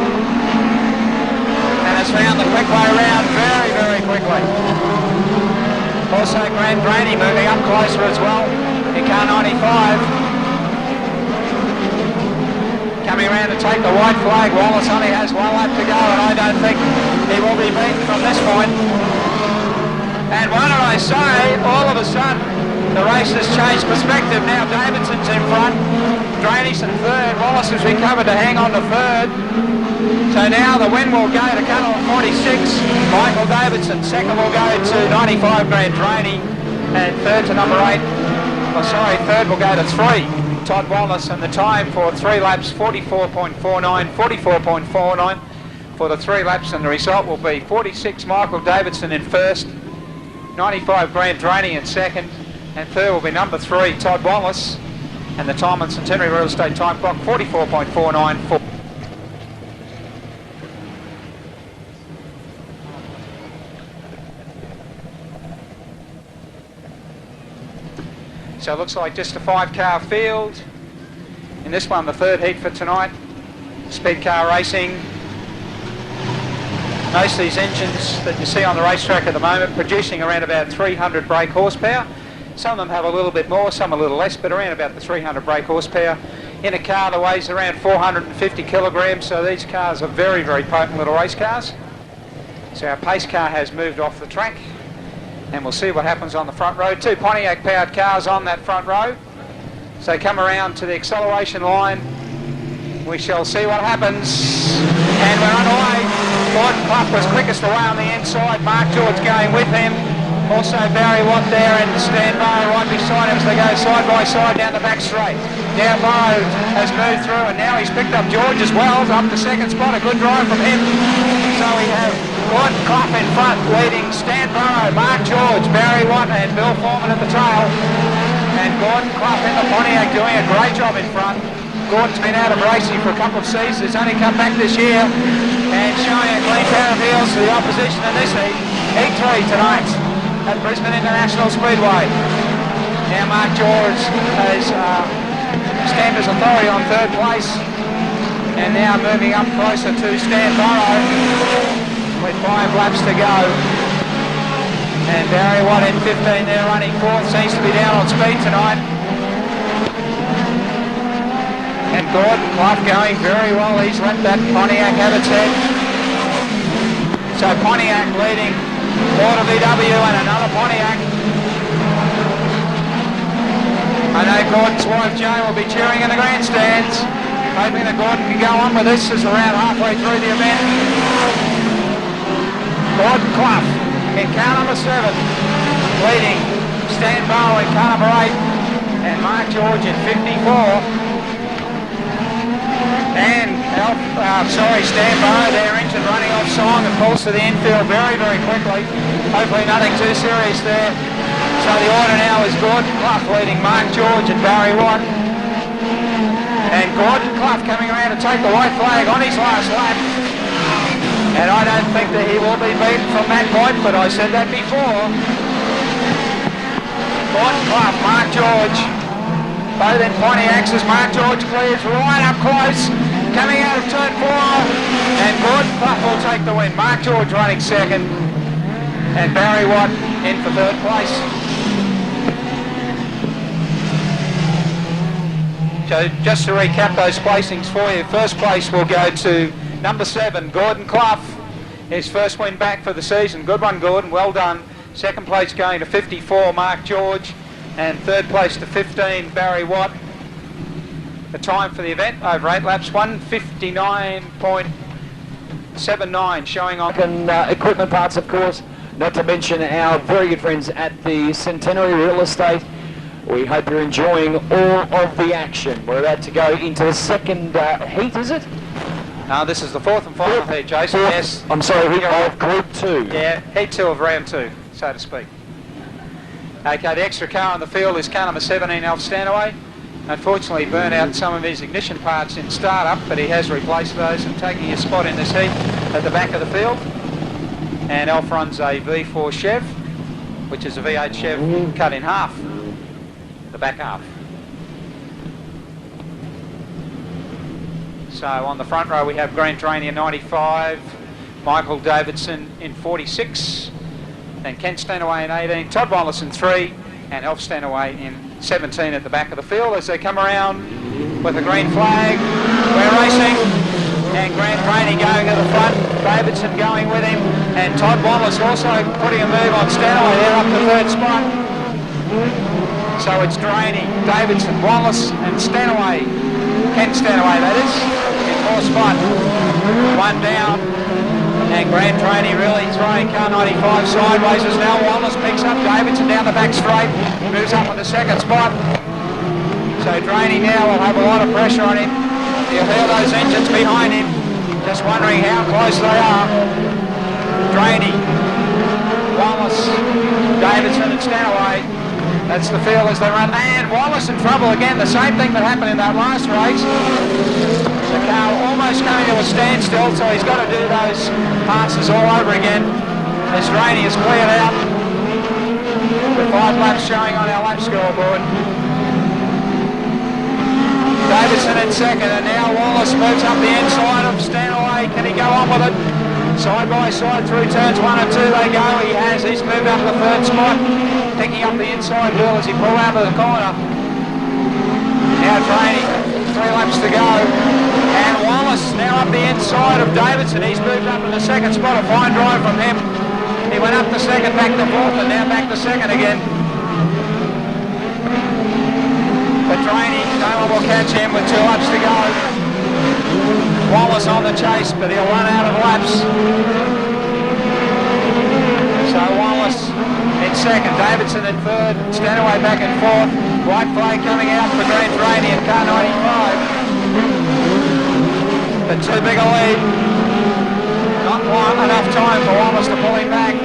B: has found the quick way around very, very quickly. Also Grant Draney moving up closer as well in car 95. Coming around to take the white flag. Wallace only has 1 lap to go, and I don't think he will be beaten from this point. And why don't I say, all of a sudden, the race has changed perspective. Now Davidson's in front, Draney's in third, Wallace has recovered to hang on to third. So now the win will go to car number 46, Michael Davidson. Second will go to 95, Grant Draney, and third to number 8. Oh, sorry, third will go to 3. Todd Wallace, and the time for 3 laps 44.49 for the 3 laps, and the result will be 46 Michael Davidson in first, 95 Grant Draney in second, and third will be number 3 Todd Wallace, and the time on Centenary Real Estate time clock 44.49. So it looks like just a 5-car field. In this one, the 3rd heat for tonight. Speed car racing. Most of these engines that you see on the racetrack at the moment producing around about 300 brake horsepower. Some of them have a little bit more, some a little less, but around about the 300 brake horsepower. In a car that weighs around 450 kilograms, so these cars are very, very potent little race cars. So our pace car has moved off the track, and we'll see what happens on the front row. 2 Pontiac powered cars on that front row. So come around to the acceleration line. We shall see what happens. And we're underway. Gordon Clough was quickest away on the inside. Mark George going with him. Also Barry Watt there and Stan Burrow right beside him as they go side by side down the back straight. Now Burrow has moved through and now he's picked up George as well. Up to second spot. A good drive from him. So we have Gordon Clough in front, leading Stan Burrow, Mark George, Barry Watt and Bill Foreman at the tail. And Gordon Clough in the Pontiac doing a great job in front. Gordon's been out of racing for a couple of seasons. He's only come back this year and showing a clean pair of heels to the opposition in this heat. Heat 3 tonight at Brisbane International Speedway. Now Mark George has stamped his authority on third place, and now moving up closer to Stan Burrow with 5 laps to go. And Barry Watt in 15 there running fourth, seems to be down on speed tonight. And Gordon Clough going very well, he's let that Pontiac have its head. So Pontiac leading Porter VW and another Pontiac. I know Gordon's wife Jane will be cheering in the grandstands, hoping that Gordon can go on with this as around halfway through the event. Gordon Clough in car number 7, leading Stan Barrow in car number 8, and Mark George in 54. And Stan Barrow, their engine running off song and pulls to the infield very, very quickly. Hopefully nothing too serious there. So the order now is Gordon Clough leading Mark George and Barry Watt. And Gordon Clough coming around to take the white flag on his last lap. And I don't think that he will be beaten from that point, but I said that before. Gordon Clough, Mark George, both in Pontiacs as Mark George clears right up close, coming out of turn 4, and Gordon Clough will take the win. Mark George running second, and Barry Watt in for third place. So just to recap those placings for you, first place will go to number 7, Gordon Clough, his first win back for the season. Good one, Gordon, well done. Second place going to 54, Mark George, and third place to 15, Barry Watt. The time for the event over 8 laps, 1:59.79, showing on
H: Equipment parts, of course, not to mention our very good friends at the Centenary Real Estate. We hope you're enjoying all of the action. We're about to go into the second heat, is it?
B: No, this is the fourth and final heat, Jason. Yes.
H: I'm sorry, heat of Group 2.
B: Yeah, heat 2 of round 2, so to speak. Okay, the extra car on the field is car number 17, Alf Stanaway. Unfortunately, burned out some of his ignition parts in startup, but he has replaced those and taking his spot in this heat at the back of the field. And Alf runs a V4 Chev, which is a V8 Chev cut in half, the back half. So on the front row we have Grant Drainey in 95, Michael Davidson in 46, and Ken Stanaway in 18, Todd Wallace in 3, and Alf Stanaway in 17 at the back of the field as they come around with a green flag. We're racing, and Grant Drainey going to the front, Davidson going with him, and Todd Wallace also putting a move on Stanaway there up to third spot. So it's Drainey, Davidson, Wallace and Stanaway, Ken Stanaway that is, in fourth spot. One down, and Grant Drainey really throwing car 95 sideways as now Wallace picks up Davidson down the back straight, moves up on the second spot. So Drainey now will have a lot of pressure on him. You'll hear those engines behind him, just wondering how close they are. Drainey, Wallace, Davidson and Stanaway. That's the field as they run. And Wallace in trouble again, the same thing that happened in that last race. The car almost coming to a standstill, so he's got to do those passes all over again. As Drainey is cleared out with 5 laps showing on our lap scoreboard. Davidson in second, and now Wallace moves up the inside of Stanaway. Can he go on with it? Side by side through turns 1 and 2 they go. He has. He's moved up the third spot, picking up the inside wheel as he pulls out of the corner. Now Drainey, 3 laps to go. And Wallace now up the inside of Davidson. He's moved up in the second spot. A fine drive from him. He went up to second, back to fourth, and now back to second again. But Drainey, no one will catch him with 2 laps to go. Wallace on the chase, but he'll run out of laps. So Wallace in second, Davidson in third, Stanaway back in fourth. White flag coming out for Grant Drainey in car 95. But too big a lead. Not enough time for Wallace to pull him back.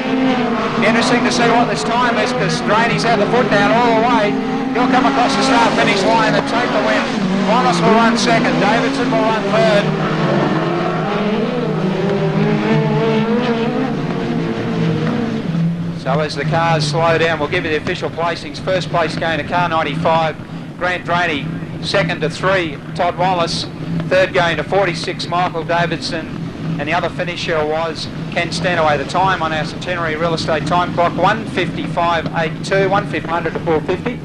B: Interesting to see what this time is, because Drainey's had the foot down all the way. He'll come across the start-finish line and take the win. Wallace will run second, Davidson will run third. So as the cars slow down, we'll give you the official placings. First place going to car 95, Grant Draney. Second to 3, Todd Wallace. Third going to 46, Michael Davidson. And the other finisher was Ken Stanaway. The time on our Centenary Real Estate time clock, 1:55.82, 100 to 4:50.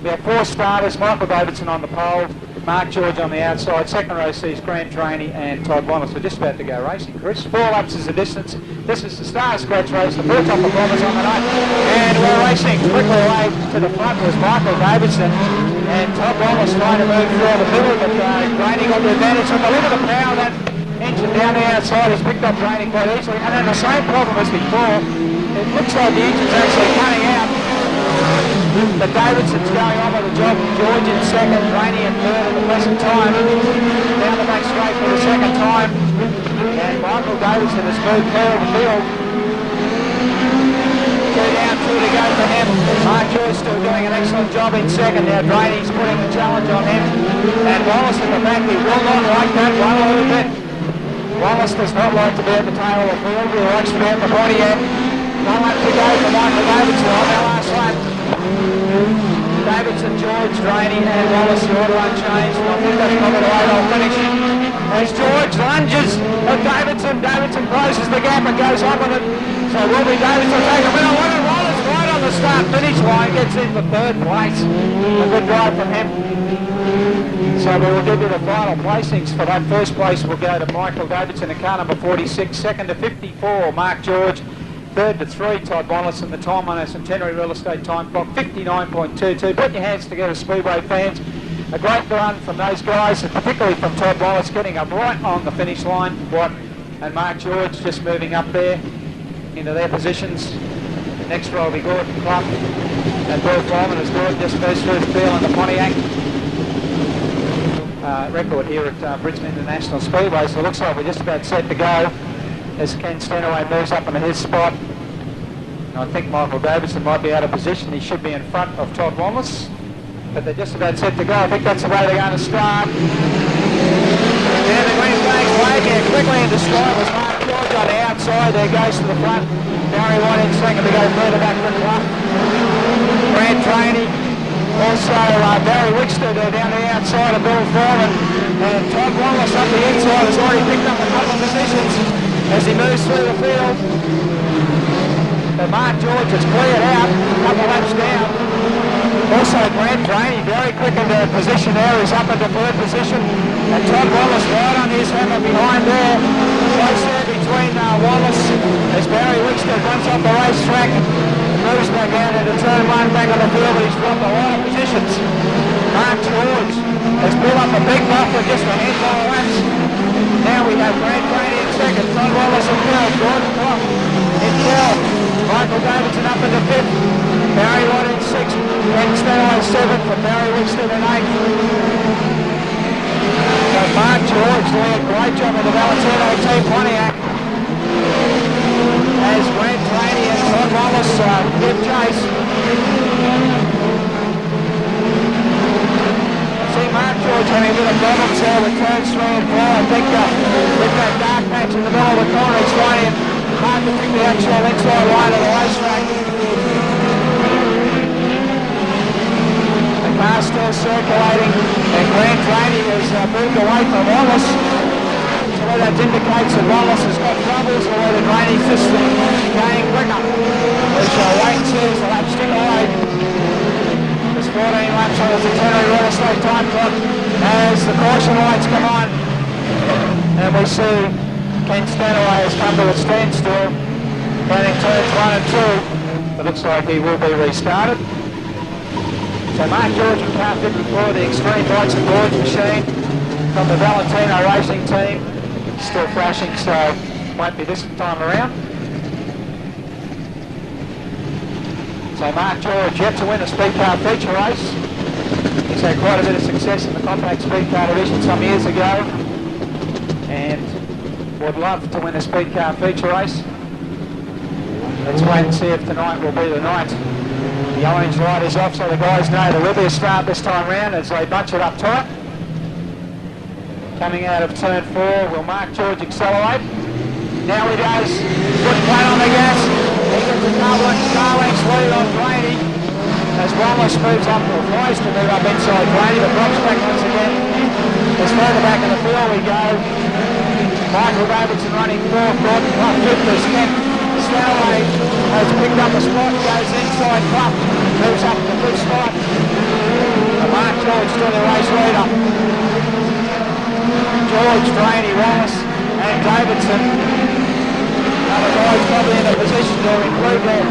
B: We have 4 starters, Michael Davidson on the pole, Mark George on the outside. Second row sees Grant Draney and Todd Wallace. We're just about to go racing, Chris. 4 laps is the distance. This is the Star Scratch race. The first top performers on the night. And we're racing quickly away to the front was Michael Davidson. And Todd Wallace trying to move through the middle, but Draney got the advantage. From the limit of power, that engine down the outside has picked up Draney quite easily. And then the same problem as before. It looks like the engine's actually cutting out. But Davidson's going on with the job. George in second, Draney in third at the present time. Down the back straight for the second time. And Michael Davidson has moved clear of the field. 2 down, 2 to go for him. Mark George still doing an excellent job in second. Now Draney's putting the challenge on him. And Wallace at the back, he will not like that one a little bit. Wallace does not like to be at the tail of the field. He likes to be at the body end. 1 lap to go for Michael Davidson on our last lap. Davidson, George, Draney and Wallace, the order unchanged. I think that's probably the way they'll finish. As George lunges at Davidson, Davidson closes the gap and goes on with it. So will be Davidson take a winner. Wallace right on the start-finish line, gets in the 3rd place. A good drive from him. So we will give you the final placings for that. First place will go to Michael Davidson in car number 46. Second to 54, Mark George. Third to 3, Todd Wallace, and the time on our Centenary Real Estate time clock, 59.22. Put your hands together, Speedway fans. A great run from those guys, and particularly from Todd Wallace, getting up right on the finish line. And Mark George just moving up there into their positions. Next row will be Gordon Clump, and Bill Foreman as Gordon just moves through the field on the Pontiac. Record here at Brisbane International Speedway, so it looks like we're just about set to go as Ken Stanaway moves up into his spot. And I think Michael Davidson might be out of position. He should be in front of Todd Wallace, but they're just about set to go. I think that's the way they're going to start. And the green flag's waving quickly into stride was Mark George on the outside. There goes to the front. Barry White in second to go further back from the front. Grant Draney. Also Barry Wickster there down the outside of Bill Foreman. And Todd Wallace up the inside has already picked up a couple of positions as he moves through the field. But Mark George has cleared out, a couple laps down. Also Grant Draney very quick into position there, he's up into 3rd position. And Todd Wallace right on his hammer behind there. Close there between Wallace as Barry Wickster runs up the racetrack. Moves back out into turn 1, back on the field, but he's dropped a lot of positions. Mark George has built up a big buffer, just a handful of laps. Now we have Grant Draney in second, Todd Wallace in third, Gordon Clump in 12th, Michael Davidson up into 5th, Barry White in 6th, Ken Stanaway 7th, and Barry Wickster in 8th. So Mark George doing a great job in the Valentino team Pontiac. As Grant Draney and Todd Wallace give chase. See Mark George having a bit of problems there with turns 3 and 4. I think with that dark patch in the middle of the corner, it's finding it hard to pick the actual inside line of the racetrack. The car's still circulating, and Grant Draney has moved away from Wallace. That indicates that Wallace has got troubles, or whether Draney's just going quicker. We shall wait and see as the laps tick away. There's 14 laps on the Centenary Real Estate time clock as the caution lights come on. And we see Ken Stanaway has come to a standstill, counting turns 1 and 2. It looks like he will be restarted. So Mark George in car 54, the Extreme Bikes and Boards machine from the Valentino Racing team. Still flashing, so won't be this time around. So Mark George yet to win a speed car feature race. He's had quite a bit of success in the compact speed car division some years ago, and would love to win a speed car feature race. Let's wait and see if tonight will be the night. The orange light is off, so the guys know there will be a start this time round as they bunch it up tight. Coming out of turn 4, will Mark George accelerate? Now he does. Put flat on the gas. He gets a double and start. Wallace moves up, or tries to move up inside Granny, but drops back once again. As further back in the field we go. Michael Davidson running fourth, Gordon Clough fifth as Kent Stowaway has picked up a spot, goes inside Clough, moves up to the fifth spot. And Mark George still the race leader. George, Draney, Wallace and Davidson. Other guys probably in a position to include their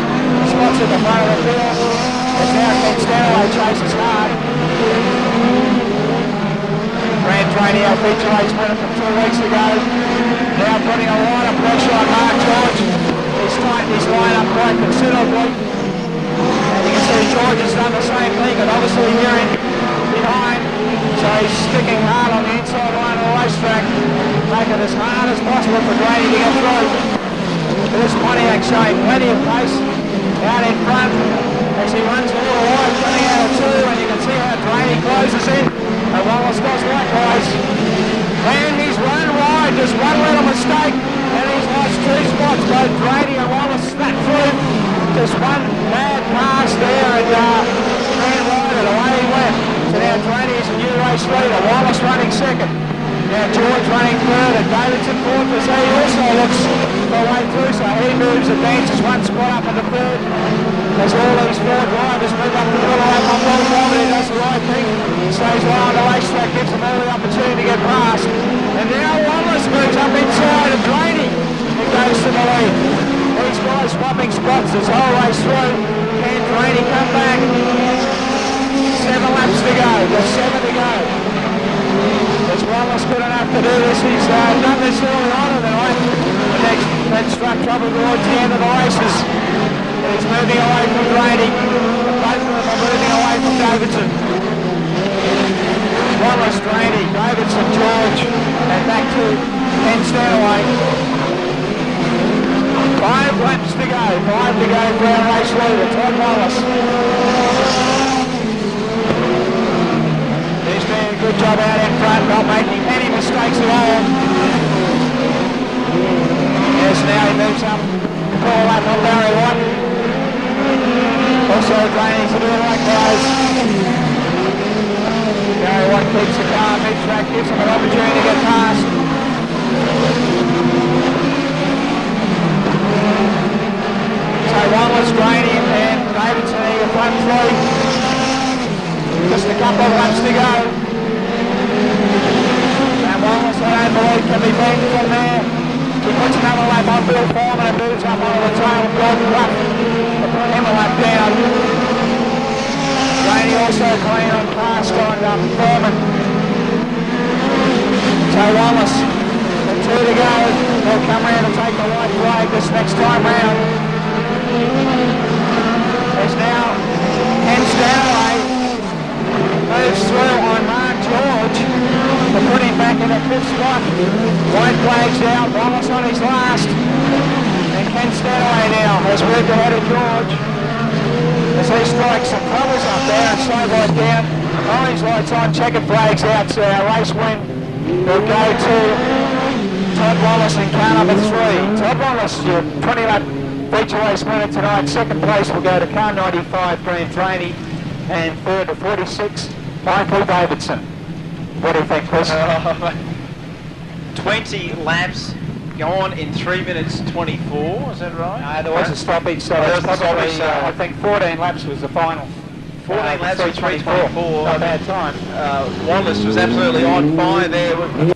B: spots at the front of the field. As now Ken Stowaway chases hard. Grand Draney, our feature race winner from 2 weeks ago. Now putting a lot of pressure on Mark George. He's tightened his line up quite considerably. And you can see George has done the same thing, but obviously here in behind. So he's sticking hard on the inside line of the racetrack. Make it as hard as possible for Draney to get through. This Pontiac showing plenty of pace out in front as he runs a little wide, running out of 2, and you can see how Draney closes in. And Wallace does likewise. And he's run wide, just one little mistake, and he's lost 2 spots. Both Draney and Wallace snap through. Just one bad pass there, and ran wide, and away he went. So now Draney is a new race leader. Wallace running second. Now George running third, and Davidson fourth as he also looks the way through. So he moves, advances 1 spot up into third. As all these 4 drivers move up the middle lap on Paul He does the right thing. Stays low on the racetrack, gives them early opportunity to get past. And now Wallace moves up inside of Draney. He goes to the lead. These guys swapping spots this whole race through. Can Draney come back? 7 laps to go. There's 7 to go. Is Wallace good enough to do this? He's done this early on in the night. The next struck trouble towards the end of the races. He's moving away from Draney. Both of them are moving away from Davidson. Wallace, Draney, Davidson, George, and back to Ken Stowaway. 5 laps to go. 5 to go for our race leader, Todd Wallace. He's doing a good job out in front, not making any mistakes at all. Yes, now he moves up. Call up on Barry Watt. Also Draney to do likewise. Barry Watt keeps the car mid-track, gives him an opportunity to get past. So Wallace, Draney and Davidson in the front 3. Just a couple of laps to go. And Wallace, I don't believe, can be beaten from there. He puts another lap on Bill Foreman and moves up onto the tail of Gordon Clough to put him a lap down. Draney also clean on fast on Foreman. So Wallace, with 2 to go, they'll come round and take the white flag this next time round. There's now Ken Stowaway moves through on Mark George to put him back in the 5th spot. White flag's out, Wallace on his last. And Ken Stowaway now has moved ahead of George as he strikes some colours up there and slow right down. Orange lights on, checkered flags out, so our race win will go to Todd Wallace in car number 3. Todd Wallace, your 20-lap feature race winner tonight. 2nd place will go to car 95, Grant Draney, and 3rd to 46, Michael Davidson. What do you think, Chris?
I: 20 laps gone in 3 minutes 24, is that right?
B: No, there was a stoppage, so it's probably, I think 14 laps was the final.
I: 14 laps in 3:24.
B: Not a bad time.
I: Wallace was absolutely on fire there.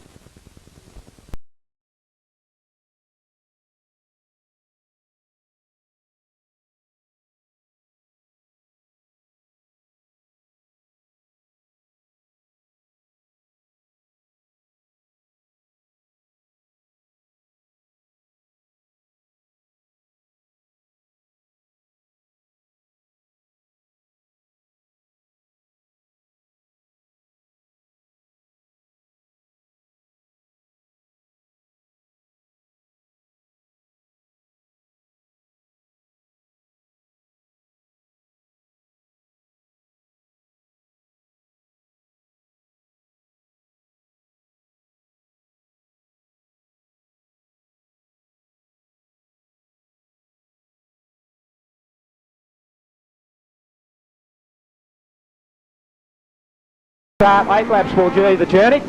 B: start. 8 laps will do the journey.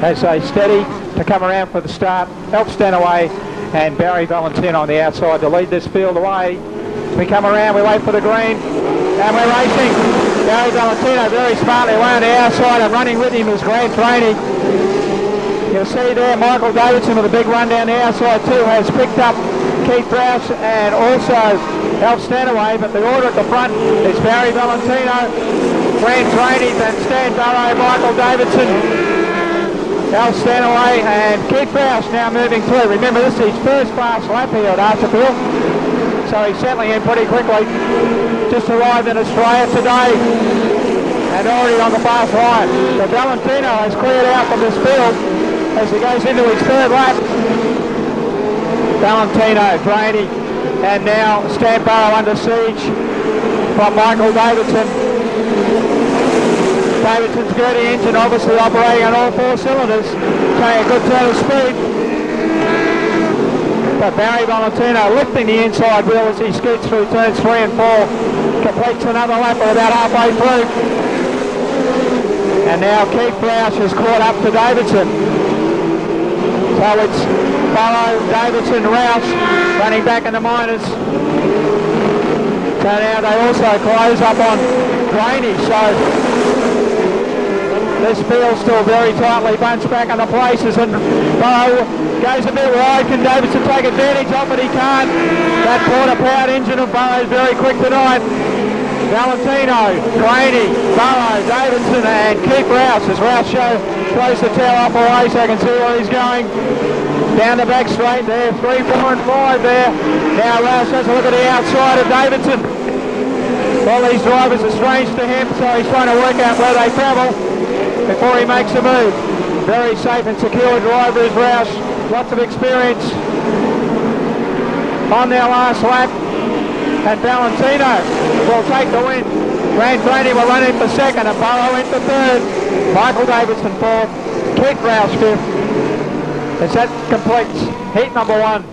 B: As they steady to come around for the start. Help Stanaway and Barry Valentino on the outside to lead this field away. We come around, we wait for the green, and we're racing. Barry Valentino very smartly away on the outside, and running with him is Grant Rainey. You'll see there Michael Davidson with a big run down the outside too has picked up Keith Rouse and also Alf Stanaway, but the order at the front is Barry Valentino, Grant Rainey, then Stan Burrow, Michael Davidson, Alf Stanaway and Keith Rouse now moving through. Remember, this is his first fast lap here at Archerfield, so he's settling in pretty quickly. Just arrived in Australia today and already on the fast line. So Valentino has cleared out from this field as he goes into his third lap. Valentino, Rainey, and now Stan Burrow under siege from Michael Davidson. Davidson's dirty engine obviously operating on all 4 cylinders, showing a good turn of speed. But Barry Valentino lifting the inside wheel as he scoots through turns 3 and 4, completes another lap at about halfway through. And now Keith Rouse has caught up to Davidson. So it's Burrow, Davidson, Rouse running back in the minors. So now they also close up on Rainey. So this field's still very tightly bunched back in the places, and Burrow goes a bit wide. Can Davidson take advantage of it? He can't. That quarter-powered engine of Burrow is very quick tonight. Valentino, Rainey, Burrow, Davidson and Keith Rouse as Rouse throws the tail off away so I can see where he's going. Down the back straight there, 3, 4 and 5 there. Now Rouse has a look at the outside of Davidson. All these drivers are strange to him, so he's trying to work out where they travel before he makes a move. Very safe and secure driver is Rouse. Lots of experience on their last lap. And Valentino will take the win. Grant Rainey will run in for second and Burrow in for third. Michael Davidson fourth. Keith Rouse fifth. As that completes heat number 1.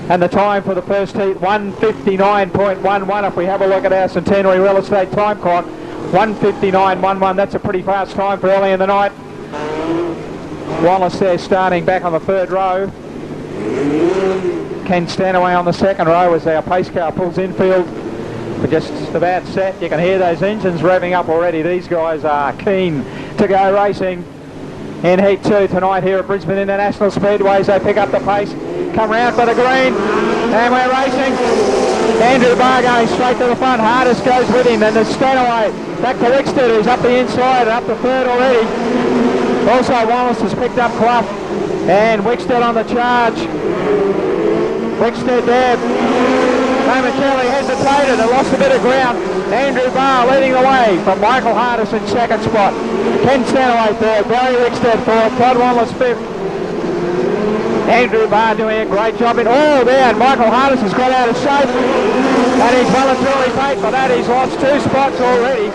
B: And the time for the first heat, 1:59.11. If we have a look at our Centenary Real Estate time clock, 1:59.11. That's a pretty fast time for early in the night. Wallace there starting back on the 3rd row. Ken Stanaway on the 2nd row as our pace car pulls infield. We're just about set. You can hear those engines revving up already. These guys are keen to go racing in Heat 2 tonight here at Brisbane International Speedway as they pick up the pace. Come round for the green and we're racing. Andrew Barr going straight to the front. Hardest goes with him, and there's Stanaway back to Wickstead, who's up the inside and up to 3rd already. Also Wallace has picked up Clough and Wickstead on the charge. Wickstead there momentarily hesitated and lost a bit of ground. Andrew Barr leading the way from Michael Hardis in 2nd spot. Ken Stanaway 3rd, Barry Wickstead 4th, Todd Wallace 5th. Andrew Barr doing a great job in all there, and Michael Hardis has got out of shape. And he's well and truly paid for that. He's lost 2 spots already.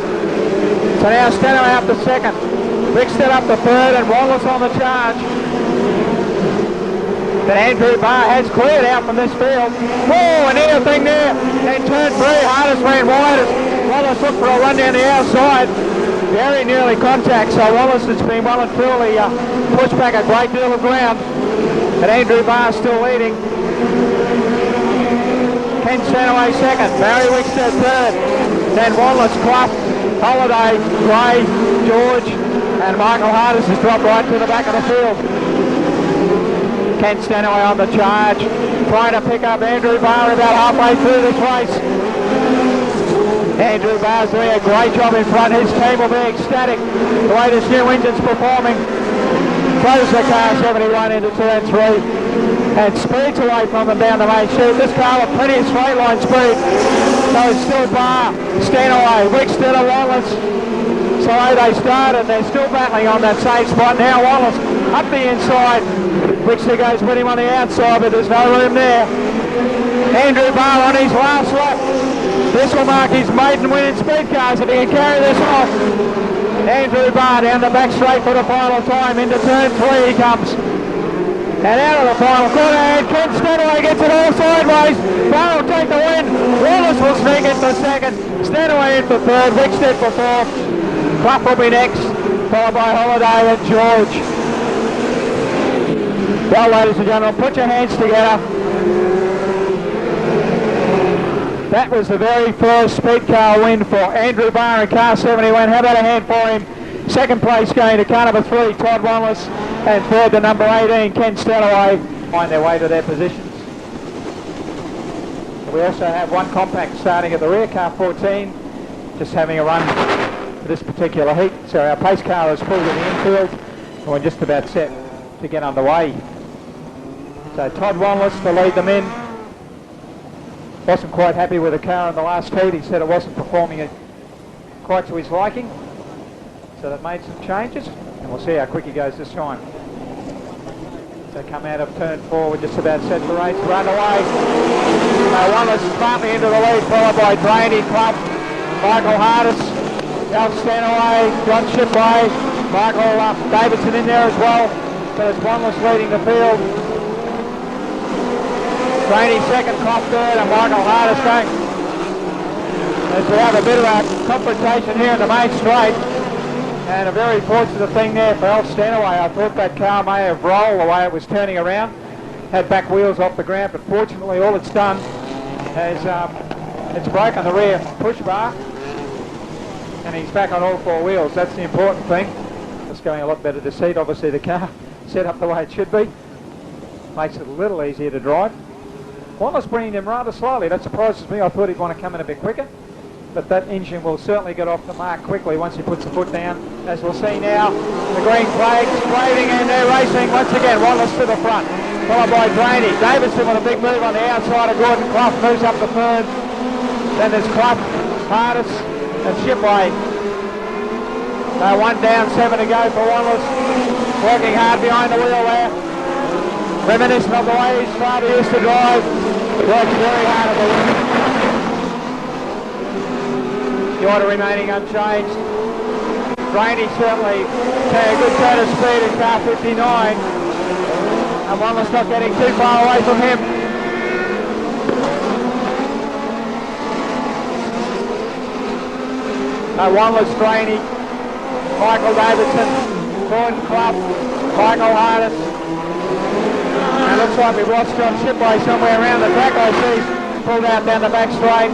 B: So now Stanaway up to 2nd. Wickstead up to 3rd and Wallace on the charge. But Andrew Barr has cleared out from this field. Oh, an ear thing there. And turn 3, Hardis ran wide as Wallace looked for a run down the outside. Very nearly contact, so Wallace has been well and truly pushed back a great deal of ground. But Andrew Barr still leading. Ken Stanaway 2nd, Barry Wickstead 3rd. Then Wallace, Clough, Holiday, Gray, George, and Michael Hardis has dropped right to the back of the field. Ken Stanaway on the charge, trying to pick up Andrew Barr about halfway through this race. Andrew Barr's doing a great job in front. His team will be ecstatic the way this new engine's performing. Throws the car 71 into turn 3 and speeds away from them down the main chute. This car with plenty of straight line speed. So it's still Barr, Stanaway, Wickstead and Wallace. So they started, they're still battling on that same spot. Now Wallace up the inside. Wickstead goes with him on the outside, but there's no room there. Andrew Barr on his last lap. This will mark his maiden win in speed cars if he can carry this off. Andrew Barr down the back straight for the final time. Into turn 3 he comes. And out of the final corner, and Ken Stanaway gets it all sideways. Barr will take the win. Wallace will sneak in for 2nd. Stanaway in for 3rd. Wickstead for 4th. Clough will be next, followed by Holiday and George. Well, ladies and gentlemen, put your hands together. That was the very first speed car win for Andrew Barr in car 71. How about a hand for him? Second place going to car number 3, Todd Wanless, and third to number 18, Ken Stanaway, find their way to their positions. We also have one compact starting at the rear, car 14, just having a run for this particular heat. So our pace car is pulled in the infield, and we're just about set to get underway. So Todd Wanless to lead them in. Wasn't quite happy with the car in the last heat. He said it wasn't performing it quite to his liking. So they've made some changes, and we'll see how quick he goes this time. So come out of turn 4, we're just about set for race. Run away. Wanless smartly into the lead, followed by Drainey, Clough, Michael Hardis, Al Stanaway, John Shipley, Michael Davidson in there as well. So it's Wanless leading the field. Drainey second, Clough third, and Michael Hardis going. As we have a bit of a confrontation here in the main straight. And a very fortunate thing there for Al Stanaway. I thought that car may have rolled the way it was turning around. Had back wheels off the ground, but fortunately all it's done is it's broken the rear push bar. And he's back on all 4 wheels. That's the important thing. It's going a lot better to seat. Obviously the car set up the way it should be. Makes it a little easier to drive. Wanless bringing him rather slowly. That surprises me. I thought he'd want to come in a bit quicker. But that engine will certainly get off the mark quickly once he puts the foot down. As we'll see now, the green flag is waving and they're racing once again. Wanless to the front, followed by Drainey. Davidson with a big move on the outside of Gordon. Clough moves up the third. Then there's Clough, Hardis and Shipley. So 1 down, 7 to go for Wanless. Working hard behind the wheel there. Reminiscent of the way his father used to drive. Works very hard at the wheel. The order remaining unchanged. Drainey certainly a good turn of speed in car 59. And Wanless not getting too far away from him. Wanless, Drainey, Michael Davidson, Gordon Clough, Michael Hardis. And it looks like we've lost John Shipley somewhere around the track. I see he's pulled out down the back straight.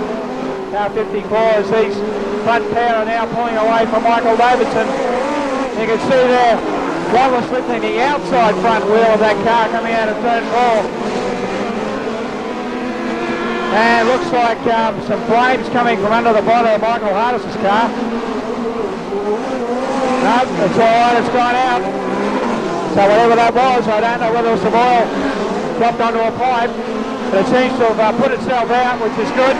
B: Car 54 as these front pair are now pulling away from Michael Davidson. You can see there Wanless lifting the outside front wheel of that car coming out of turn 4. And looks like some flames coming from under the bottom of Michael Hardis' car. No, it's all right, it's gone out. So whatever that was, I don't know whether it was some oil dropped onto a pipe, but it seems to have put itself out, which is good.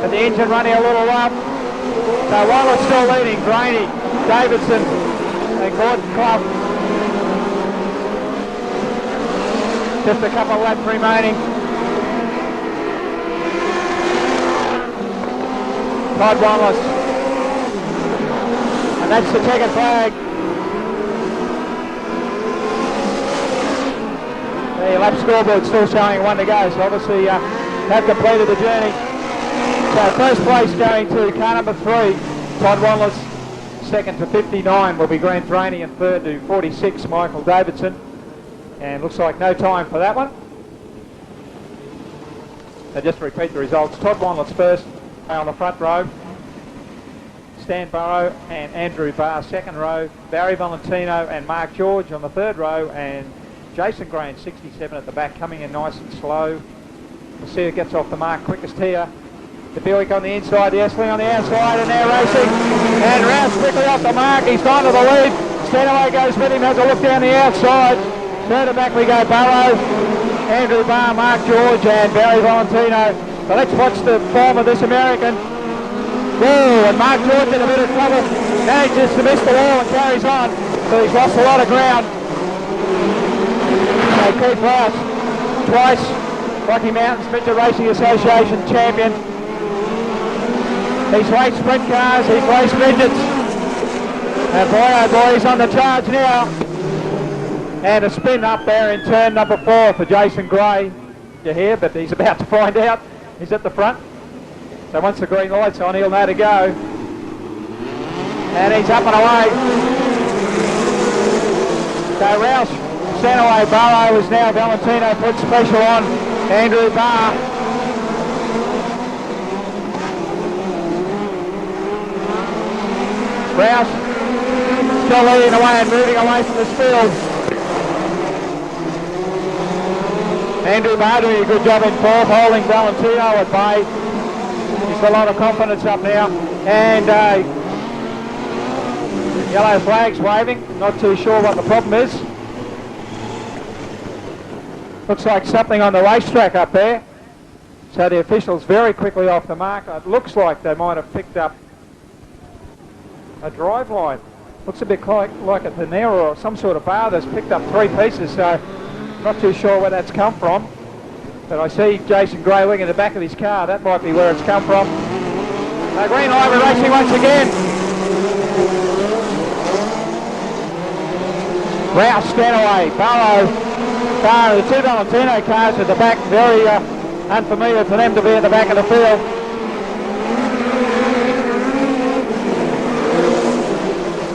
B: And the engine running a little rough. So Wanless still leading, Drainey, Davidson and Gordon Clough. Just a couple of laps remaining. Todd Wanless. And that's the checkered flag. The lap scoreboard still showing 1 to go, so obviously have completed the journey. So first place going to car number 3, Todd Wanless. Second to 59 will be Grant Drainey, and third to 46, Michael Davidson. And looks like no time for that one. So just to repeat the results, Todd Wanless first on the front row. Stan Burrow and Andrew Barr second row. Barry Valentino and Mark George on the third row, and Jason Grant 67 at the back, coming in nice and slow. We'll see who gets off the mark quickest here. The Buick on the inside, the Esling on the outside, and they're racing. And Rouse quickly off the mark, he's gone to the lead. Stanaway goes with him, has a look down the outside. Further back we go, Burrow, Andrew Barr, Mark George, and Barry Valentino. So let's watch the form of this American. Whoa, and Mark George in a bit of trouble. Manages to miss the wall and carries on. So he's lost a lot of ground. So Keith Rouse, twice Rocky Mountains Midget Racing Association champion. He's raced sprint cars, he's raced midgets. And boy, oh boy, he's on the charge now. And a spin up there in turn number 4 for Jason Gray. You hear, but he's about to find out. He's at the front. So once the green light's on, he'll know to go. And he's up and away. So Roush sent away Barrow is now Valentino puts pressure on Andrew Barr. Roush still leading away and moving away from this field. Andrew Barr doing a good job in fourth, holding Valentino at bay. He's got a lot of confidence up now. And yellow flags waving, not too sure what the problem is. Looks like something on the racetrack up there. So the officials very quickly off the mark. It looks like they might have picked up a drive line. Looks a bit like a Panera or some sort of bar that's picked up 3 pieces, so not too sure where that's come from. But I see Jason Grayling in the back of his car. That might be where it's come from. Green light, we're racing once again. Rouse, Stanaway, Barrow, Barr, the 2 Valentino cars at the back, very unfamiliar for them to be at the back of the field.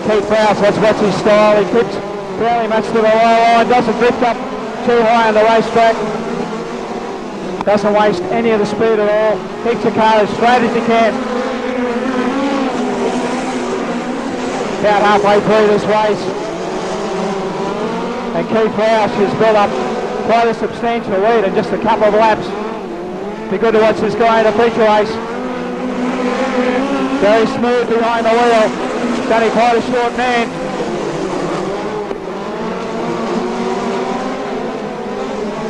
B: Keith Rouse, that's his style. He keeps fairly much to the low line, doesn't drift up too high on the racetrack, doesn't waste any of the speed at all, keeps the car as straight as he can. About halfway through this race, and Keith Rouse has built up quite a substantial lead in just a couple of laps. Be good to watch this guy in a feature race. Very smooth behind the wheel. He's only quite a short man.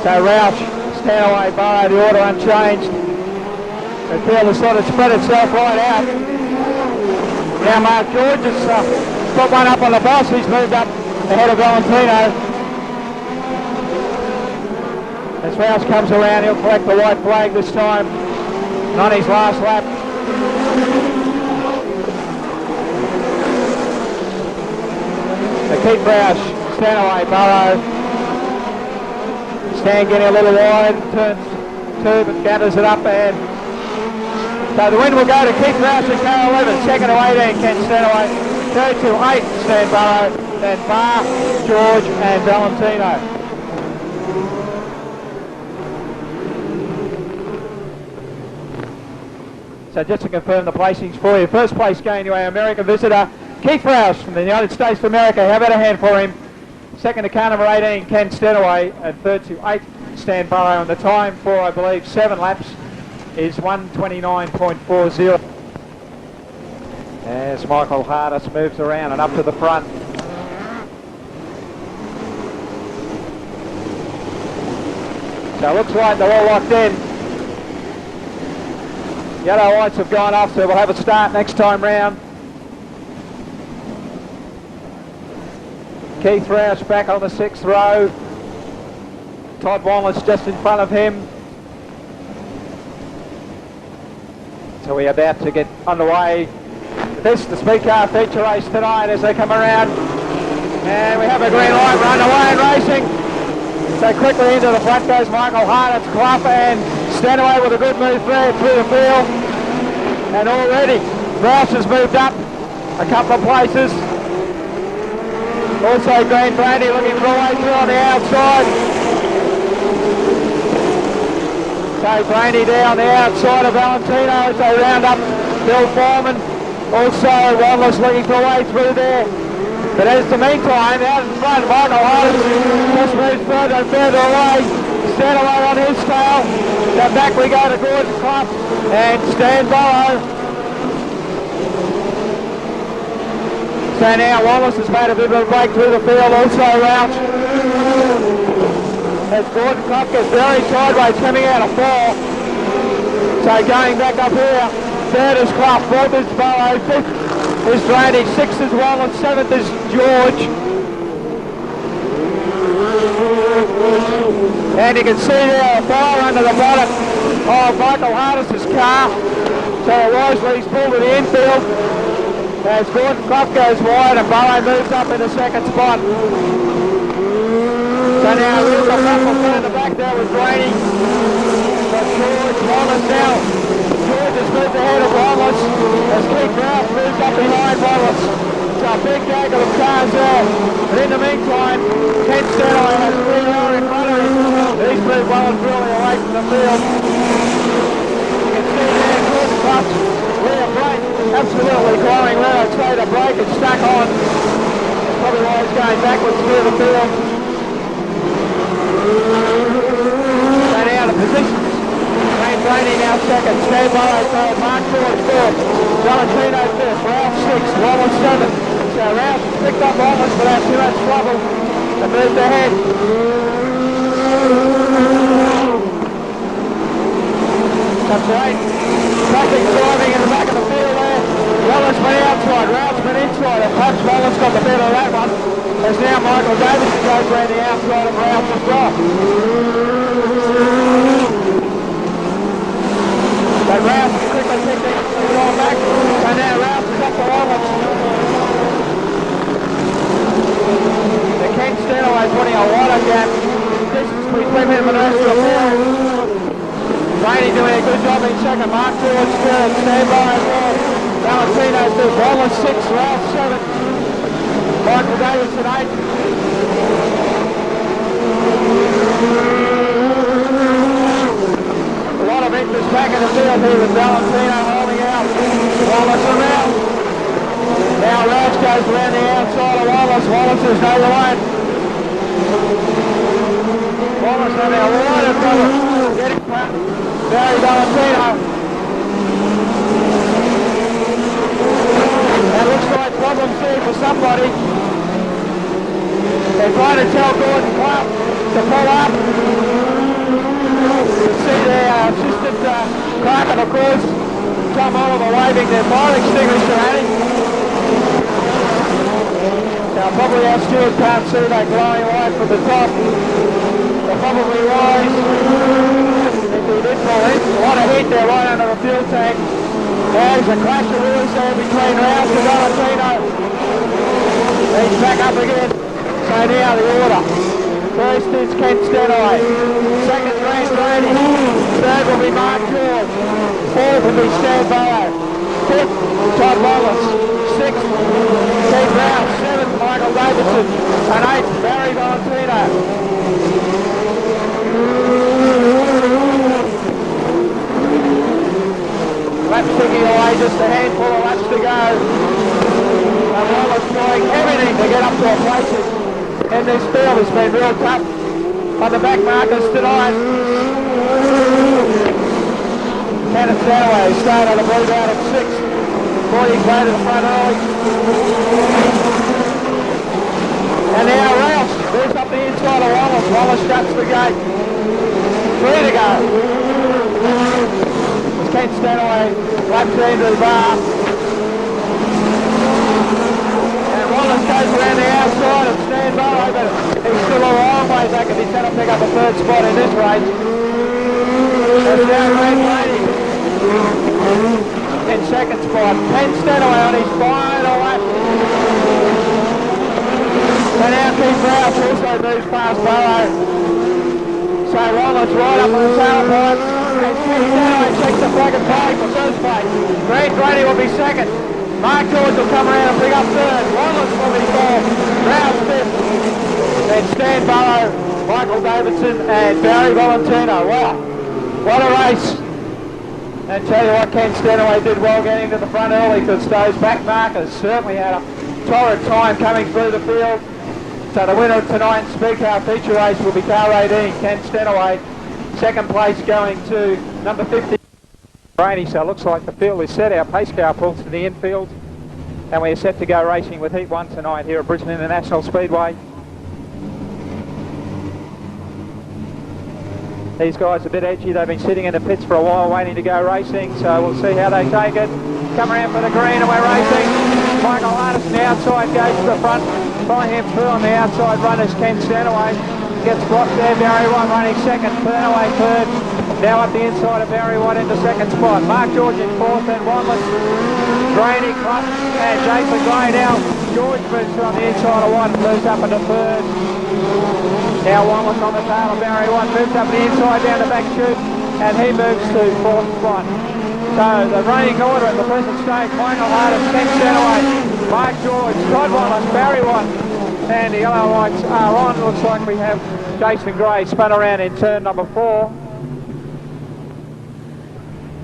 B: So Roush, Stanaway, Barrow, the order unchanged. The field has sort of spread itself right out. Now Mark George has put one up on the boss. He's moved up ahead of Valentino. As Roush comes around, he'll collect the white flag this time. And on his last lap. So keep Roush, Stanaway, Barrow. Stan getting a little wide, turns 2 but gathers it up, and so the win will go to Keith Rouse in car 11, second to 18 Ken Stanaway, third to 8 Stan Barrow, then Barr, George and Valentino. So just to confirm the placings for you, first place going to our American visitor, Keith Rouse from the United States of America. Have a hand for him. Second to car number 18, Ken Stanaway, and third to 8, Stan Barrow. And the time for, I believe, 7 laps is 1:29.40. As Michael Hardis moves around and up to the front. So it looks like they're all locked in. Yellow lights have gone off, so we'll have a start next time round. Keith Rouse back on the 6th row. Todd Wallace just in front of him. So we're about to get underway. This, the speed car feature race tonight as they come around. And we have a green light, we're underway and racing. So quickly into the front goes Michael Hart, it's Clough and Stanaway with a good move there through the field. And already Rouse has moved up a couple of places. Also Green Brandy looking for a way through on the outside. So Brandy down the outside of Valentino as they round up Bill Foreman. Also Wallace looking for a way through there. But as the meantime, out in front, Michael Hodges just moves further and further away. Stanaway on his tail. Now back we go to Gordon Clough and Stan Barrow. So now Wallace has made a bit of a break through the field, also Roush. As Gordon Clough gets very sideways coming out of 4. So going back up here, 3rd is Clough, 4th is Barrow, 5th is Brandy, 6th is Wallace, 7th is George. And you can see there a fire under the bonnet of Michael Hardis' car. So Wisely's pulled to the infield. As Gordon Clough goes wide and Barrow moves up in the 2nd spot. So now we've got Russell in the back there with Brady. But George Wallace now. George has moved ahead of Wallace. As Keith Ralph moves up behind Wallace. So a big gaggle of cars there. But in the meantime, Ken Stanley has 3 hours in front of him. He's moved well and truly away from the field. You can see there, Gordon Clutch, rear brake, absolutely glowing red. I'd say the brake is stuck on. That's probably why he's going backwards through the field. So now the positions. Wayne Blaney now second, Stan Barrow third, Mark George fourth, Valentino fifth, Ralph sixth, Wallace seventh. So Ralph picked up Wallace without too much trouble and moved ahead. Some great traffic driving in the back of the field there. Wallace went outside, Ralph went inside, and perhaps Wallace got the better of that one. As now Michael Davidson goes around the outside of Ralph as well. But Ralph quickly picked it going back, so now Ralph is up to Wallace. The Ken Stanley putting a lot of gap. Distance between him and the rest of the field. Brady doing a good job in second, Mark George third, Stan Barrow fourth, Valentino fifth, Wallace sixth, Ralph seventh, Michael Davidson eighth. A lot of interest back in the field here with Valentino holding out. Wallace around. Now Ralph goes around the outside of Wallace. Wallace is no line. Wallace on our line in front of getting Barry Valentino. That looks like problems here for somebody. They're trying to tell Gordon Clark to pull up. You can see the assistant clerk of the course, Tom Oliver, waving their fire extinguisher at him. Now probably our steward can't see that glowing light from the top. They're probably wise. If he did pull in, a lot of heat there right under the fuel tank. There's a clash of wheels there between Ralph and Valentino. He's back up again. So now the order. First is Ken Stanley. Second, Ray Revell. Third will be Mark George. Fourth will be Stan Barrow. Fifth, Todd Wallace. Sixth, Keith Ralph. Seventh, Michael Davidson. And eighth, Barry Valentino. Laps ticking away, just a handful of laps to go. And Wallace trying everything to get up to a place in this field. Has been real tough on the back markers tonight. Kenneth Stanley started on the blue out at 6th. 40 played to the front early. And now Ralph moves up the inside of Wallace. Wallace shuts the gate. 3 to go. As Ken Stanley laps into the bar. Wallace goes around the outside of Stan Barrow, but he's still a long way back if he's going to pick up a third spot in this race. There's now Ray Blaney in second spot. Ken Stanley on his final lap. And now Keith Ralph also moves past Barrow. So Wallace right up on the tailpipe. And Keith Stanley checks the flag and flag for first place. Ray Blaney will be second. Mark George will come around and pick up third. Wallace will be fourth. Ralph fifth. Then Stan Barrow, Michael Davidson and Barry Valentino. Wow, what a race. And tell you what, Ken Stanley did well getting to the front early because those back markers certainly had a torrid time coming through the field. So the winner of tonight's speed car feature race will be car 18, Ken Stanley. Second place going to number 50. Brady, so it looks like the field is set. Our pace car pulls to the infield and we're set to go racing with Heat 1 tonight here at Brisbane International Speedway. These guys are a bit edgy. They've been sitting in the pits for a while waiting to go racing, so we'll see how they take it. Come around for the green and we're racing. Michael Artist outside goes to the front. By him through on the outside runners Ken Stanley. Gets blocked there. Barry White running second. Fernaway third. Now up the inside of Barry White into second spot. Mark George in fourth, then Wanless, Graney, Clutch, and Jason Gray. Now George moves on the inside of White and moves up into third. Now Wanless on the tail of Barry White moves up the inside down the back chute, and he moves to fourth spot. So the running order at the present stage: Michael Hardis, Ken Stanaway, Mark George, Todd Wallace, Barry Watt, and the yellow lights are on. Looks like we have Jason Gray spun around in turn number 4.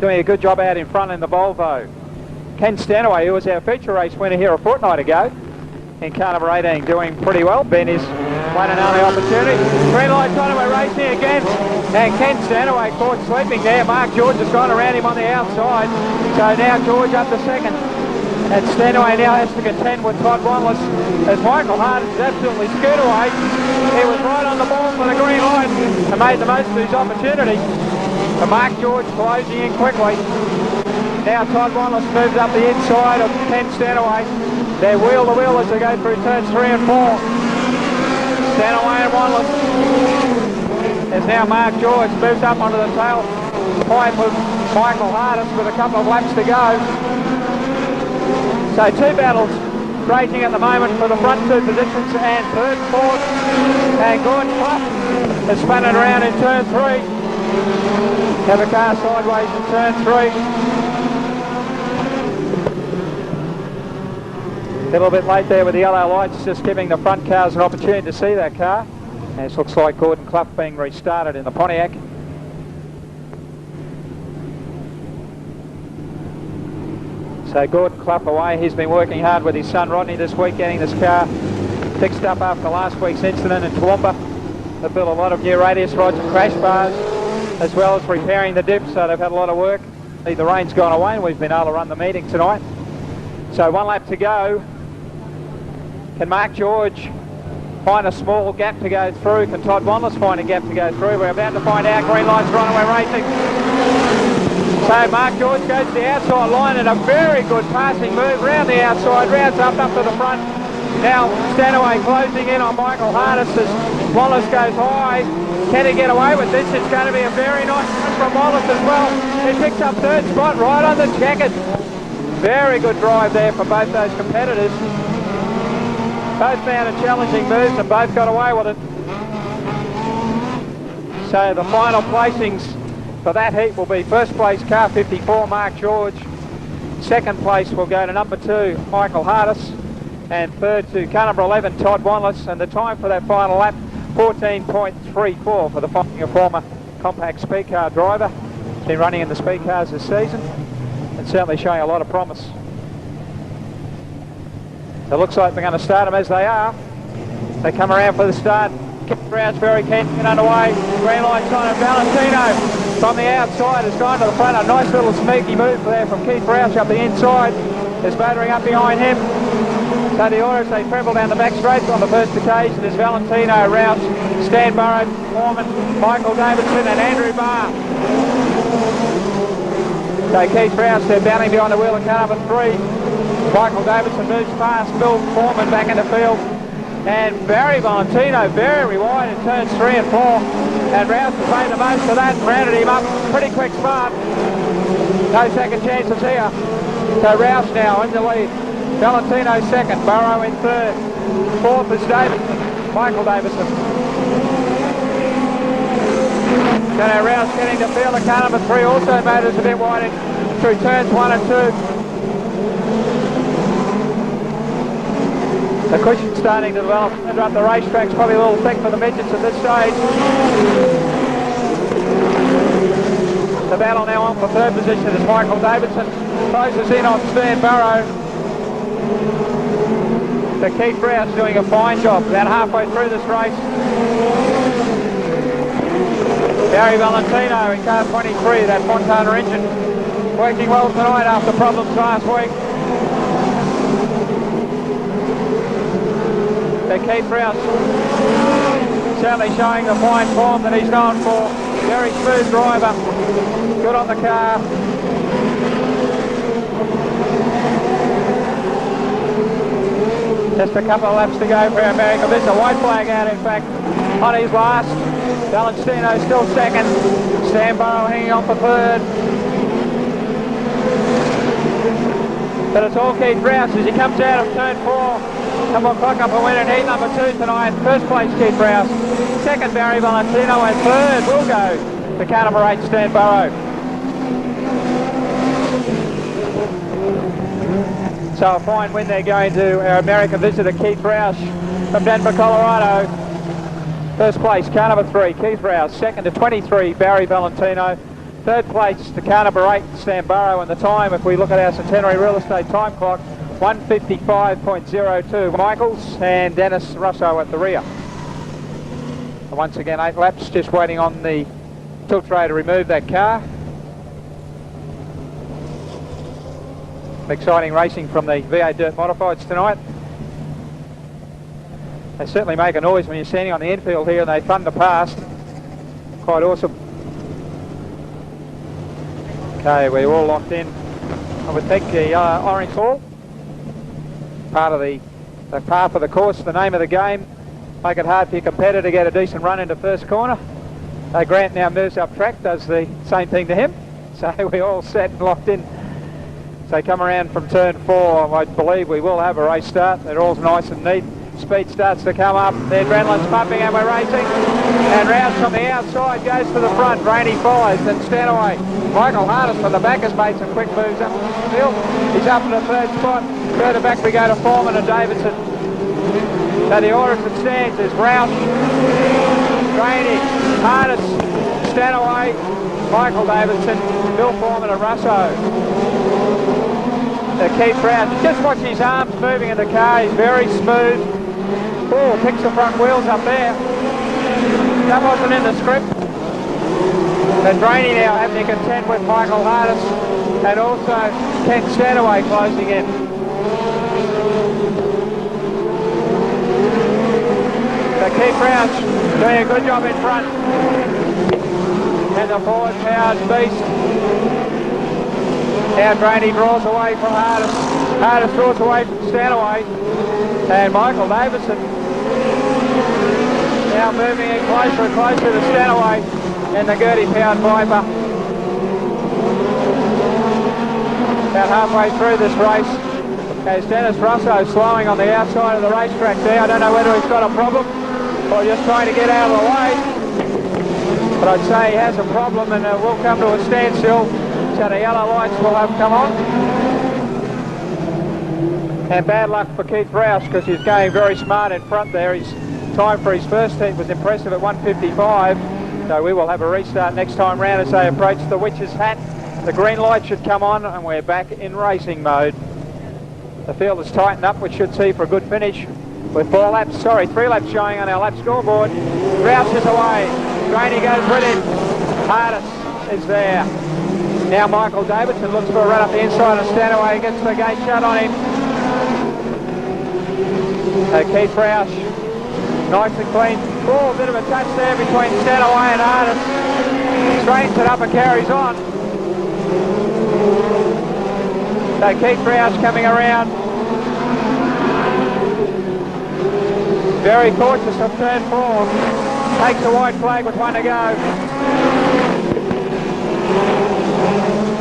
B: Doing a good job out in front in the Volvo. Ken Stanaway, who was our feature race winner here a fortnight ago in car number 18, doing pretty well. Ben is one and only opportunity. Green light on, we're racing again. And Ken Stanaway caught sleeping there. Mark George has gone around him on the outside. So now George up to second. And Stanaway now has to contend with Todd Wanless as Michael Hardis is absolutely scooted away. He was right on the ball for the green light and made the most of his opportunity. And Mark George closing in quickly. Now Todd Wanless moves up the inside of Ken Stanaway. They're wheel to wheel as they go through turns 3 and 4. Stanaway and Wanless. There's now Mark George moves up onto the tail pipe of Michael Hardis with a couple of laps to go. So 2 battles raging at the moment for the front 2 positions, and third, fourth, and Gordon Clough is spinning around in turn 3. Have a car sideways in turn 3. A little bit late there with the yellow lights, just giving the front cars an opportunity to see that car. And it looks like Gordon Clough being restarted in the Pontiac. So Gordon Clough away. He's been working hard with his son Rodney this week, getting this car fixed up after last week's incident in Toowoomba. They've built a lot of new radius rods and crash bars, as well as repairing the dips, so they've had a lot of work. The rain's gone away and we've been able to run the meeting tonight. So 1 lap to go. Can Mark George find a small gap to go through? Can Todd Wanless find a gap to go through? We're about to find out. Green lights are on and we're racing. So Mark George goes to the outside line and a very good passing move round the outside, rounds up to the front. Now Stanaway closing in on Michael Hardis as Wallace goes high. Can he get away with this? It's going to be a very nice run from Wallace as well. He picks up third spot right on the jacket. Very good drive there for both those competitors. Both found a challenging moves and both got away with it. So the final placings for that heat will be first place car 54, Mark George. Second place will go to number 2, Michael Hardis. And third to car number 11, Todd Wanless. And the time for that final lap, 14.34 for the former compact speed car driver. He's been running in the speed cars this season and certainly showing a lot of promise. It looks like they're going to start them as they are. They come around for the start. Brown's very keen to get underway. Green lights on, and Valentino from the outside has gone to the front. A nice little sneaky move there from Keith Roush up the inside. Is motoring up behind him. So the orders, they travel down the back straight on the first occasion is Valentino, Roush, Stan Burrow, Foreman, Michael Davidson and Andrew Barr. So Keith Roush, they're bounding behind the wheel of car number 3. Michael Davidson moves past Bill Foreman back in the field. And Barry Valentino very wide in turns 3 and 4. And Roush has made the most of that and rounded him up. Pretty quick start. No second chances here. So Roush now in the lead. Valentino second, Burrow in third. Fourth is Davidson, Michael Davidson. So now Roush getting to field of car number 3, also motors a bit wide in through turns 1 and 2. The cushion's starting to develop up the racetrack's probably a little thick for the midgets at this stage. The battle now on for third position is Michael Davidson. Closes in on Stan Burrow. So Keith Roush doing a fine job about halfway through this race. Barry Valentino in car 23, that Fontana engine, working well tonight after problems last week. So Keith Roush certainly showing the fine form that he's known for. Very smooth driver, good on the car. Just a couple of laps to go for America. There's a white flag out, in fact, on his last. Valentino still second. Stan Burrow hanging on for third. But it's all Keith Roush as he comes out of turn 4. And we'll clock up a win in heat number 2 tonight. First place, Keith Roush. Second, Barry Valentino. And third will go to car number 8, Stan Burrow. So a fine win there going to our American visitor Keith Roush from Denver, Colorado. First place, car number 3, Keith Roush. Second to 23, Barry Valentino. Third place to car number 8, Stan Burrow. And the time, if we look at our Centenary Real Estate time clock, 1:55.02. Michaels and Dennis Russo at the rear. And once again, 8 laps, just waiting on the tilt tray to remove that car. Exciting racing from the V8 Dirt Modifieds tonight. They certainly make a noise when you're standing on the infield here and they thunder past. Quite awesome. Okay, we're all locked in. I would think the orange ball, part of the path of the course, the name of the game. Make it hard for your competitor to get a decent run into first corner. Grant now moves up track, does the same thing to him. So we're all set and locked in. So come around from turn 4, I believe we will have a race start. They're all nice and neat. Speed starts to come up, the adrenaline's pumping and we're racing. And Rouse from the outside goes to the front, Rainey follows, then Stanaway. Michael Hardis from the back has made some quick moves up the field. He's up in the 3rd spot. Further back we go to Foreman and Davidson. So the order as it stands is Roush, Rainey, Hardis, Stanaway, Michael Davidson, Bill Foreman and Russo. Keith Roush, just watch his arms moving in the car, he's very smooth. Oh, picks the front wheels up there. That wasn't in the script. And Rainey now having to contend with Michael Hardis and also Ken Stanaway closing in. So Keith Roush doing a good job in front. And the Ford powered beast. Now Rainey draws away from Hardis. Hardis draws away from Stanaway. And Michael Davidson now moving in closer and closer to Stanaway and the Gertie powered Viper. About halfway through this race. As Dennis Russo slowing on the outside of the racetrack there. I don't know whether he's got a problem or just trying to get out of the way. But I'd say he has a problem and will come to a standstill. So the yellow lights will have come on. And bad luck for Keith Roush because he's going very smart in front there. His time for his first heat was impressive at 1:55. So we will have a restart next time round as they approach the Witch's Hat. The green light should come on and we're back in racing mode. The field is tightened up, which should see for a good finish with 3 laps showing on our lap scoreboard. Roush is away. Rainey goes with him. Hardis is there. Now Michael Davidson looks for a run up the inside and Stanaway gets the gate shut on him. Keith Roush, nice and clean. Oh, a bit of a touch there between Stanaway and Hardis. Straightens it up and carries on. So Keith Roush coming around. Very cautious of turn 4. Takes a white flag with 1 to go.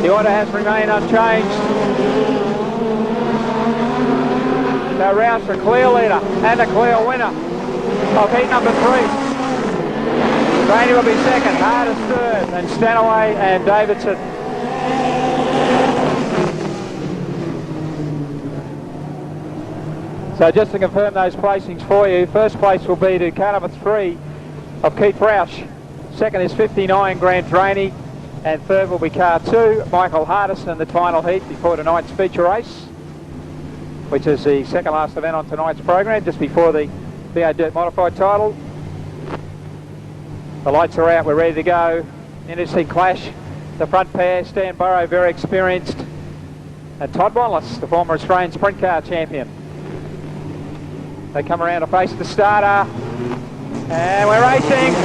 B: The order has remained unchanged. So Roush a clear leader and a clear winner of heat number 3. Rainey will be second, Hardis third, and Stanaway and Davidson. So just to confirm those placings for you, first place will be to car number 3 of Keith Roush. Second is 59, Grant Rainey. And third will be car 2, Michael Hardis, in the final heat before tonight's feature race, which is the second last event on tonight's program, just before the V8 Dirt Modified title. The lights are out, we're ready to go. Interesting clash. The front pair, Stan Burrow, very experienced, and Todd Wallace, the former Australian sprint car champion. They come around to face the starter, and we're racing.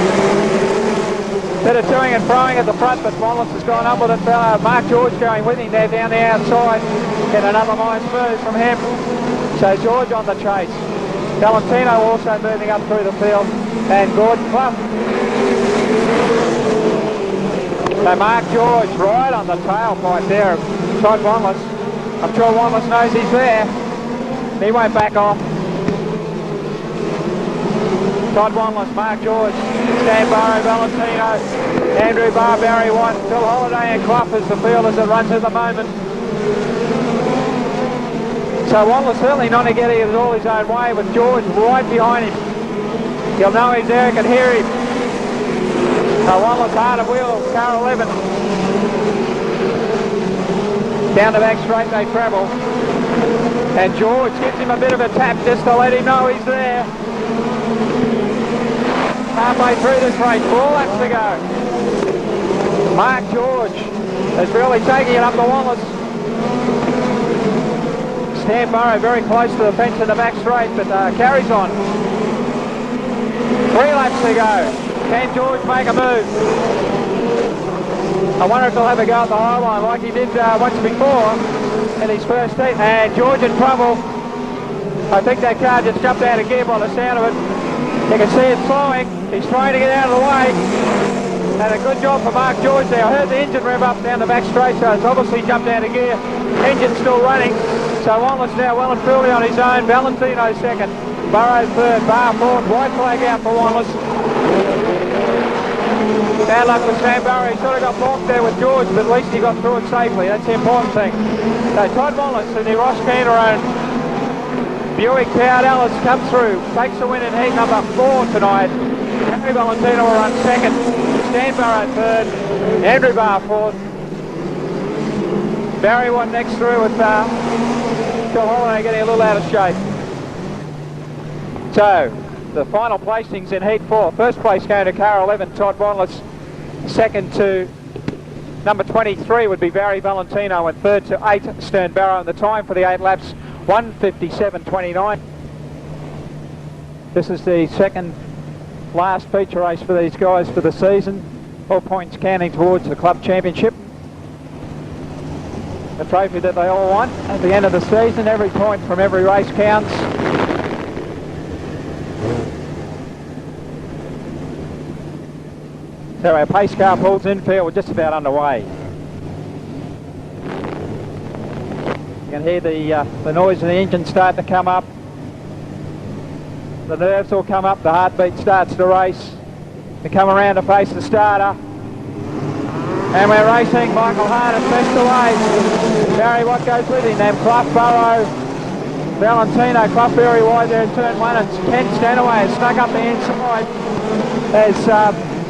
B: Bit of toing and throwing at the front, but Wallace has gone up with it. Mark George going with him there down the outside. Get another nice move from him. So George on the chase. Valentino also moving up through the field. And Gordon Clough. So Mark George right on the tailpipe there of Todd Wallace. I'm sure Wallace knows he's there. He won't back off. Todd Wallace, Mark George, Stan Burrow, Valentino, Andrew Barr, Barry White, Phil Holliday and Clough as the field as it runs at the moment. So Wallace certainly not getting it all his own way with George right behind him. You'll know he's there, can hear him. So Wallace hard of wheel, car 11. Down the back straight they travel. And George gives him a bit of a tap just to let him know he's there. Halfway through this race, 4 laps to go. Mark George is really taking it up to Wallace. Stan Burrow very close to the fence in the back straight, but carries on. 3 laps to go. Can George make a move? I wonder if he'll have a go at the high line like he did once before in his first heat. And George in trouble. I think that car just jumped out of gear by the sound of it. You can see it slowing. He's trying to get out of the way. And a good job for Mark George there. I heard the engine rev up down the back straight, so it's obviously jumped out of gear. Engine's still running. So Wallace now well and truly on his own. Valentino second. Burrow third. Barr fourth. White flag out for Wallace. Bad luck with Sam Burrow. He sort of got balked there with George, but at least he got through it safely. That's the important thing. So Todd Wallace and the Ross Canterone Buick powered Alice come through. Takes the win in heat number 4 tonight. Harry Valentino will run second. Stan Burrow third. Andrew Barr fourth. Barry one next through with Phil Holiday getting a little out of shape. So the final placings in heat 4. First place going to car 11, Todd Wallace. Second to number 23 would be Barry Valentino, and third to 8 Stern Barrow. And the time for the 8 laps, 1:57.29. This is the second last feature race for these guys for the season. All points counting towards the club championship. The trophy that they all want at the end of the season. Every point from every race counts. So our pace car pulls infield. We're just about underway. You can hear the noise of the engine start to come up. The nerves will come up. The heartbeat starts to race. We come around to face the starter. And we're racing. Michael Hardis best away. Barry Watt goes with him. Then Clough, Burrow, Valentino. Clough very wide there in turn 1. And Ken Stanaway has snuck up the inside. As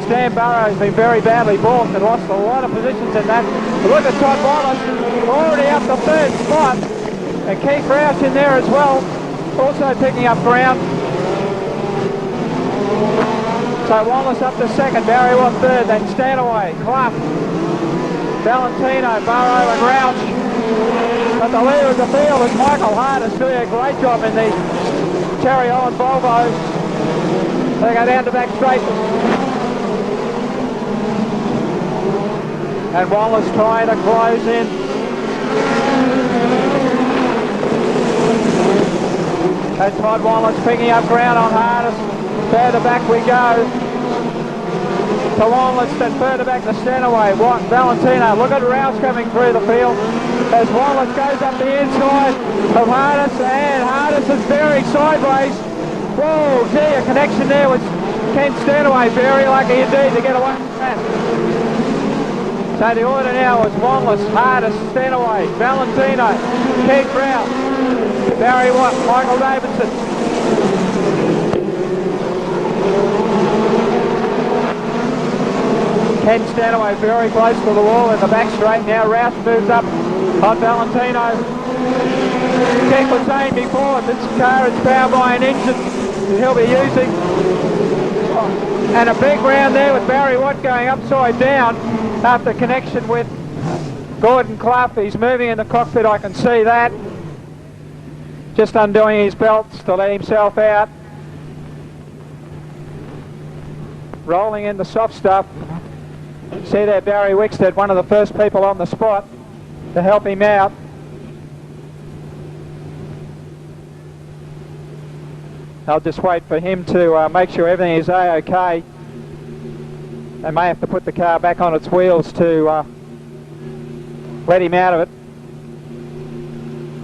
B: Stan Burrow has been very badly balked and lost a lot of positions in that. But look at Todd Wallace, already up the third spot. And Keith Roush in there as well, also picking up ground. So Wallace up to second, Barry Watt third, then Stanaway, Clough, Valentino, Burrow and Roush. But the leader of the field is Michael Hardis doing a great job in the Cherry Island Volvos. They go down to back straight. And Wallace trying to close in. And Todd Wallace picking up ground on Hardis. Further back we go to Wallace, then further back to Stanaway. Valentino, look at Rouse coming through the field as Wallace goes up the inside of Hardis, and Hardis is very sideways. Whoa, gee, a connection there with Ken Stanaway. Very lucky indeed to get away from that. So the order now is Wallace, Hardis, Stanaway, Valentino, Keith Rouse, Barry Watt, Michael Davidson. Ken Stanaway very close to the wall in the back straight. Now Rouse moves up on Valentino. Keith was saying before, this car is powered by an engine that he'll be using. And a big round there with Barry Watt going upside down after connection with Gordon Clough. He's moving in the cockpit, I can see that. Just undoing his belts to let himself out. Rolling in the soft stuff. See there, Barry Wickstead, one of the first people on the spot to help him out. I'll just wait for him to make sure everything is A-OK. They may have to put the car back on its wheels to let him out of it.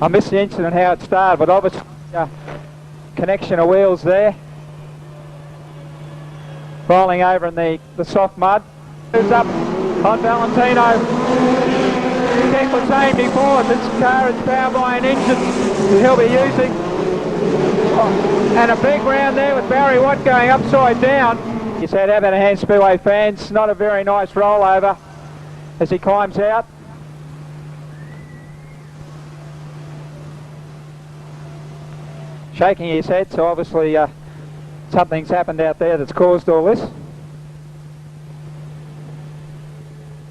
B: I missed the incident how it started, but obviously connection of wheels there. Rolling over in the soft mud. Moves up on Valentino. Keith was saying before, this car is powered by an engine that he'll be using. And a big round there with Barry Watt going upside down. He said, how about a hand, Speedway fans? Not a very nice rollover as he climbs out. Shaking his head, so obviously something's happened out there that's caused all this.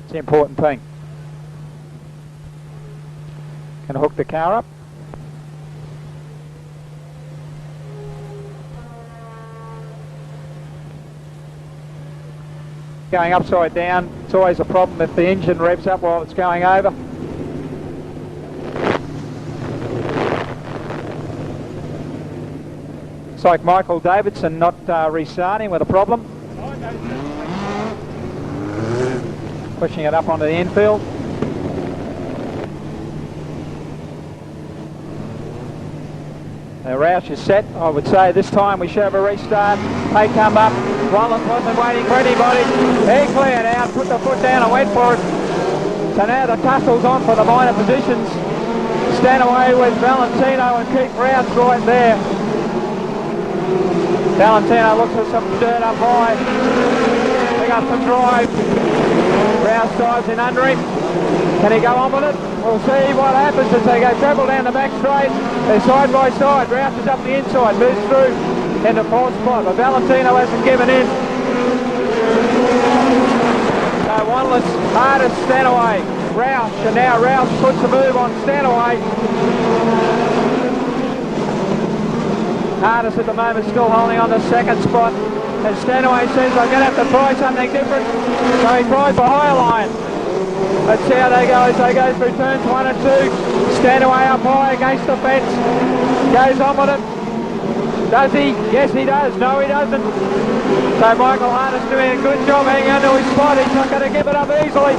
B: It's the important thing. Can hook the car up. Going upside down, it's always a problem if the engine revs up while it's going over. It's like Michael Davidson not restarting with a problem. Pushing it up onto the infield. The Roush is set. I would say this time we should have a restart. They come up. Wallace wasn't waiting for anybody. He cleared out, put the foot down and went for it. So now the tussle's on for the minor positions. Stand away with Valentino and Keith Roush right there. Valentino looks for some dirt up high. Pick up some drive. Roush dives in under him. Can he go on with it? We'll see what happens as they go travel down the back straight. They're side by side. Roush is up the inside, moves through in the fourth spot, but Valentino hasn't given in. So Wanless, hardest Stanaway. Roush, and now Roush puts a move on Stanaway. Hardest at the moment still holding on the second spot. And Stanaway says, I'm going to have to try something different. So he tries for higher line. Let's see how they go as they go through turns 1 and 2. Stanaway up high against the fence. Goes on with it. Does he? Yes, he does. No, he doesn't. So Michael Harness doing a good job hanging on to his spot. He's not going to give it up easily.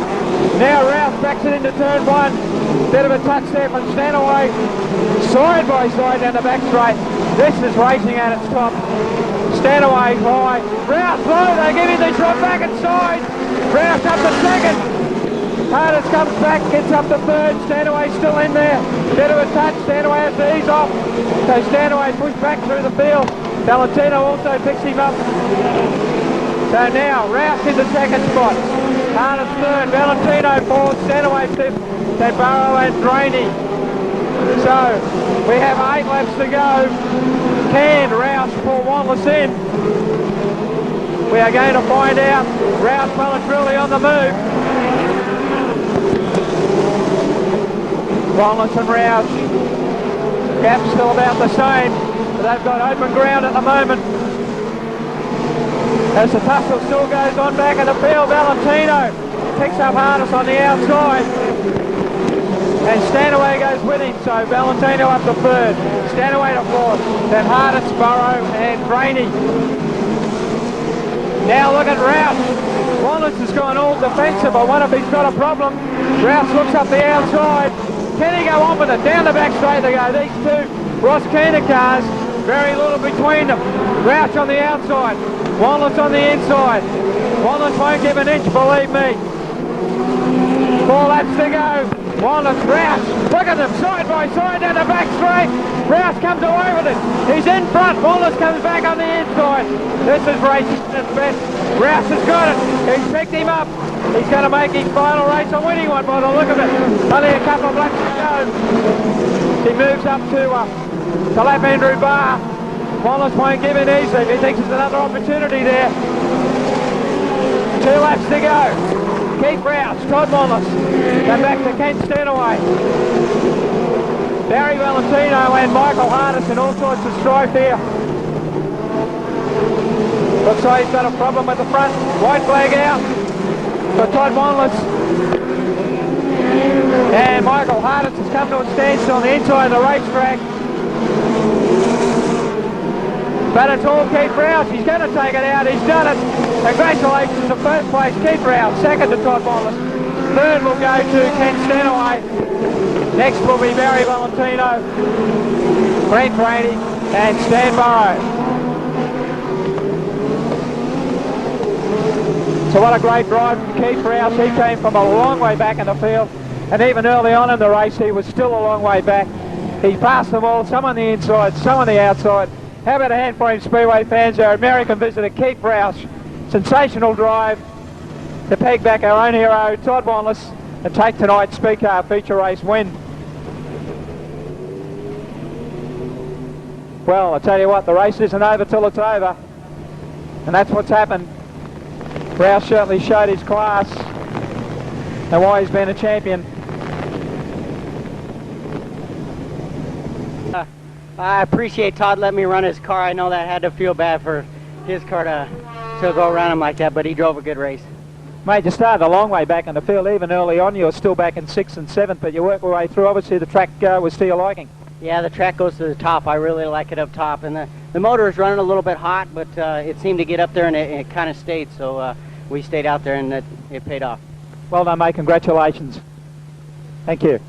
B: Now Roush backs it into turn 1. Bit of a touch there from Stanaway. Side by side down the back straight. This is racing at its top. Stanaway high. Roush low. They give him the shot back inside. Roush up to second. Hardest comes back, gets up to third. Stanaway still in there. Bit of a touch. Stanaway has to ease off. So Stanaway pushed back through the field. Valentino also picks him up. So now Roush in the second spot. Hardest third. Valentino fourth. Stanaway fifth. Then Burrow and Drainey. So we have 8 laps to go. Can Roush pull Wanless in? We are going to find out. Roush well and truly on the move. Wanless and Roush. Gap's still about the same, but they've got open ground at the moment. As the tussle still goes on back in the field, Valentino picks up Harness on the outside. And Stanaway goes with him, so Valentino up to third. Stanaway to fourth. Then Harness, Burrow and Rainey. Now look at Roush. Wanless has gone all defensive. I wonder if he's got a problem. Roush looks up the outside. Can he go on with it? Down the back straight they go. These two Ross Keener cars, very little between them. Roush on the outside. Wanless on the inside. Wanless won't give an inch, believe me. 4 laps to go. Wanless, Roush, look at them, side by side down the back straight. Roush comes away with it. He's in front. Wanless comes back on the inside. This is racing at its best. Roush has got it. He's picked him up. He's going to make his final race a winning one by the look of it. Only a couple of laps to go. He moves up to lap Andrew Barr. Wanless won't give in easily. He thinks there's another opportunity there. 2 laps to go. Keith Roush, Todd Wanless. Come back to Kent Stanaway. Barry Valentino and Michael Harness in all sorts of strife here. Looks like he's got a problem with the front. White flag out for Todd Wanless. And Michael Harness has come to a standstill on the inside of the racetrack. But it's all Keith Roush. He's going to take it out. He's done it. Congratulations to first place Keith Roush. Second to Todd Wanless. Third will go to Ken Stanaway. Next will be Barry Valentino, Brent Brady and Stan Burrow. So what a great drive from Keith Roush. He came from a long way back in the field And even early on in the race, he was still a long way back. He passed them all, some on the inside, some on the outside. How about a hand for him, Speedway fans? Our American visitor, Keith Roush. Sensational drive to peg back our own hero, Todd Wanless, and take tonight's Speed Car feature race win. Well, I tell you what, the race isn't over till it's over. And that's what's happened. Roush certainly showed his class and why he's been a champion.
J: I appreciate Todd letting me run his car. I know that I had to feel bad for his car to go around him like that, but he drove a good race.
B: Mate, you started a long way back in the field. Even early on, you were still back in 6th and 7th, but you worked your way through. Obviously, the track was to your liking.
J: Yeah, the track goes to the top. I really like it up top. And the motor is running a little bit hot, but it seemed to get up there, and it kind of stayed. So we stayed out there, and it paid off.
B: Well done, mate. Congratulations. Thank you.